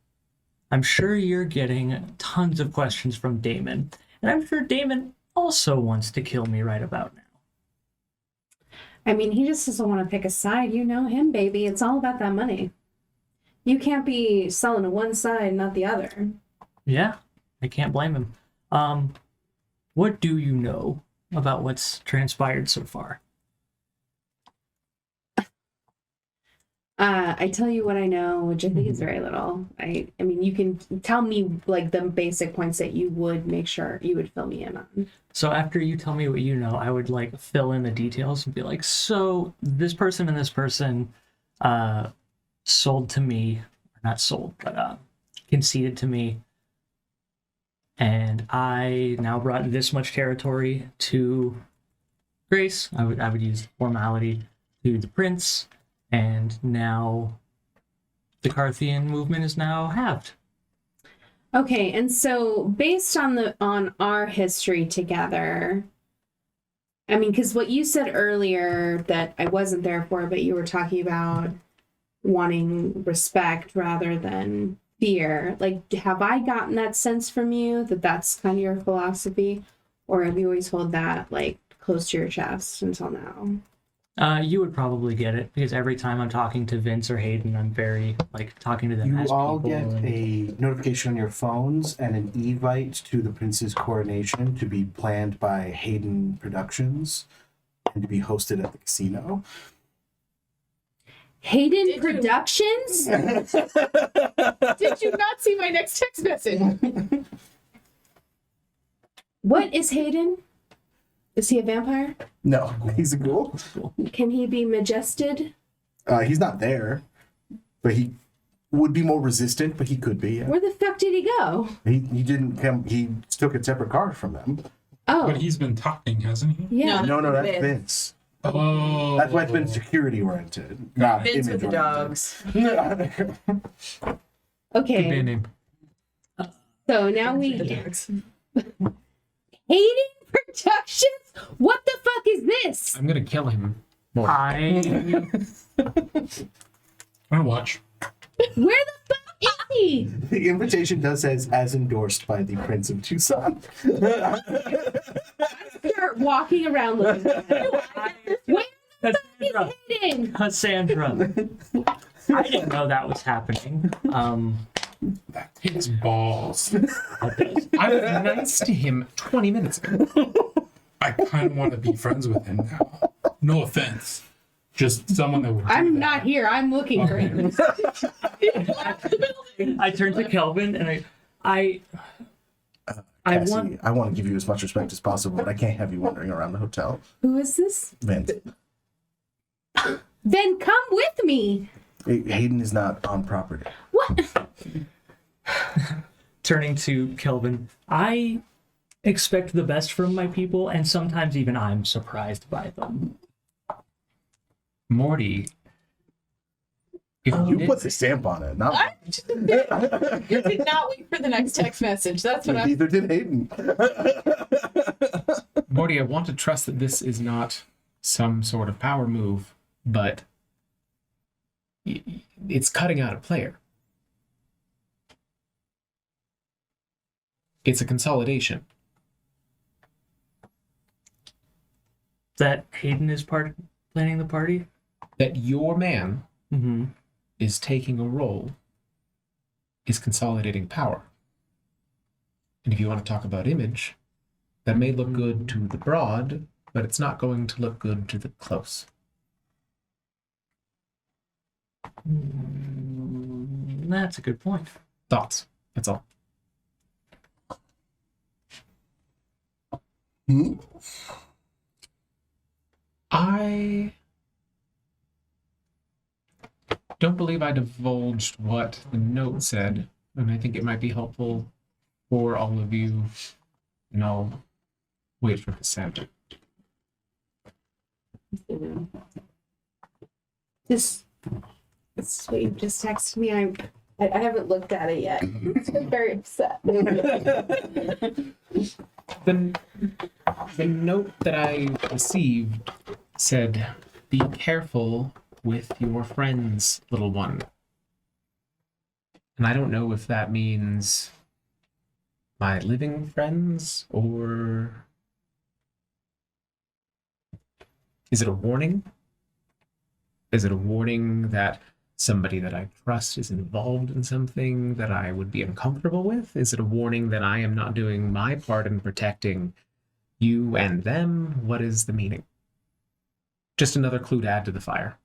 I'm sure you're getting tons of questions from Damon, and I'm sure Damon also wants to kill me right about now. I mean, he just doesn't want to pick a side. You know him, baby. It's all about that money. You can't be selling to one side, not the other. Yeah, I can't blame him. What do you know about what's transpired so far? I tell you what I know, which I think is very little. I mean, you can tell me like the basic points that you would make sure you would fill me in on. So after you tell me what you know, I would like fill in the details and be like, so this person and this person sold to me, or not sold, but conceded to me. And I now brought this much territory to Grace. I would use the formality to the prince. And now the Carthian movement is now halved. Okay, and so based on our history together, I mean, because what you said earlier that I wasn't there for, but you were talking about wanting respect rather than fear. Like, have I gotten that sense from you that that's kind of your philosophy, or have you always held that like close to your chest until now? You would probably get it because every time I'm talking to Vince or Hayden, I'm very like talking to them You as all people. get a notification on your phones and an evite to the prince's coronation to be planned by Hayden Productions and to be hosted at the casino. Hayden Did you- Productions? Did you not see my next text message? What is Hayden? Is he a vampire? No, he's a ghoul. Can he be majested? He's not there, but he would be more resistant, but he could be. Yeah. Where the fuck did he go? He didn't come. He took a separate car from them. Oh, But he's been talking, hasn't he? yeah. No, that's Vince. Vince. Oh. That's why it's been security oriented, not Vince image with the oriented. dogs. Could be a Okay, name. so now The we dogs. Hayden Productions. What the fuck is this? I'm gonna kill him. More. I I watch. Where the fuck is he? The invitation does say as endorsed by the Prince of Tucson. Start walking around looking for him. Where the fuck Cassandra, is Hayden? Cassandra. I didn't know that was happening. That takes balls. I was nice to him 20 minutes ago. I kind of want to be friends with him now. No offense. Just someone that would. do I'm that. not here. I'm looking for him. I turned to Kelvin and I Cassie, want. I want to give you as much respect as possible, but I can't have you wandering around the hotel. Who is this? Vince, Then come with me. Hayden is not on property. What? Turning to Kelvin, I expect the best from my people, and sometimes even I'm surprised by them. Morty, If You put the stamp on it, not You did not wait for the next text message. That's what I'm. neither did Hayden. Morty, I want to trust that this is not some sort of power move, but it's cutting out a player. It's a consolidation. That Hayden is planning the party? That your man Mm-hmm. is taking a role, is consolidating power. And if you want to talk about image, that may look good to the broad, but it's not going to look good to the close. That's a good point. Thoughts? That's all. I don't believe I divulged what the note said, and I think it might be helpful for all of you. And I'll wait for consent. This is what you just texted me. I haven't looked at it yet. I'm very upset. The note that I received said, "Be careful with your friends, little one." And I don't know if that means my living friends, or is it a warning? Is it a warning that somebody that I trust is involved in something that I would be uncomfortable with? Is it a warning that I am not doing my part in protecting you and them? What is the meaning? Just another clue to add to the fire.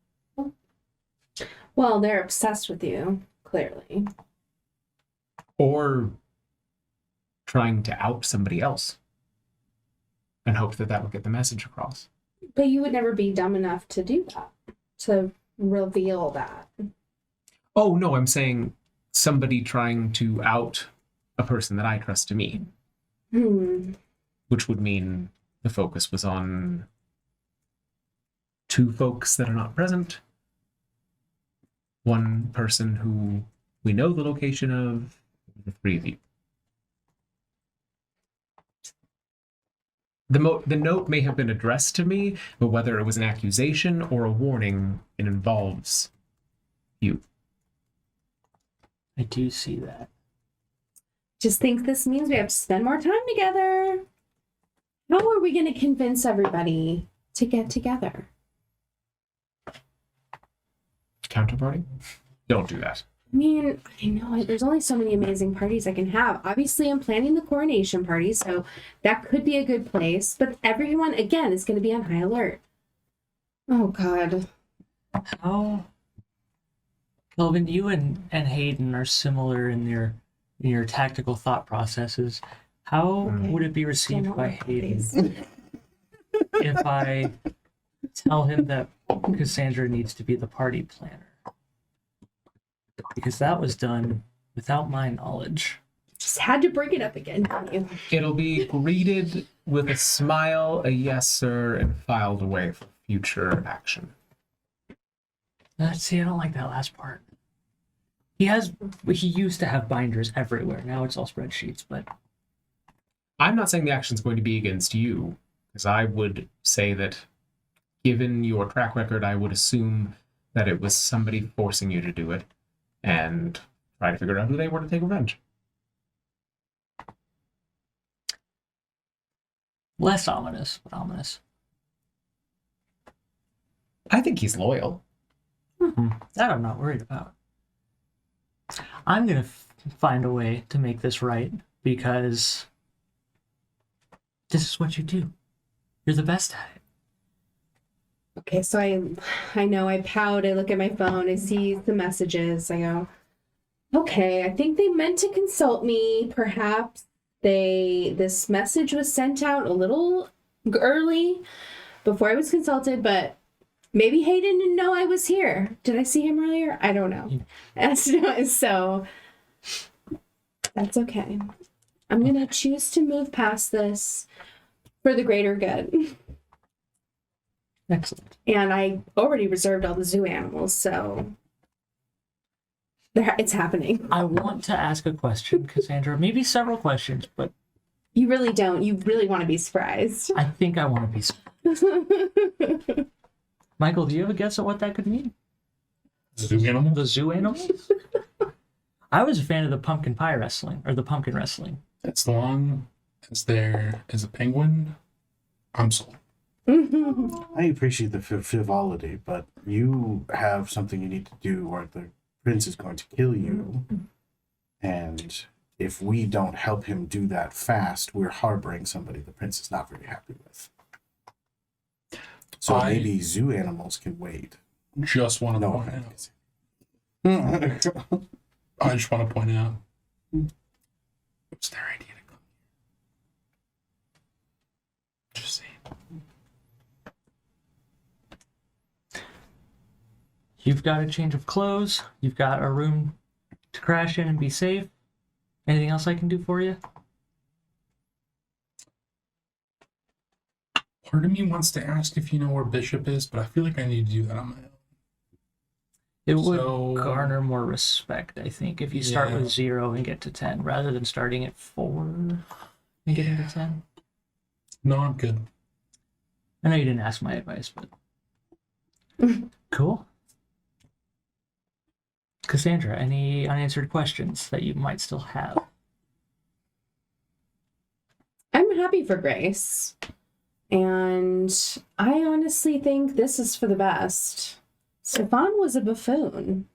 Well, they're obsessed with you, clearly. Or trying to out somebody else and hope that that will get the message across. But you would never be dumb enough to do that, to reveal that. Oh, no, I'm saying somebody trying to out a person that I trust to me. Which would mean the focus was on two folks that are not present. One person who we know the location of, the three of you. The note may have been addressed to me, but whether it was an accusation or a warning, it involves you. I do see that. Just think this means we have to spend more time together. How are we going to convince everybody to get together? Counterparty? Don't do that. I mean, I know there's only so many amazing parties I can have. Obviously, I'm planning the coronation party, so that could be a good place. But everyone, again, is going to be on high alert. Oh, God. How, Kelvin, you and Hayden are similar in your tactical thought processes. How would it be received by Hayden if I tell him that Cassandra needs to be the party planner? Because that was done without my knowledge. Just had to bring it up again, didn't you? It'll be greeted with a smile, a yes, sir, and filed away for future action. See, I don't like that last part. He used to have binders everywhere. Now it's all spreadsheets, but I'm not saying the action's going to be against you, because I would say that, given your track record, I would assume that it was somebody forcing you to do it, and try to figure out who they were to take revenge. less ominous, but ominous. I think he's loyal. That I'm not worried about. I'm going to find a way to make this right, because this is what you do. You're the best at it. Okay, so I know I pout, I look at my phone, I see the messages, I go, okay, I think they meant to consult me. Perhaps this message was sent out a little early before I was consulted, but maybe Hayden didn't know I was here. Did I see him earlier? I don't know. So that's okay. I'm going to choose to move past this for the greater good. Excellent. And I already reserved all the zoo animals, so It's happening. I want to ask a question, Cassandra. Maybe several questions, but You really don't. You really want to be surprised. I think I want to be surprised. Michael, do you have a guess at what that could mean? Zoo animal? The zoo animals? I was a fan of the pumpkin pie wrestling, or the pumpkin wrestling. As long as there is a penguin, I'm sold. I appreciate the frivolity, but you have something you need to do, or the prince is going to kill you. And if we don't help him do that fast, we're harboring somebody the prince is not very happy with. So maybe zoo animals can wait. Just want to No point offense. out. I just want to point out. It was their idea to come here. Just saying. You've got a change of clothes. You've got a room to crash in and be safe. Anything else I can do for you? Part of me wants to ask if you know where Bishop is, but I feel like I need to do that on my own. It would So- garner more respect, I think, if you start Yeah. with 0 and get to 10, rather than starting at 4 and getting to 10. No, I'm good. I know you didn't ask my advice, but cool. Cassandra, any unanswered questions that you might still have? I'm happy for Grace. And I honestly think this is for the best. Stefan was a buffoon.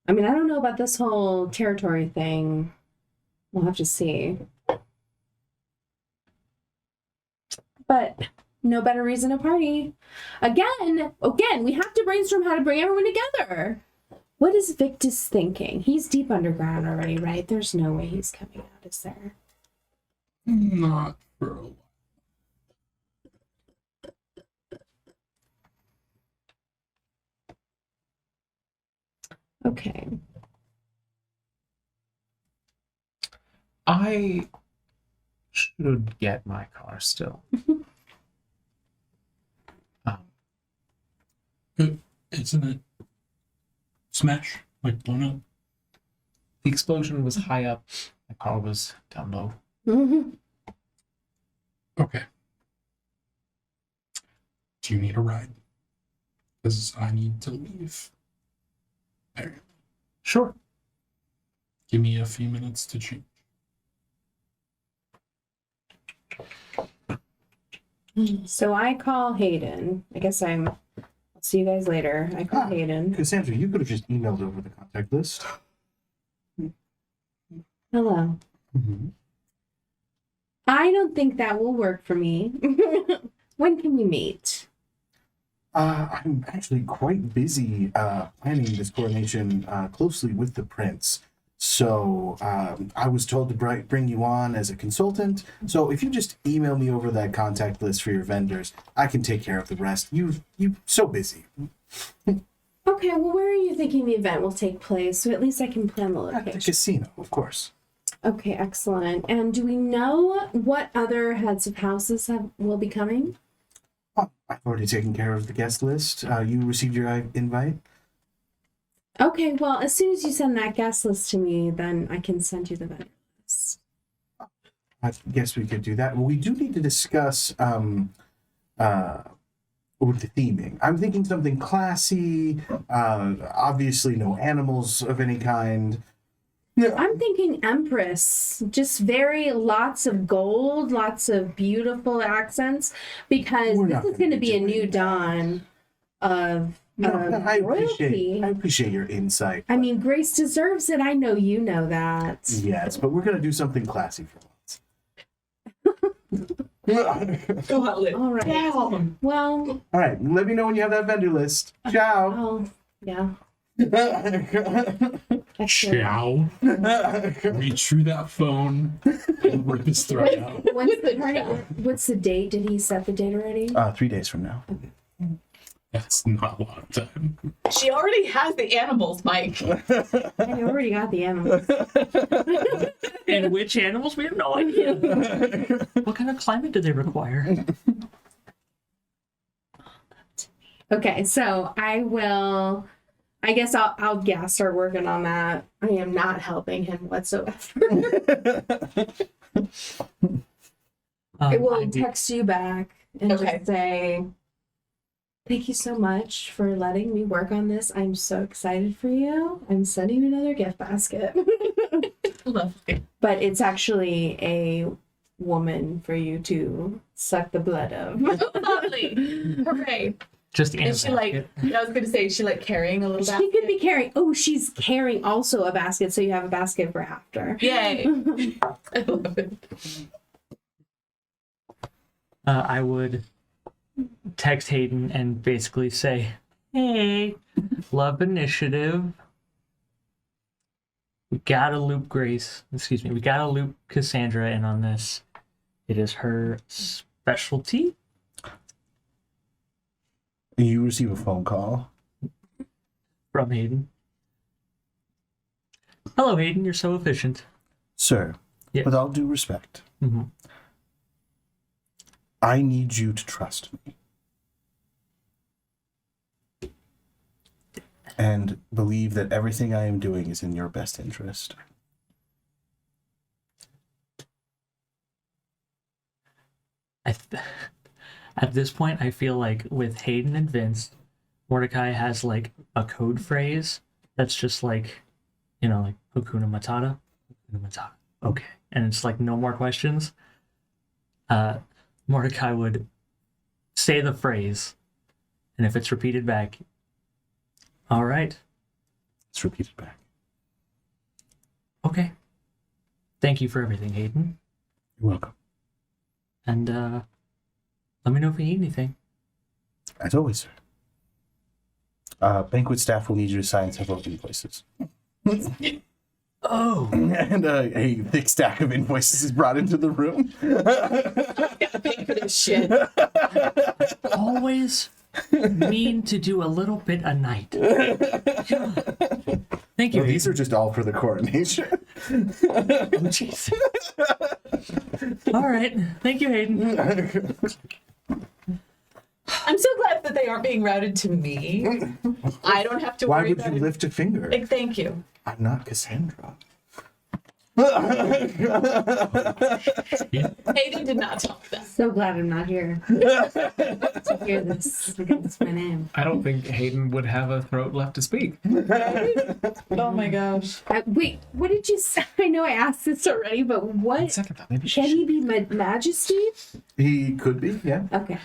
I mean, I don't know about this whole territory thing. We'll have to see. But no better reason to party. Again, we have to brainstorm how to bring everyone together. What is Victus thinking? He's deep underground already, right? There's no way he's coming out, is there? Not for a while. Okay. I should get my car still. Isn't it smash? Like blown up? The explosion was high up. My car was down low. Okay. Do you need a ride? Because I need to leave. Apparently. Sure. Give me a few minutes to change. So I call Hayden. I guess I'll see you guys later. I call Hayden. Cassandra, you could have just emailed over the contact list. Hello. Mm-hmm. I don't think that will work for me. When can we meet? I'm actually quite busy planning this coronation closely with the prince. So I was told to bring you on as a consultant. So if you just email me over that contact list for your vendors, I can take care of the rest. You so busy. Okay, well, where are you thinking the event will take place? So at least I can plan the At the location. casino, of course. Okay, excellent. And do we know what other heads of houses will be coming? Oh, I've already taken care of the guest list. You received your invite? Okay, well, as soon as you send that guest list to me, then I can send you the vendor list. I guess we could do that. Well, we do need to discuss with the theming. I'm thinking something classy, obviously no animals of any kind. I'm thinking Empress, just lots of gold, lots of beautiful accents, because We're this not is gonna going to be be a doing new that. dawn of I royalty. appreciate your insight. I mean, Grace deserves it. I know you know that. Yes, but we're gonna do something classy for once. All right. Well, All right, let me know when you have that vendor list. Ciao. oh, yeah. Excellent. Ciao. Reach through that phone and rip his throat out. What's the date? Did he set the date already? 3 days from now. That's not a lot of time. She already has the animals, Mike. I already got the animals. And which animals? We have no idea. What kind of climate do they require? Okay, so I will I guess I'll start working on that. I am not helping him whatsoever. I will text you back and Okay. just say, thank you so much for letting me work on this. I'm so excited for you. I'm sending you another gift basket. Lovely. But it's actually a woman for you to suck the blood of. Lovely. Hooray. Just in a Is she like, basket. I was going to say, is she like carrying a little She basket? could be carrying. Oh, she's carrying also a basket, so you have a basket for after. Yay. I love it. I would text Hayden and basically say, "Hey, love initiative. We gotta loop Grace. Excuse me. We gotta loop Cassandra in on this. It is her specialty." You receive a phone call. From Hayden. Hello, Hayden. You're so efficient. Sir, Yeah. with all due respect, Mm-hmm. I need you to trust me. And believe that everything I am doing is in your best interest. At this point, I feel like with Hayden and Vince, Mordecai has like a code phrase that's just like, like Hakuna Matata. Hakuna Matata. Okay. And it's like no more questions. Mordecai would say the phrase, and if it's repeated back, all right. Let's repeat it back. Okay. Thank you for everything, Hayden. You're welcome. And let me know if you need anything. As always, sir. Banquet staff will need you to sign several invoices. Oh. And a thick stack of invoices is brought into the room. Gotta pay for this shit. Always mean to do a little bit a night. Thank you. Well, these are just all for the coronation. Oh, jeez. All right. Thank you, Hayden. I'm so glad that they aren't being routed to me. I don't have to Why worry would about you it. lift a finger? Like, thank you. I'm not Cassandra. Hayden did not tell me that. So glad I'm not here to hear this against my name. I don't think Hayden would have a throat left to speak. Oh my gosh. Wait, what did you say? I know I asked this already, but One what? second thought, maybe Can he be Majesty? He could be, yeah. Okay.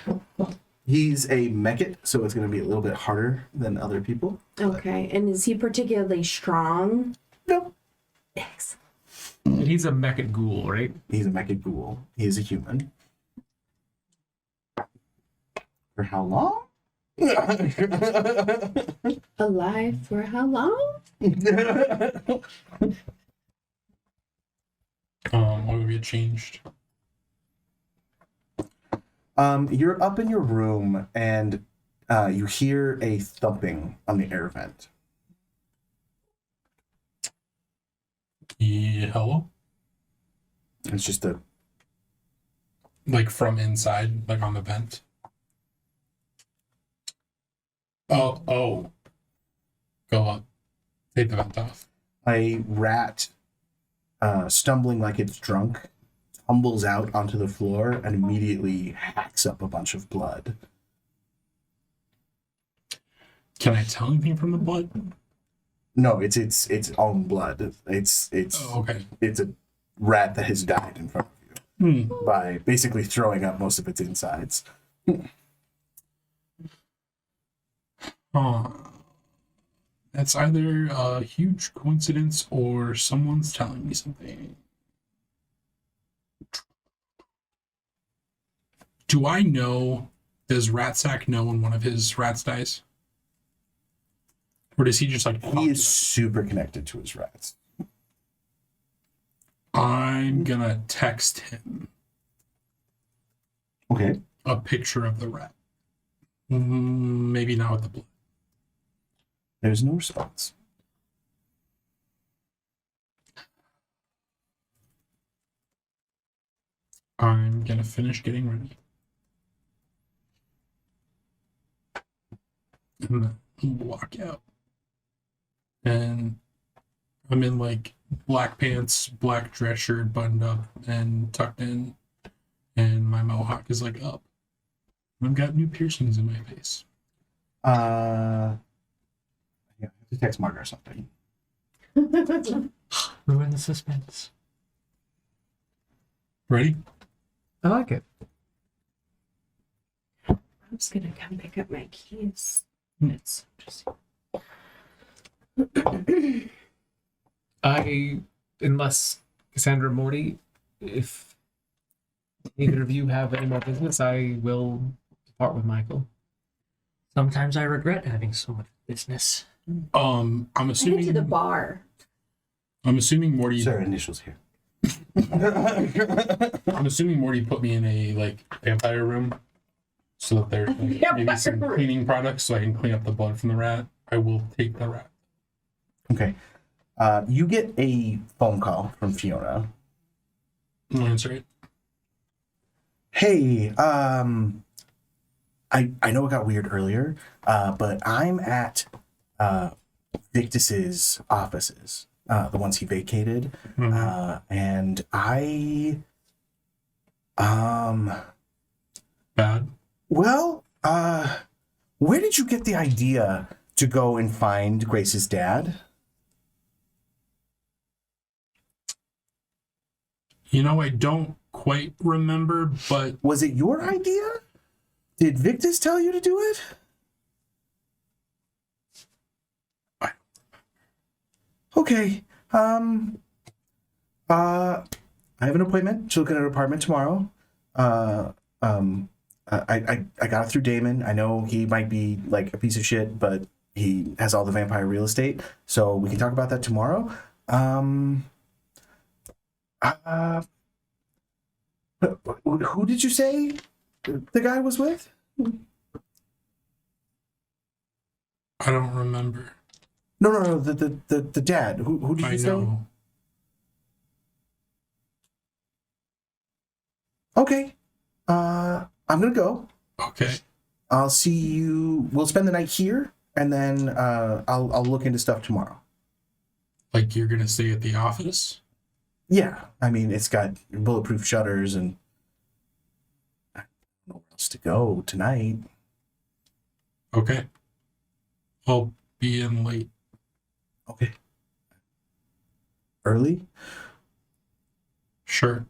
He's a Mekit, so it's going to be a little bit harder than other people. Okay. And is he particularly strong? No. Excellent. he's a Mechat ghoul, right? He's a Mekit ghoul. He is a human. For how long? Alive for how long? What would get changed? You're up in your room and you hear a thumping on the air vent. Yeah, hello? It's just a Like from inside, like on the vent. Oh. Go up. Take the vent off. a rat stumbling like it's drunk tumbles out onto the floor and immediately hacks up a bunch of blood. Can I tell anything from the blood? No, it's its own blood. It's Oh, okay. it's a rat that has died in front of you by basically throwing up most of its insides. That's either a huge coincidence or someone's telling me something. Do I know, does Ratsack know when one of his rats dies? Or does he just like... He is super connected to his rats. I'm gonna text him Okay. a picture of the rat. Maybe not with the blood. There's no response. I'm gonna finish getting ready. And then walk out. and I'm in like black pants, black dress shirt, buttoned up and tucked in, and my mohawk is like up. I've got new piercings in my face. Yeah, to text Margaret or something. Ruin the suspense. Ready? I like it. I'm just gonna come pick up my keys. It's just Unless Cassandra and Morty, if either of you have any more business, I will depart with Michael. Sometimes I regret having so much business. I'm I head assuming to the bar. Morty. Sir, initials here. I'm assuming Morty put me in a like vampire room, so that there's like, maybe some Vampire room. cleaning products, so I can clean up the blood from the rat. I will take the rat. Okay. You get a phone call from Fiona. I'll answer it. Hey, I know it got weird earlier, but I'm at Victus's offices, the ones he vacated, and Bad. well, where did you get the idea to go and find Grace's dad? You know, I don't quite remember, but Was it your idea? Did Victus tell you to do it? Okay. I have an appointment to look at an apartment tomorrow. I got it through Damon. I know he might be like a piece of shit, but he has all the vampire real estate, so we can talk about that tomorrow. Who did you say the guy was with? I don't remember. No. The dad. Who did I you say? know. Okay. I'm gonna go. Okay. I'll see you. We'll spend the night here, and then I'll look into stuff tomorrow. Like you're gonna stay at the office? Yeah, I mean it's got bulletproof shutters, and I don't know where else to go tonight. Okay. I'll be in late. Okay. Early? Sure.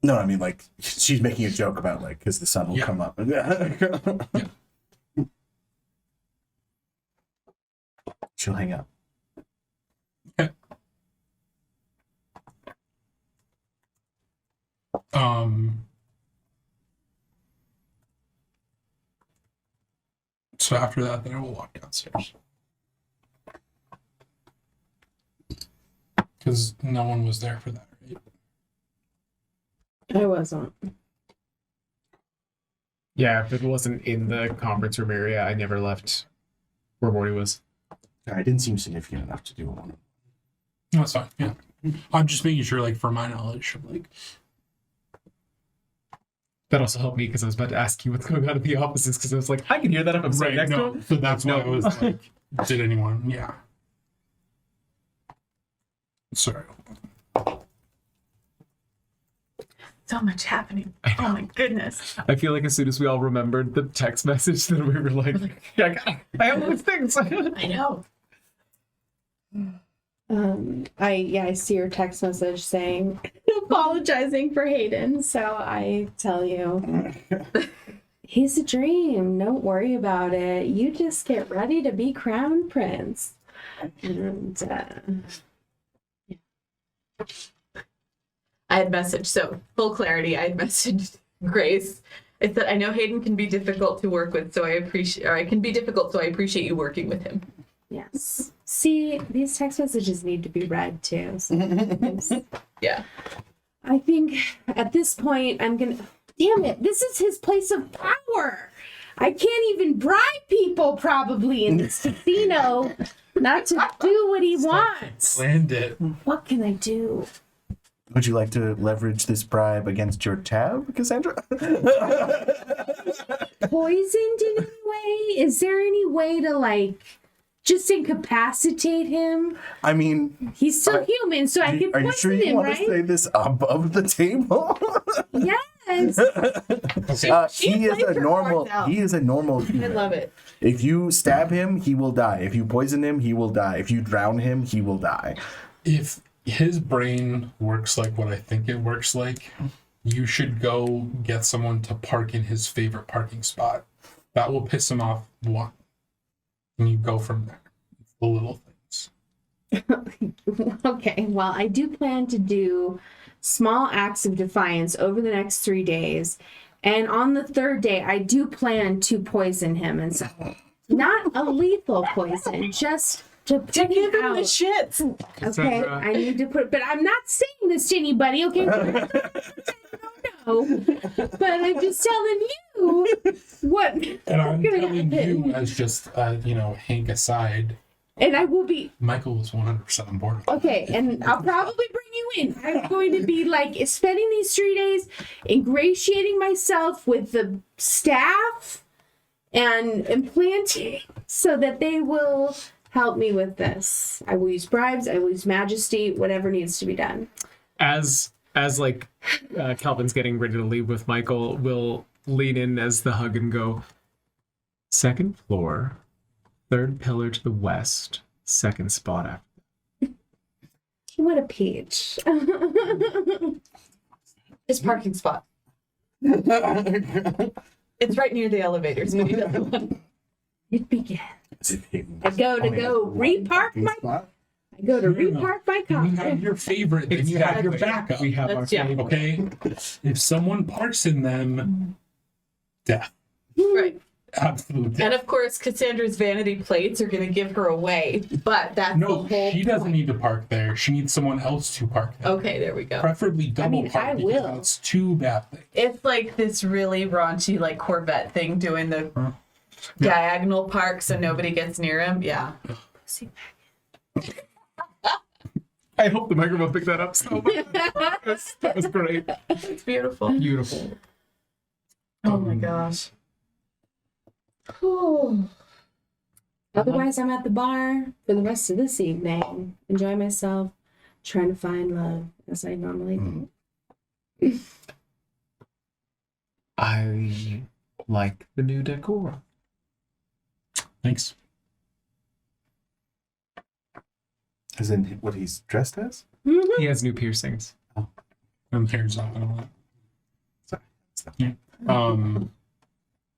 No, I mean like she's making a joke about like because the sun will Yeah. come up. She'll hang up. Okay. So after that, then I will walk downstairs. Because no one was there for that, right? I wasn't. Yeah, if it wasn't in the conference room area, I never left where Morty was. I didn't seem significant enough to do one. That's fine. Yeah. I'm just making sure, like, for my knowledge, like, That also helped me because I was about to ask you what's going on at the offices because I was like, I can hear that if I'm sitting next to no. him. So that's why I was like, did anyone? Yeah. Sorry. So much happening. Oh my goodness. I feel like as soon as we all remembered the text message, that we were like, I have all these things. I know. I see your text message saying apologizing for Hayden, so I tell you he's a dream. Don't worry about it. You just get ready to be crown prince. And I had messaged, so full clarity, I had messaged Grace. I said, I know Hayden can be difficult to work with, so I appreciate you working with him. yes. See, these text messages need to be read too. Sometimes. Yeah. I think at this point I'm gonna. Damn it! This is his place of power. I can't even bribe people probably in this casino not to do what he wants. Planned it. What can I do? Would you like to leverage this bribe against your tab, Cassandra? Poisoned in any way? Is there any way to like just incapacitate him? I mean, He's still human, so I can are you poison sure you him, want right? to say this above the table? Yes. He is laid a her normal. cards out. He is a normal I human. love it. If you stab him, he will die. If you poison him, he will die. If you drown him, he will die. If his brain works like what I think it works like, you should go get someone to park in his favorite parking spot. That will piss him off one. And you go from there. It's the little things. Okay, well, I do plan to do small acts of defiance over the next 3 days. And on the third day, I do plan to poison him. And so, not a lethal poison, just to put him Give him out. the shits. Okay, Cassandra. I need to put, but I'm not saying this to anybody, okay? No, but I'm just telling you what. And I'm gonna telling happen. you as just, Hank aside, And I will be, Michael was 100% on board with that. okay, and I'll probably bring you in. I'm going to be like spending these 3 days ingratiating myself with the staff and implanting so that they will help me with this. I will use bribes, I will use majesty, whatever needs to be done. As like Calvin's getting ready to leave with Michael, will lean in as the hug and go, second floor, third pillar to the west, second spot after. What a peach. His parking spot. It's right near the elevators, but he doesn't want. It begins. Is it hidden? I go to repark my. spot? I go to repark my car. You have your favorite, then you have your backup. We have That's- our yeah. favorite. Okay? If someone parks in them, death. Right. Absolute death. And of course, Cassandra's vanity plates are going to give her away, but that's No, the whole she doesn't point. need to park there. She needs someone else to park there. Okay, there we go. Preferably double mean, park I because will. that's two bad things. It's like this really raunchy, like Corvette thing doing the diagonal park so nobody gets near him. Yeah. I hope the microphone picked that up so much. That was great. It's beautiful. Beautiful. Oh my gosh. Otherwise, I'm at the bar for the rest of this evening, enjoying myself, trying to find love as I normally do. I like the new decor. Thanks. As in what he's dressed as? He has new piercings. And hair's up and all that. Sorry. It's not- Yeah.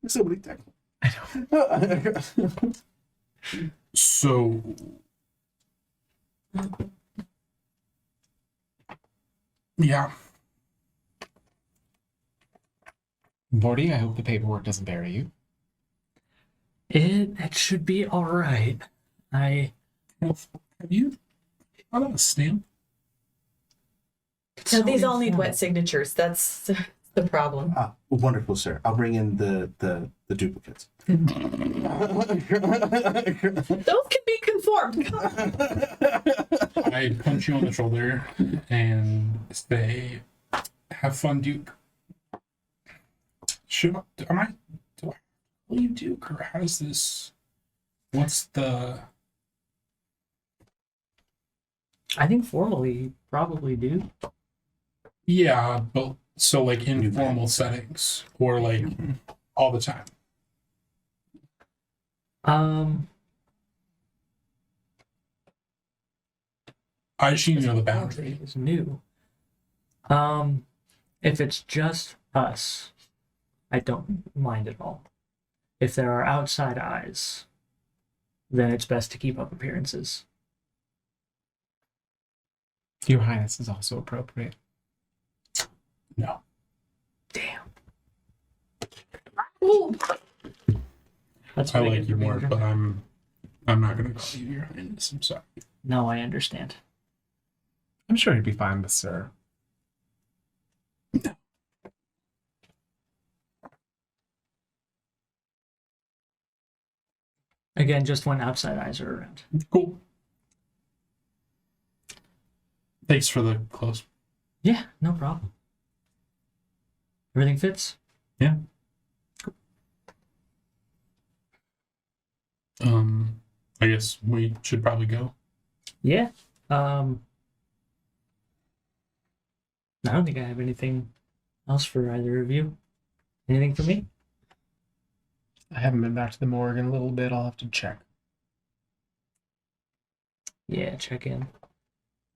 Somebody tackle. So yeah. Morty, I hope the paperwork doesn't bury you. It should be all right. I Have you thought of a stamp? No, these all need wet signatures. That's the problem. Wonderful, sir. I'll bring in the duplicates. Those can be conformed. I punch you on the shoulder and say, "Have fun, Duke." Do I call you Duke, or how does this? What's the? I think formally you probably do. Yeah, but so like in formal settings or like all the time. I just need to know the boundary. Is new. If it's just us, I don't mind at all. If there are outside eyes, then it's best to keep up appearances. Your Highness is also appropriate. No. Damn. Ooh. That's I what like get you for more, being but drunk. I'm not gonna call you Your Highness. I'm sorry. No, I understand. I'm sure he'd be fine with Sir. Again, just when outside eyes are around. Cool. Thanks for the close. Yeah, no problem. Everything fits? Um, I guess we should probably go. Yeah. I don't think I have anything else for either of you. Anything for me? I haven't been back to the morgue in a little bit. I'll have to check. Yeah, check in.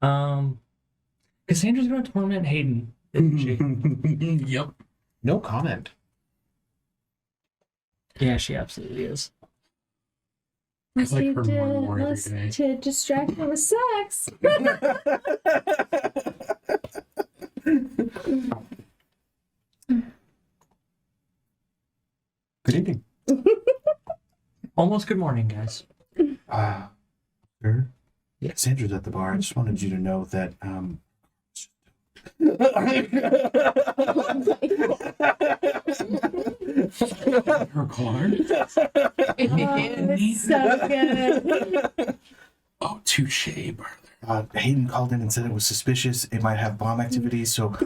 Cassandra's gonna torment Hayden, isn't she? Yep. No comment. Yeah, she absolutely is. I like her more and more every day. To distract her with sex. Good evening. Almost good morning, guys. Sir? Yeah, Sandra's at the bar. I just wanted you to know that, Her card? It's so good. Oh, touche, brother. Hayden called in and said it was suspicious. It might have bomb activity. So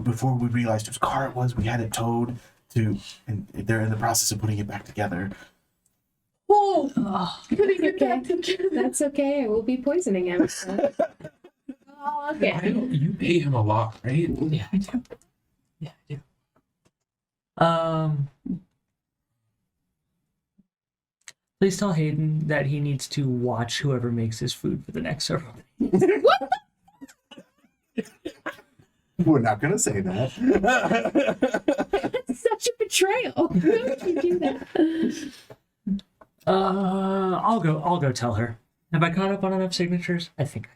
before we realized whose car it was, we had it towed to, and they're in the process of putting it back together. Oh, putting it back together. That's okay. I will be poisoning him. Oh, okay. You pay him a lot, right? Yeah, I do. Yeah, I do. Please tell Hayden that he needs to watch whoever makes his food for the next several days. We're not going to say that. That's such a betrayal. Why would you do that? I'll go tell her. Have I caught up on enough signatures? I think.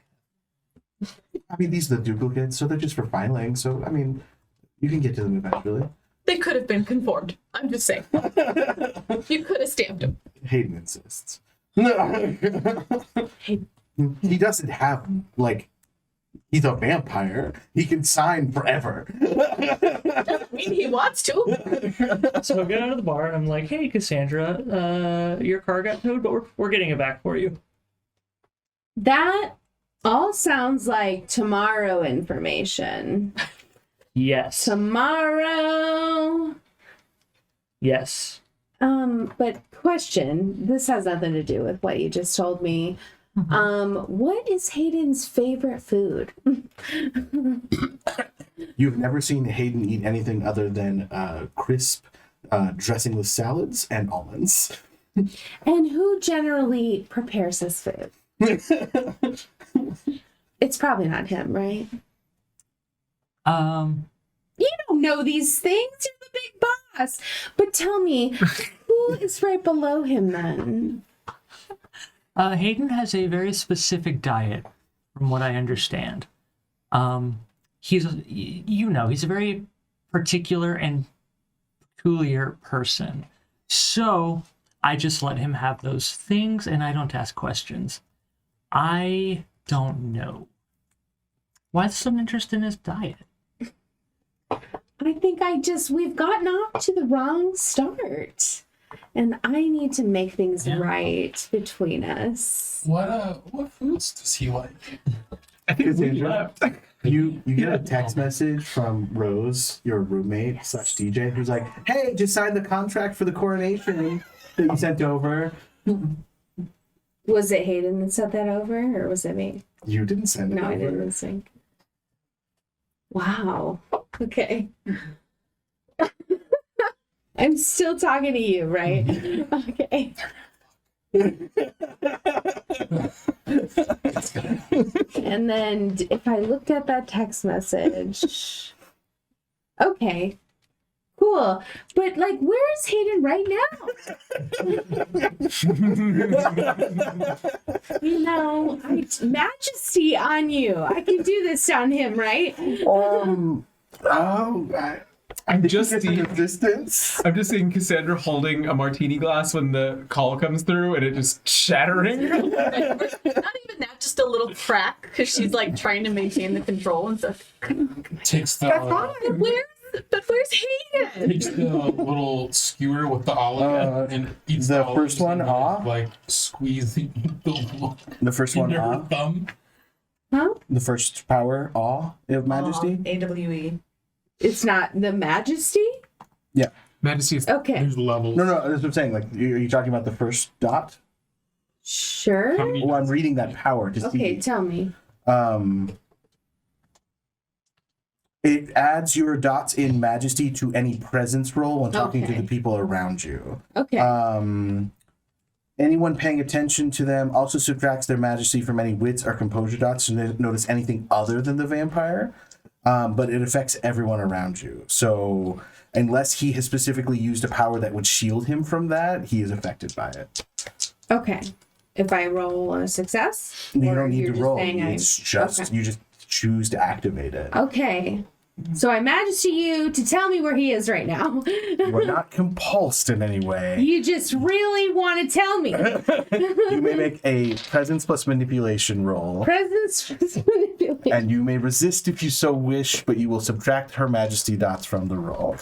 I mean, these are the duplicates, so they're just for filing. So, I mean, you can get to them eventually. They could have been conformed. I'm just saying. You could have stamped them. Hayden insists. He doesn't have, like, he's a vampire. He can sign forever. Doesn't mean he wants to. So I get out of the bar and I'm like, "Hey, Cassandra, your car got towed, but we're getting it back for you." That all sounds like tomorrow information. Yes. Tomorrow. Yes. But question, this has nothing to do with what you just told me. What is Hayden's favorite food? You've never seen Hayden eat anything other than crisp dressingless salads and almonds. And who generally prepares his food? It's probably not him, right? You don't know these things. You're the big boss. But tell me, who is right below him then? Hayden has a very specific diet, from what I understand. He's a very particular and peculiar person. So I just let him have those things and I don't ask questions. I don't know. Why the sudden interest in his diet? I think we've gotten off to the wrong start. And I need to make things right between us. What foods does he like? I think we left. You get a text message from Rose, your roommate / DJ, who's like, "Hey, just signed the contract for the coronation that you sent over." Was it Hayden that sent that over, or was it me? You didn't send it No, over. I didn't sync. Wow. Okay. I'm still talking to you, right? Okay. And then if I looked at that text message, okay, cool. But like, where's Hayden right now? Majesty on you. I can do this on him, right? I'm just seeing resistance. I'm just seeing Cassandra holding a martini glass when the call comes through and it just shattering. Not even that, just a little crack because she's like trying to maintain the control and stuff. Takes the Where's Hayden? takes the little skewer with the olive and eats the olives first one and, off? like squeezing The first one, into her awe. thumb. Huh? The first power, awe of majesty. AWE. It's not the Majesty? Yeah. Majesty is Okay. There's levels. No, that's what I'm saying. Like, are you talking about the first dot? Sure. How many Well, I'm reading that power to Okay, see. tell me. It adds your dots in majesty to any presence roll when talking to Okay. the people around you. Okay. Anyone paying attention to them also subtracts their majesty from any wits or composure dots to notice anything other than the vampire. But it affects everyone around you. So unless he has specifically used a power that would shield him from that, he is affected by it. Okay. If I roll a success? You Or don't need you're to just roll. saying It's just okay. you just choose to activate it. Okay. So I majesty you to tell me where he is right now. You are not compulsed in any way. You just really want to tell me. You may make a presence plus manipulation roll. Presence manipulation. And you may resist if you so wish, but you will subtract her majesty dots from the roll.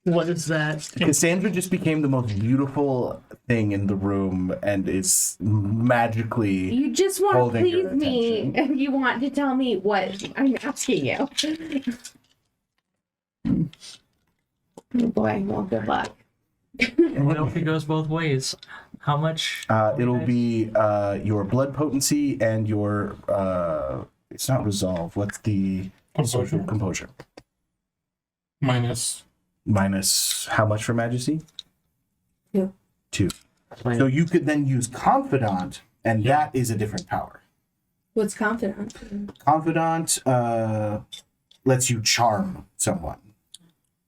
What is that? Cassandra just became the most beautiful thing in the room and is magically... You just want to Holding your please me, attention. and you want to tell me what I'm asking you. Oh boy, well, good luck. I hope it goes both ways. How much? It'll be your blood potency and your... it's not resolve. What's the... Social composure. Minus how much for majesty? 2. 2. So you could then use confidant, and that is a different power. What's confident? Confidant lets you charm someone.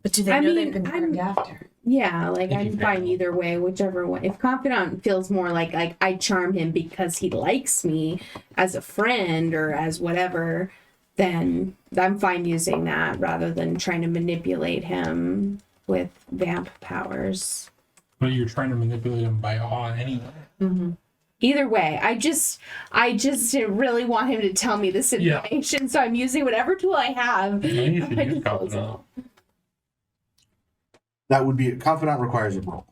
But do they I know mean, they've been charmed after? Yeah, like If you I'm fine fail. either way, whichever one. If confidant feels more like I charm him because he likes me as a friend or as whatever, then I'm fine using that rather than trying to manipulate him with vamp powers. But you're trying to manipulate him by awe anyway. Either way, I just really want him to tell me this Yeah. information, so I'm using whatever tool I have. Then you should at my use disposal. confidant. That would be... Confidant requires a roll.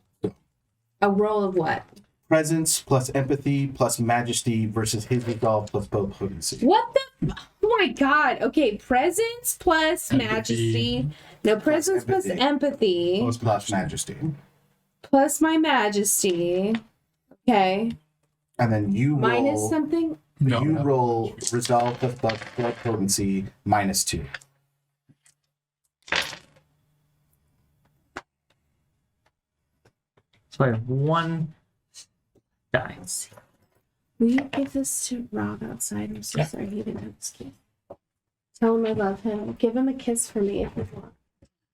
A roll of what? Presence plus empathy plus majesty versus his resolve plus both potency. What the? Oh my god. Okay, presence plus Empathy. majesty. No, presence plus empathy. Plus majesty. Plus my majesty. Okay. And then you Minus roll... something? No, You no. roll resolve plus blood potency minus 2. So I have 1 die. Will you give this to Rob outside? I'm so Yeah. sorry he didn't have his kiss. Tell him I love him. Give him a kiss for me if you want.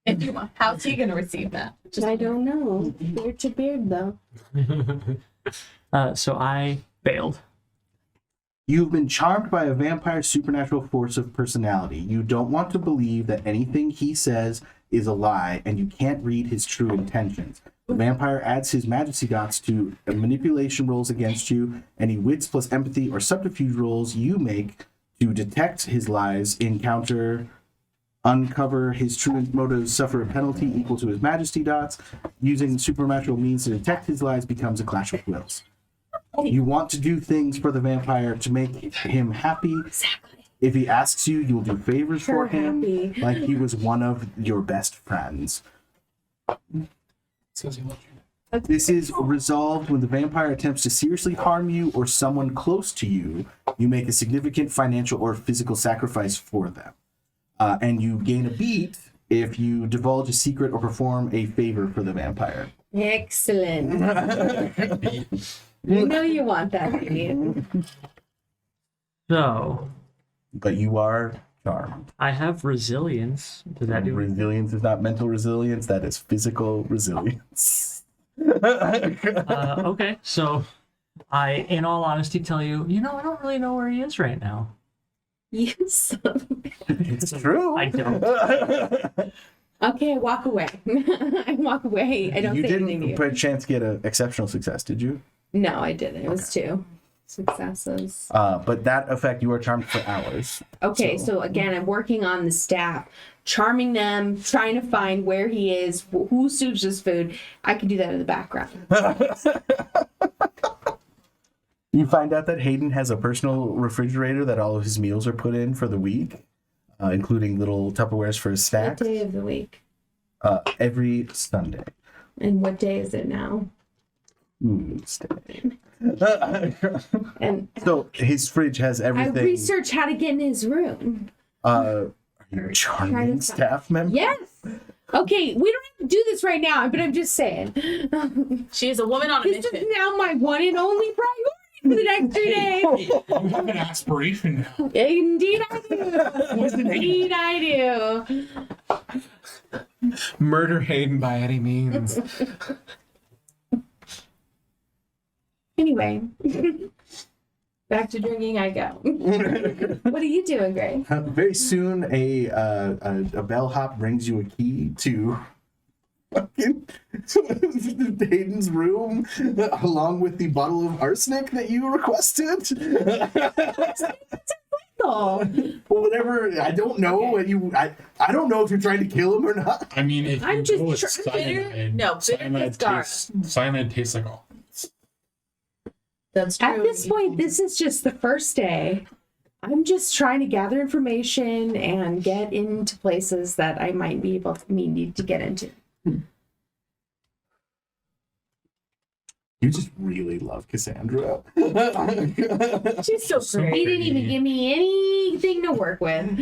If you want, how's he going to receive that? I don't know. Beard to beard, though. So I failed. You've been charmed by a vampire's supernatural force of personality. You don't want to believe that anything he says is a lie, and you can't read his true intentions. The vampire adds his majesty dots to manipulation rolls against you. Any wits plus empathy or subterfuge rolls you make to detect his lies, uncover his true motives, suffer a penalty equal to his majesty dots. Using supernatural means to detect his lies becomes a clash of wills. You want to do things for the vampire to make him happy. Exactly. If he asks you, you'll do favors for Sure, him, happy. like he was one of your best friends. Says he loves you. This is resolved when the vampire attempts to seriously harm you or someone close to you. You make a significant financial or physical sacrifice for them. And you gain a beat if you divulge a secret or perform a favor for the vampire. Excellent. You know you want that, baby. So But you are charmed. I have resilience. Does that do it? Resilience is not mental resilience, that is physical resilience. Okay, so I, in all honesty, tell you, I don't really know where he is right now. You son of a bitch. It's true. I don't. Okay, I walk away. I walk away. I don't You say anything to didn't you. by chance get an exceptional success, did you? No, I didn't. It was 2 successes. But that effect, you are charmed for hours. Okay, so again, I'm working on the staff, charming them, trying to find where he is, who suits his food. I can do that in the background. You find out that Hayden has a personal refrigerator that all of his meals are put in for the week, including little Tupperwares for his What snacks, day of the week? every Sunday. And what day is it now? Stay. And So his fridge has I everything. researched how to get in his room. Are you a charming staff member? Yes. Okay, we don't have to do this right now, but I'm just saying. She is a woman on a This is mission. now my one and only priority for the next 3 days. You have an aspiration now. Indeed I do. What's the name? Indeed I do. Murder Hayden by any means. Anyway, back to drinking I go. What are you doing, Gray? Very soon, a bellhop brings you a key to fucking Hayden's room, along with the bottle of arsenic that you requested. Oh, Whatever, I don't know what you. I don't know if you're trying to kill him or not. I mean, if I'm you just go with bitter- cyanide, no, bitter is dark. cyanide tastes like all. That's true. at this point, this is just the first day. I'm just trying to gather information and get into places that I might be able to need to get into. You just really love Cassandra. She's so So great. He didn't even pretty. give me anything to work with.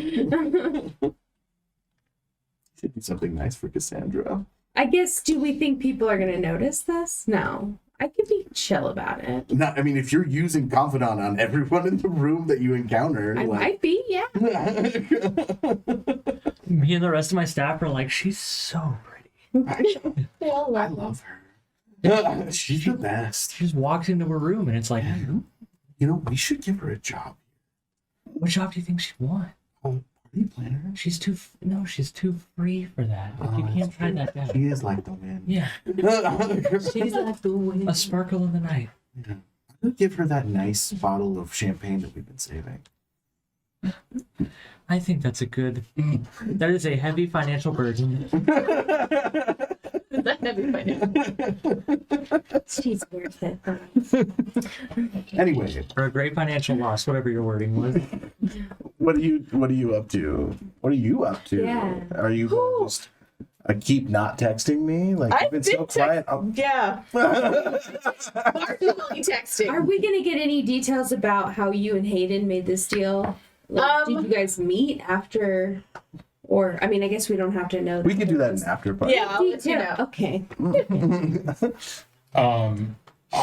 Should do something nice for Cassandra. I guess, do we think people are going to notice this? No. I could be chill about it. Not, I mean, if you're using confidant on everyone in the room that you encounter, I like, might be, yeah. Me and the rest of my staff are like, she's so pretty. They all I love love her. She's the best. She just walks into a room and it's like, You know, we should give her a job. what job do you think she'd want? Party planner. She's too free for that. Like, you Oh, can't that's try true. that down. She is like the wind. Yeah, She's like the wind. a sparkle in the night. I'll give her that nice bottle of champagne that we've been saving. I think that's a good. That is a heavy financial burden. That'd be funny. She's worth it. Anyway, For a great financial loss, whatever your wording was. what are you up to? What are you up to? Yeah. Are you gonna just keep not texting me? Like I've you've been so been quiet. Yeah. Marginally texting. Are we going to get any details about how you and Hayden made this deal? Like, did you guys meet after? Or, I mean, I guess we don't have to know. We can do that in after party. Yeah, I'll let you know. Okay.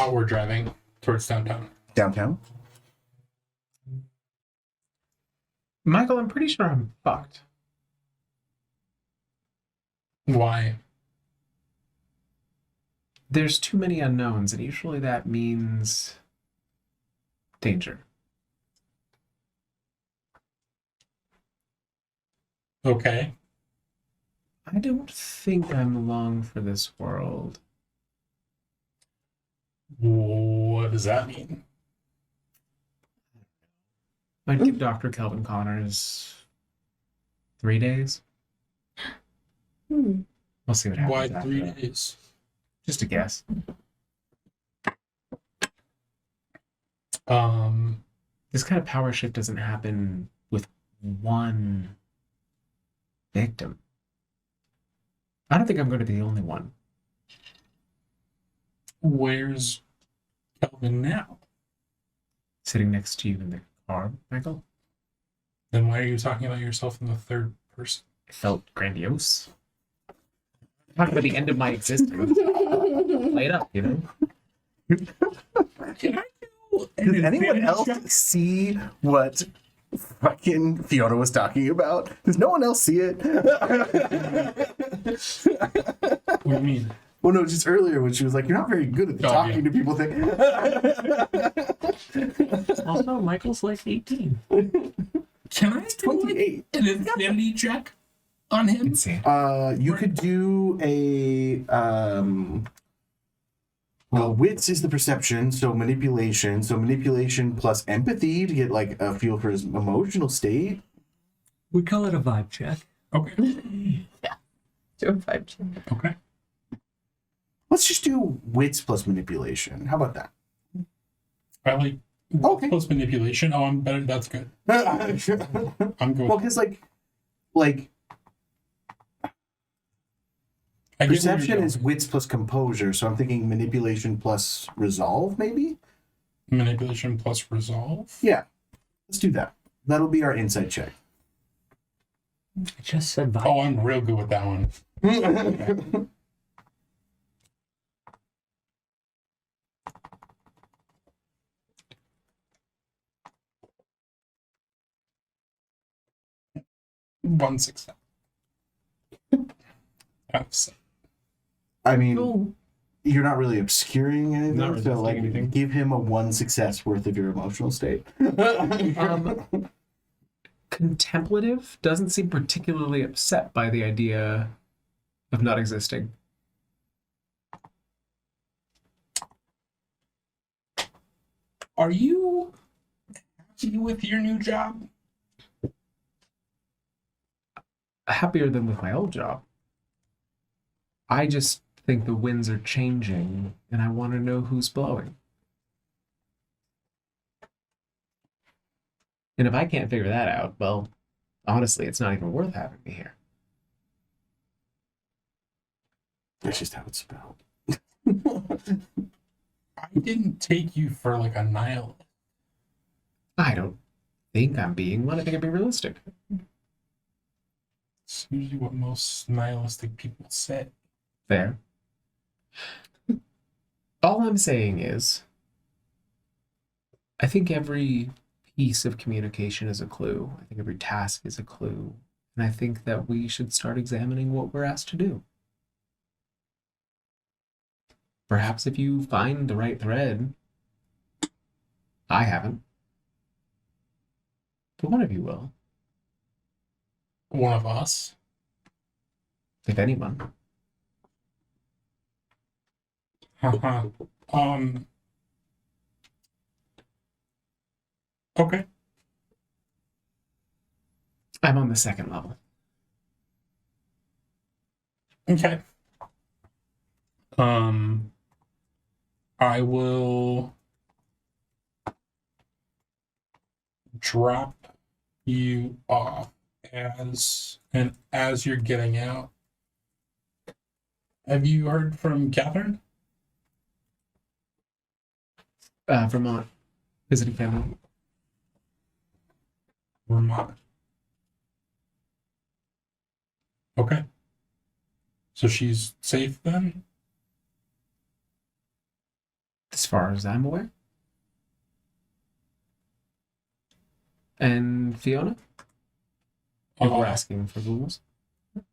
We're driving towards downtown. Downtown. Michael, I'm pretty sure I'm fucked. Why? There's too many unknowns, and usually that means danger. Okay. I don't think I'm long for this world. What does that mean? I'd give Dr. Kelvin Connors 3 days. Hmm. We'll see what happens. Why after 3 that. days? Just a guess. This kind of power shift doesn't happen with one victim. I don't think I'm going to be the only one. Where's Kelvin now? Sitting next to you in the car, Michael. Then why are you talking about yourself in the third person? It felt grandiose. Talking about the end of my existence. Play it up, you know? Does anyone else see what fucking Fiona was talking about? Does no one else see it? What do you mean? Well, no, just earlier when she was like, "You're not very good at the Oh, talking yeah. to people thing." Also, Michael's like 18. Can I do 28. an insanity check on him? Insane. You could do a well, wits is the perception, so manipulation. So manipulation plus empathy to get like a feel for his emotional state. We call it a vibe check. Okay. Do a 5 Okay. Let's just do wits plus manipulation. How about that? I like Okay. plus manipulation. Oh, I'm better. That's good. I'm good. Well, because like, I I get where Perception you're is going. wits plus composure, so I'm thinking manipulation plus resolve, maybe? Manipulation plus resolve. Yeah. Let's do that. That'll be our insight check. I just said Oh, I'm real good with that one. Okay. One success. That's I mean, Ooh. you're not really obscuring anything, Not so resisting like anything. give him a 1 success worth of your emotional state. Contemplative doesn't seem particularly upset by the idea of not existing. Are you happy with your new job? Happier than with my old job. I just think the winds are changing, and I want to know who's blowing. And if I can't figure that out, well, honestly, it's not even worth having me here. That's just how it's spelled. I didn't take you for like a nihilist. I don't think I'm being one. I think I'm being realistic. It's usually what most nihilistic people say. Fair. All I'm saying is, I think every piece of communication is a clue. I think every task is a clue. And I think that we should start examining what we're asked to do. Perhaps if you find the right thread, I haven't, but one of you will, One of us. if anyone. Haha. Okay. I'm on the second level. Okay. I will drop you off as you're getting out. Have you heard from Catherine? Vermont, visiting family. Vermont. Okay. So she's safe then? As far as I'm aware. And Fiona? If we're asking for rules.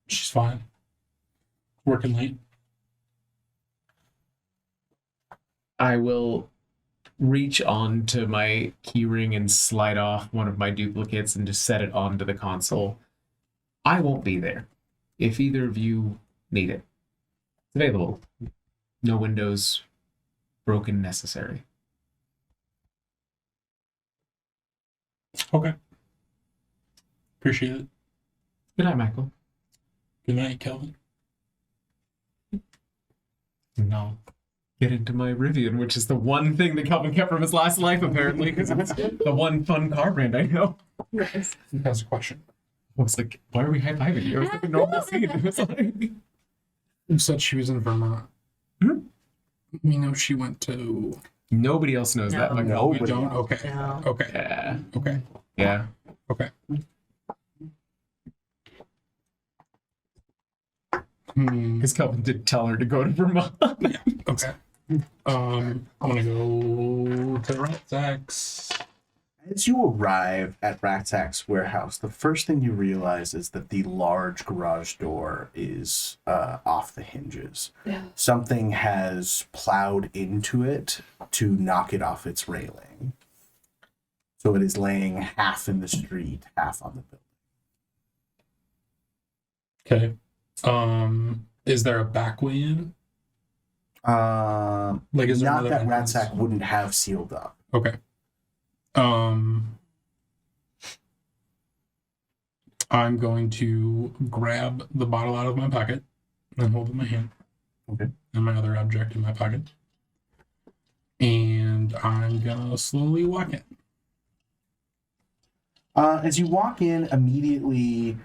She's fine. Working late. I will reach on to my keyring and slide off one of my duplicates and just set it onto the console. I won't be there if either of you need it. It's available. No windows broken necessary. Okay. Appreciate it. Good night, Michael. Good night, Kelvin. And I'll get into my Rivian, which is the one thing that Calvin kept from his last life, apparently, because it's the one fun car brand I know. Nice. That's a question. I was like, why are we high-fiving you? It was like a normal scene. It was like... Who said she was in Vermont? Hmm? You know she went to... Nobody else knows that. No. Like, No. We Nobody don't? else. Okay. No. Okay. Yeah. Okay. Yeah. Okay. Hmm. Because Calvin did tell her to go to Vermont. Okay. I'm gonna go to Ratzax. As you arrive at Ratzak's warehouse, the first thing you realize is that the large garage door is off the hinges. Yeah. Something has plowed into it to knock it off its railing. So it is laying half in the street, half on the building. Okay. Is there a back way in? Like, is there Not another that entrance? Ratzak wouldn't have sealed up. Okay. I'm going to grab the bottle out of my pocket and hold it in my hand. Okay. And my other object in my pocket. And I'm gonna slowly walk in. As you walk in, immediately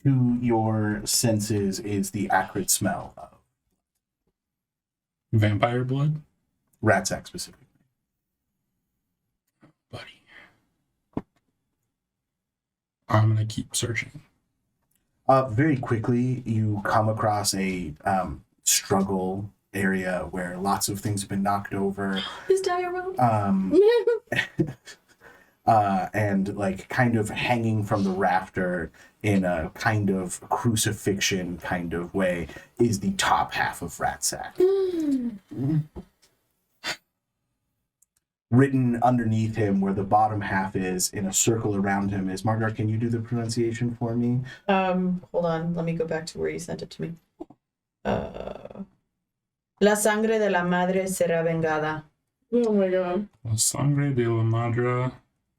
to your senses is the acrid smell of Vampire blood? Rat sack specifically. Buddy. I'm going to keep searching. Very quickly, you come across a struggle area where lots of things have been knocked over. His diarrhea. And like kind of hanging from the rafter in a kind of crucifixion kind of way is the top half of Rat Sack. Written underneath him, where the bottom half is, in a circle around him, is Margar. Can you do the pronunciation for me? Hold on. Let me go back to where you sent it to me. La sangre de la madre será vengada. Oh my god. La sangre de la madre.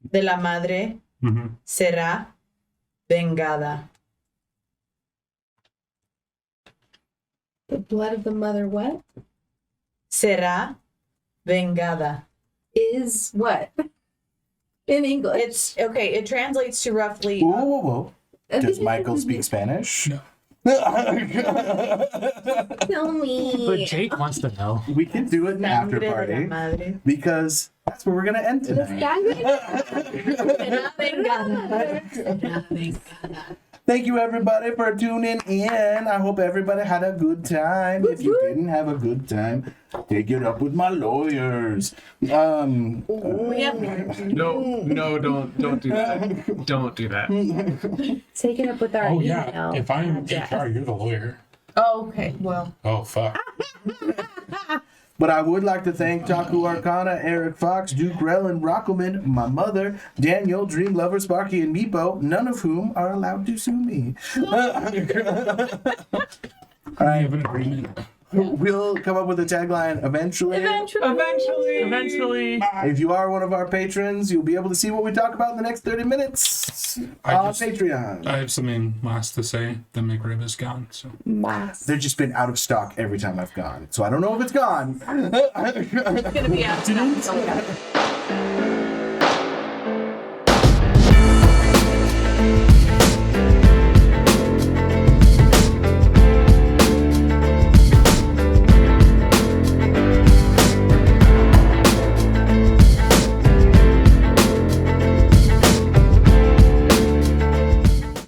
De la madre será vengada. The blood of the mother, what? Será vengada. Is what? In English. It's okay. It translates to roughly. Whoa, whoa, whoa. Does Michael speak Spanish? No. Tell me. But Jake wants to know. We can do it in after Sangre de la party madre. because that's where we're gonna end tonight. Será vengada. Será vengada. Thank you everybody for tuning in. I hope everybody had a good time. If you didn't have a good time, take it up with my lawyers. We have No, don't do that. Don't do that. Take it up with our Oh, email. yeah. If I'm address. HR, you're the lawyer. Oh, okay. Well, Oh, fuck. But I would like to thank Taku Arcana, Eric Fox, Duke Rell, and Rockelman, my mother, Daniel, Dream Lover, Sparky, and Meepo, none of whom are allowed to sue me. I have an agreement. We'll come up with a tagline eventually. Eventually. If you are one of our patrons, you'll be able to see what we talk about in the next 30 minutes on Patreon. I have something last to say. The McRib is gone. So They've just been out of stock every time I've gone. So I don't know if it's gone. it's gonna be out.